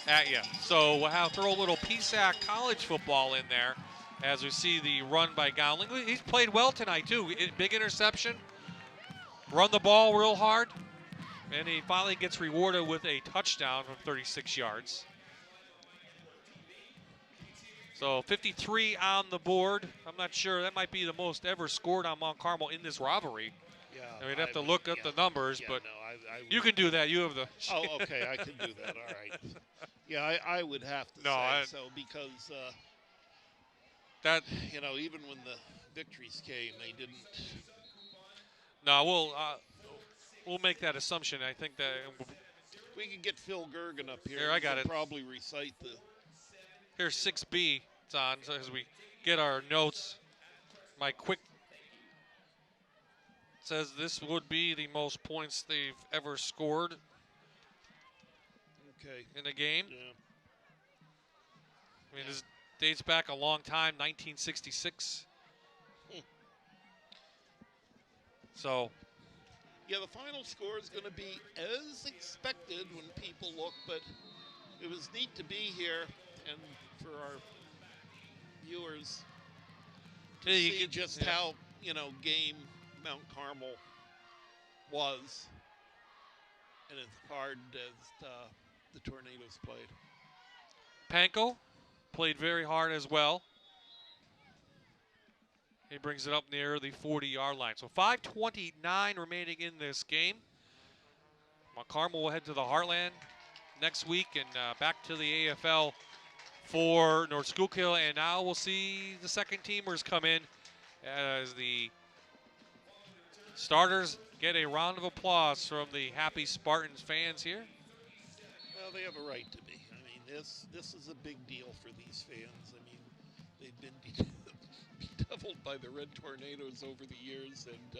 at you. So we'll throw a little PSAC college football in there as we see the run by Gowling. He's played well tonight, too. Big interception. Run the ball real hard. And he finally gets rewarded with a touchdown from 36 yards. So 53 on the board. I'm not sure. That might be the most ever scored on Mount Carmel in this rivalry. Yeah. I mean, you'd have to look at the numbers, but you can do that. You have the. Oh, okay. I can do that. All right. Yeah, I would have to say so because that even when the victories came, they didn't. No, we'll make that assumption. I think that we could get Phil Gergen up here. Here, I got it. Probably recite the. Here's 6B. It's on so as we get our notes. My quick says this would be the most points they've ever scored. Okay. In a game. Yeah. I mean, this dates back a long time, 1966. So. Yeah, the final score is going to be as expected when people look, but it was neat to be here and for our viewers to see just how, game Mount Carmel was and as hard as the Tornadoes played. Panko played very hard as well. He brings it up near the 40-yard line. So 5:29 remaining in this game. Mount Carmel will head to the Heartland next week and back to the AFL for North Schuylkill. And now we'll see the second teamers come in as the starters get a round of applause from the happy Spartans fans here. Well, they have a right to be. I mean, this is a big deal for these fans. I mean, they've been bedeviled by the Red Tornadoes over the years, and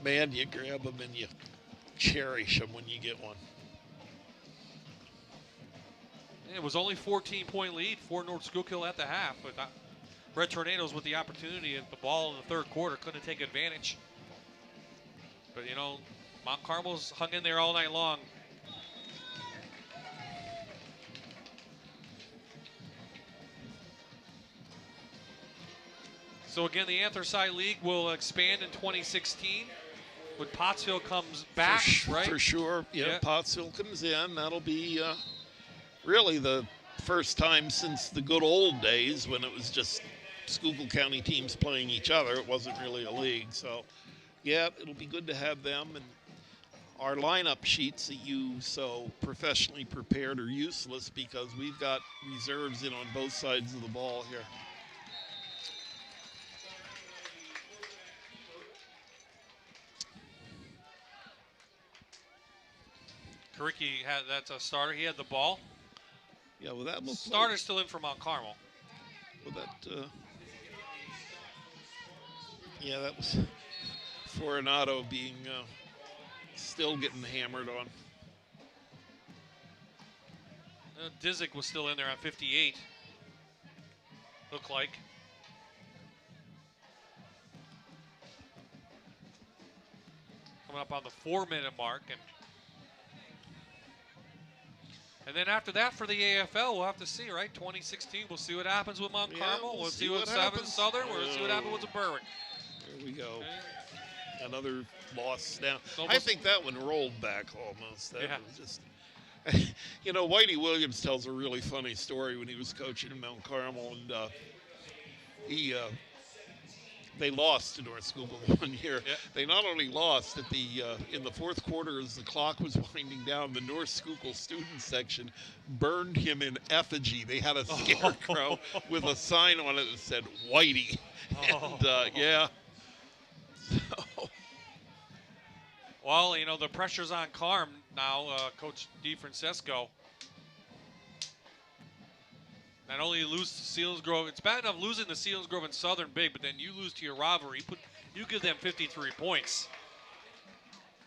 man, you grab them and you cherish them when you get one. It was only 14-point lead for North Schuylkill at the half, but Red Tornadoes with the opportunity at the ball in the third quarter couldn't take advantage. But, Mount Carmel's hung in there all night long. So, again, the Anthracite League will expand in 2016 when Pottsville comes back, right? For sure. Yeah, Pottsville comes in. That'll be really the first time since the good old days when it was just Schuylkill County teams playing each other. It wasn't really a league. So, yeah, it'll be good to have them. And our lineup sheets that you so professionally prepared are useless because we've got reserves in on both sides of the ball here. Karicki that's a starter. He had the ball. Yeah, well, that starter's still in for Mount Carmel. Well, that was Fortunato being still getting hammered on. Disick was still in there at 58. Looked like. Coming up on the 4-minute mark, and then after that for the AFL, we'll have to see, right? 2016, we'll see what happens with Mount Carmel. We'll see what happens Southern. We'll see what happens with Berwick. There we go. Another loss now. I think that one rolled back almost. That was just, Whitey Williams tells a really funny story when he was coaching in Mount Carmel, and they lost to North Schuylkill one year. Yeah. They not only lost at in the fourth quarter as the clock was winding down, the North Schuylkill student section burned him in effigy. They had a scarecrow with a sign on it that said Whitey. And yeah. So. Well, the pressure's on Carm now. Coach DeFrancesco Not only you lose to Selinsgrove, it's bad enough losing to Selinsgrove and Southern Big, but then you lose to your rivalry. You give them 53 points.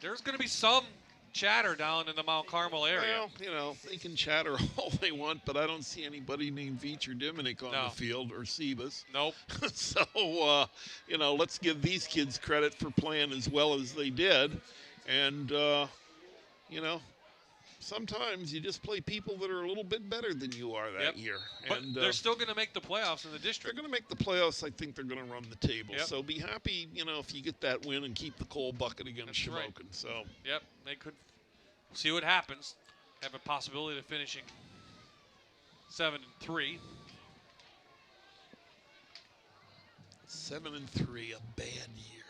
There's going to be some chatter down in the Mount Carmel area. Well, they can chatter all they want, but I don't see anybody named Veach or Diminick on the field, or Sebas. Nope. So, let's give these kids credit for playing as well as they did. And, sometimes you just play people that are a little bit better than you are that year. But and they're still going to make the playoffs in the district. They're going to make the playoffs. I think they're going to run the table. Yep. So be happy, if you get that win and keep the coal bucket against Shamokin. Right. So, yep, they could see what happens. Have a possibility of finishing 7-3. 7-3, a bad year.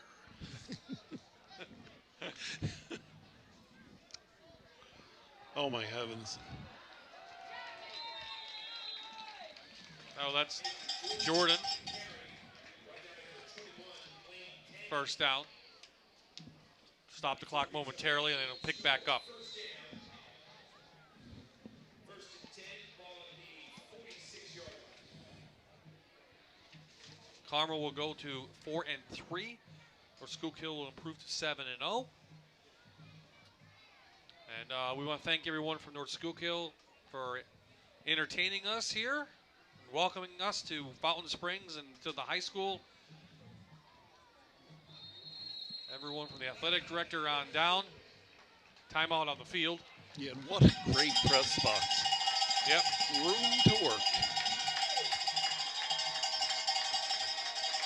Oh, my heavens. Oh, that's Jordan. First down. Stop the clock momentarily, and then it'll pick back up. Carmel will go to 4-3, or Schuylkill will improve to 7-0. And we want to thank everyone from North Schuylkill for entertaining us here, and welcoming us to Fountain Springs and to the high school. Everyone from the athletic director on down. Timeout on the field. Yeah, and what a great press box. Yep. Room to work.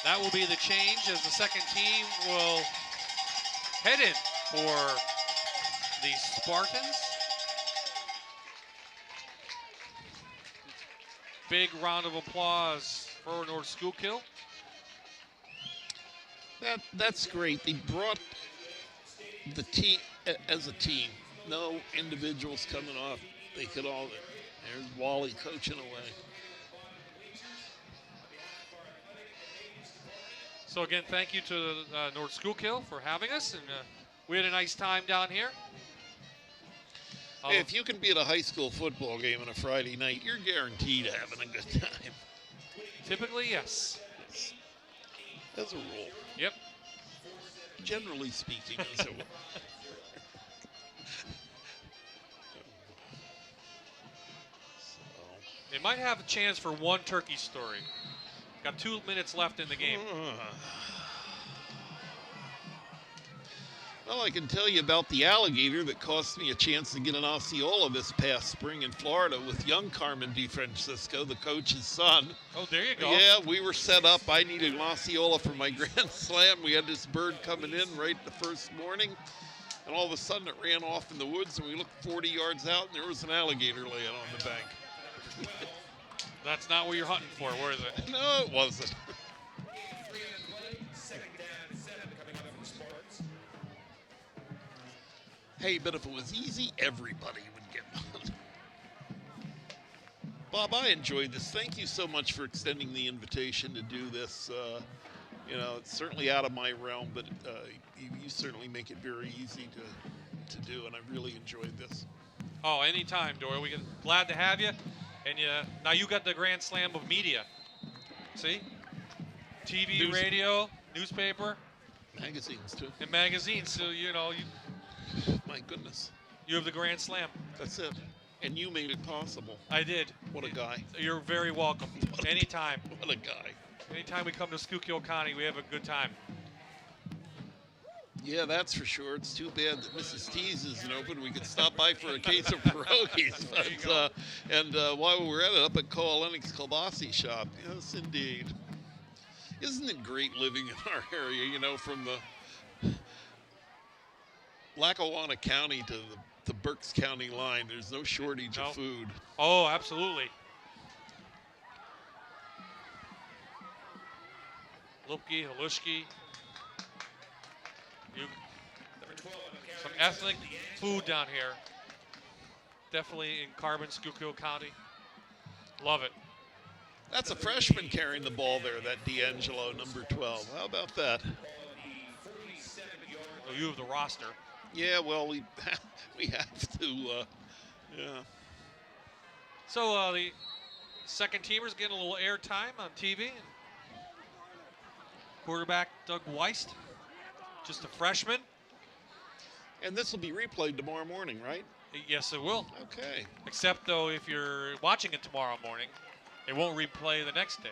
That will be the change as the second team will head in for the Spartans. Big round of applause for North Schuylkill. That's great. They brought the team as a team. No individuals coming off. They could all. There's Wally coaching away. So again, thank you to North Schuylkill for having us, and we had a nice time down here. Hey, if you can be at a high school football game on a Friday night, you're guaranteed having a good time. Typically, yes. As a rule. Yep. Generally speaking, as a rule. They might have a chance for one turkey story. Got 2 minutes left in the game. Well, I can tell you about the alligator that cost me a chance to get an Osceola this past spring in Florida with young Carmen DeFrancisco, the coach's son. Oh, there you go. Yeah, we were set up. I needed an Osceola for my Grand Slam. We had this bird coming in right the first morning, and all of a sudden it ran off in the woods, and we looked 40 yards out, and there was an alligator laying on the bank. That's not what you're hunting for, where is it? No, it wasn't. Hey, but if it was easy, everybody would get one. Bob, I enjoyed this. Thank you so much for extending the invitation to do this. It's certainly out of my realm, but you certainly make it very easy to do, and I really enjoyed this. Oh, anytime, Doyle. We're glad to have you. And now you got the Grand Slam of media. See? TV, radio, newspaper. Magazines, too. And magazines, so, My goodness. You have the Grand Slam. That's it. And you made it possible. I did. What a guy. You're very welcome. Anytime. What a guy. Anytime we come to Schuylkill County, we have a good time. Yeah, that's for sure. It's too bad that Mrs. T's isn't open. We could stop by for a case of pierogies. But, while we're at it, up at Cole Lennox Kielbasa shop. Yes, indeed. Isn't it great living in our area, from the Lackawanna County to the Berks County line? There's no shortage of food. Oh, absolutely. Lupke, Halushki. Some ethnic food down here. Definitely in Carbon, Schuylkill County. Love it. That's a freshman carrying the ball there, that D'Angelo, number 12. How about that? Oh, you have the roster. Yeah, well, we have to, yeah. So the second teamers getting a little air time on TV. Quarterback Doug Weist, just a freshman. And this will be replayed tomorrow morning, right? Yes, it will. Okay. Except, though, if you're watching it tomorrow morning, it won't replay the next day.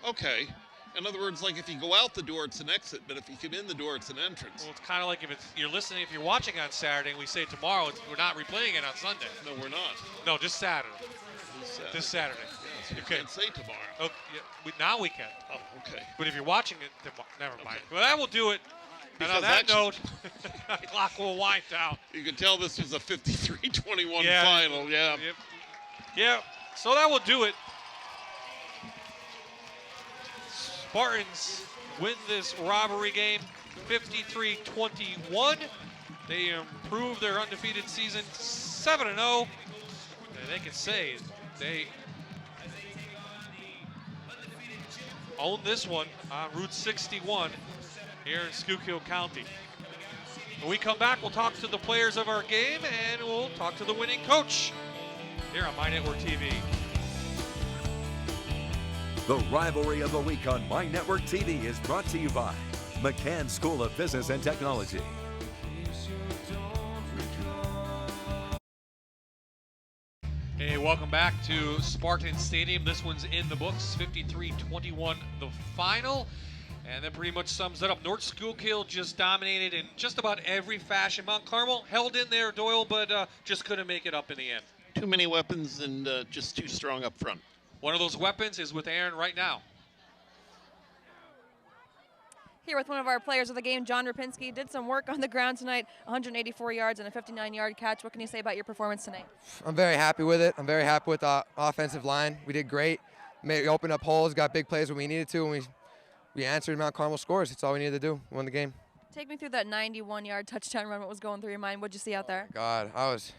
Okay. In other words, like if you go out the door, it's an exit, but if you come in the door, it's an entrance. Well, it's kind of like if you're listening, if you're watching on Saturday and we say tomorrow, we're not replaying it on Sunday. No, we're not. No, just Saturday. This Saturday. Yes, you can't say tomorrow. Oh, yeah, now we can. Oh, okay. But if you're watching it tomorrow, never mind. Well, that will do it. Because and on that note, the clock will wind down. You can tell this was a 53-21 Yeah. final, yeah. Yeah, so that will do it. Spartans win this rivalry game 53-21. They improve their undefeated season 7-0. And they can say they own this one on Route 61 here in Schuylkill County. When we come back, we'll talk to the players of our game and we'll talk to the winning coach here on My Network TV. The Rivalry of the Week on My Network TV is brought to you by McCann School of Business and Technology. Hey, welcome back to Spartan Stadium. This one's in the books, 53-21 the final. And that pretty much sums it up. North Schuylkill just dominated in just about every fashion. Mount Carmel held in there, Doyle, but just couldn't make it up in the end. Too many weapons and just too strong up front. One of those weapons is with Aaron right now. Here with one of our players of the game, John Rapinski, did some work on the ground tonight, 184 yards and a 59-yard catch. What can you say about your performance tonight? I'm very happy with it. I'm very happy with the offensive line. We did great. We opened up holes, got big plays when we needed to, and we answered Mount Carmel scores. That's all we needed to do. We won the game. Take me through that 91-yard touchdown run. What was going through your mind? What did you see out there? God, I was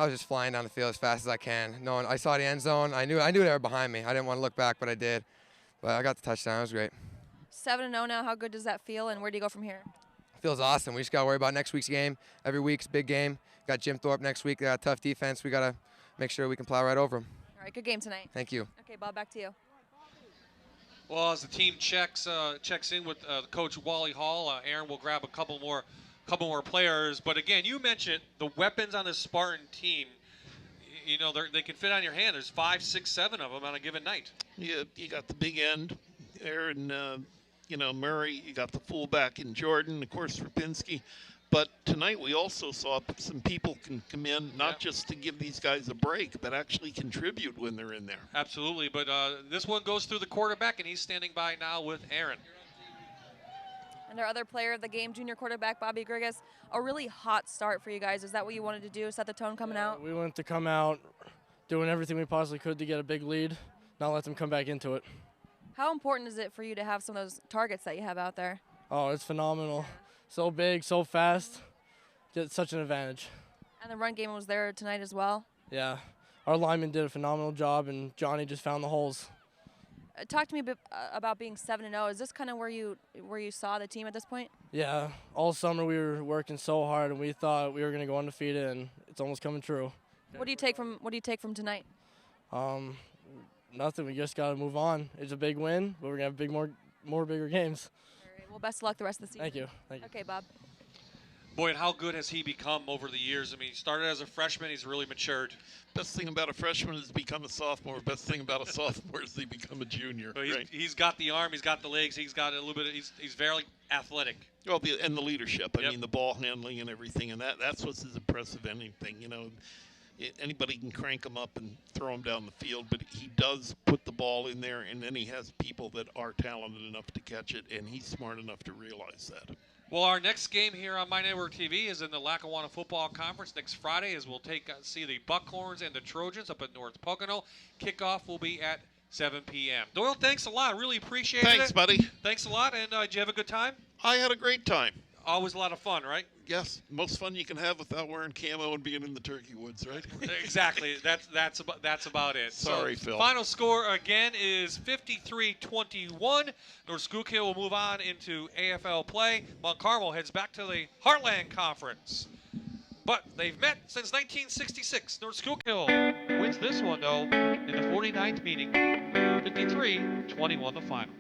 just flying down the field as fast as I can. I saw the end zone. I knew they were behind me. I didn't want to look back, but I did. But I got the touchdown. It was great. 7-0 now. How good does that feel, and where do you go from here? It feels awesome. We just got to worry about next week's game. Every week's a big game. Got Jim Thorpe next week. They got a tough defense. We got to make sure we can plow right over them. All right, good game tonight. Thank you. Okay, Bob, back to you. Well, as the team checks in with Coach Wally Hall, Aaron will grab a couple more players. But again, you mentioned the weapons on the Spartan team. You know, they can fit on your hand. There's 5, 6, 7 of them on a given night. You got the big end there, and Murray. You got the fullback in Jordan, of course, Rapinski. But tonight we also saw some people can come in, not just to give these guys a break, but actually contribute when they're in there. Absolutely, but this one goes through the quarterback, and he's standing by now with Aaron. And our other player of the game, junior quarterback Bobby Grigas, a really hot start for you guys. Is that what you wanted to do, set the tone coming out? We wanted to come out doing everything we possibly could to get a big lead, not let them come back into it. How important is it for you to have some of those targets that you have out there? Oh, it's phenomenal. So big, so fast. It's such an advantage. And the run game was there tonight as well? Yeah. Our lineman did a phenomenal job, and Johnny just found the holes. Talk to me a bit about being 7-0. Is this kind of where you saw the team at this point? Yeah. All summer we were working so hard, and we thought we were going to go undefeated, and it's almost coming true. What do you take from tonight? Nothing. We just got to move on. It's a big win, but we're going to have more bigger games. All right. Well, best of luck the rest of the season. Thank you. Okay, Bob. Boy, and how good has he become over the years? I mean, he started as a freshman. He's really matured. Best thing about a freshman is to become a sophomore. Best thing about a sophomore is they become a junior. Right? He's got the arm. He's got the legs. He's got a little bit. He's very athletic. Well, and the leadership. I mean, the ball handling and everything, and that's what's as impressive as anything. You know, anybody can crank him up and throw him down the field, but he does put the ball in there, and then he has people that are talented enough to catch it, and he's smart enough to realize that. Well, our next game here on My Network TV is in the Lackawanna Football Conference next Friday, as we'll see the Buckhorns and the Trojans up at North Pocono. Kickoff will be at 7 p.m. Doyle, thanks a lot. Really appreciate it. Thanks, buddy. Thanks a lot. And did you have a good time? I had a great time. Always a lot of fun, right? Yes, most fun you can have without wearing camo and being in the turkey woods, right? Exactly. That's about it. Sorry, so, Phil. Final score again is 53-21. North Schuylkill will move on into AFL play. Mount Carmel heads back to the Heartland Conference. But they've met since 1966. North Schuylkill wins wins this one, though, in the 49th meeting, 53-21 the final.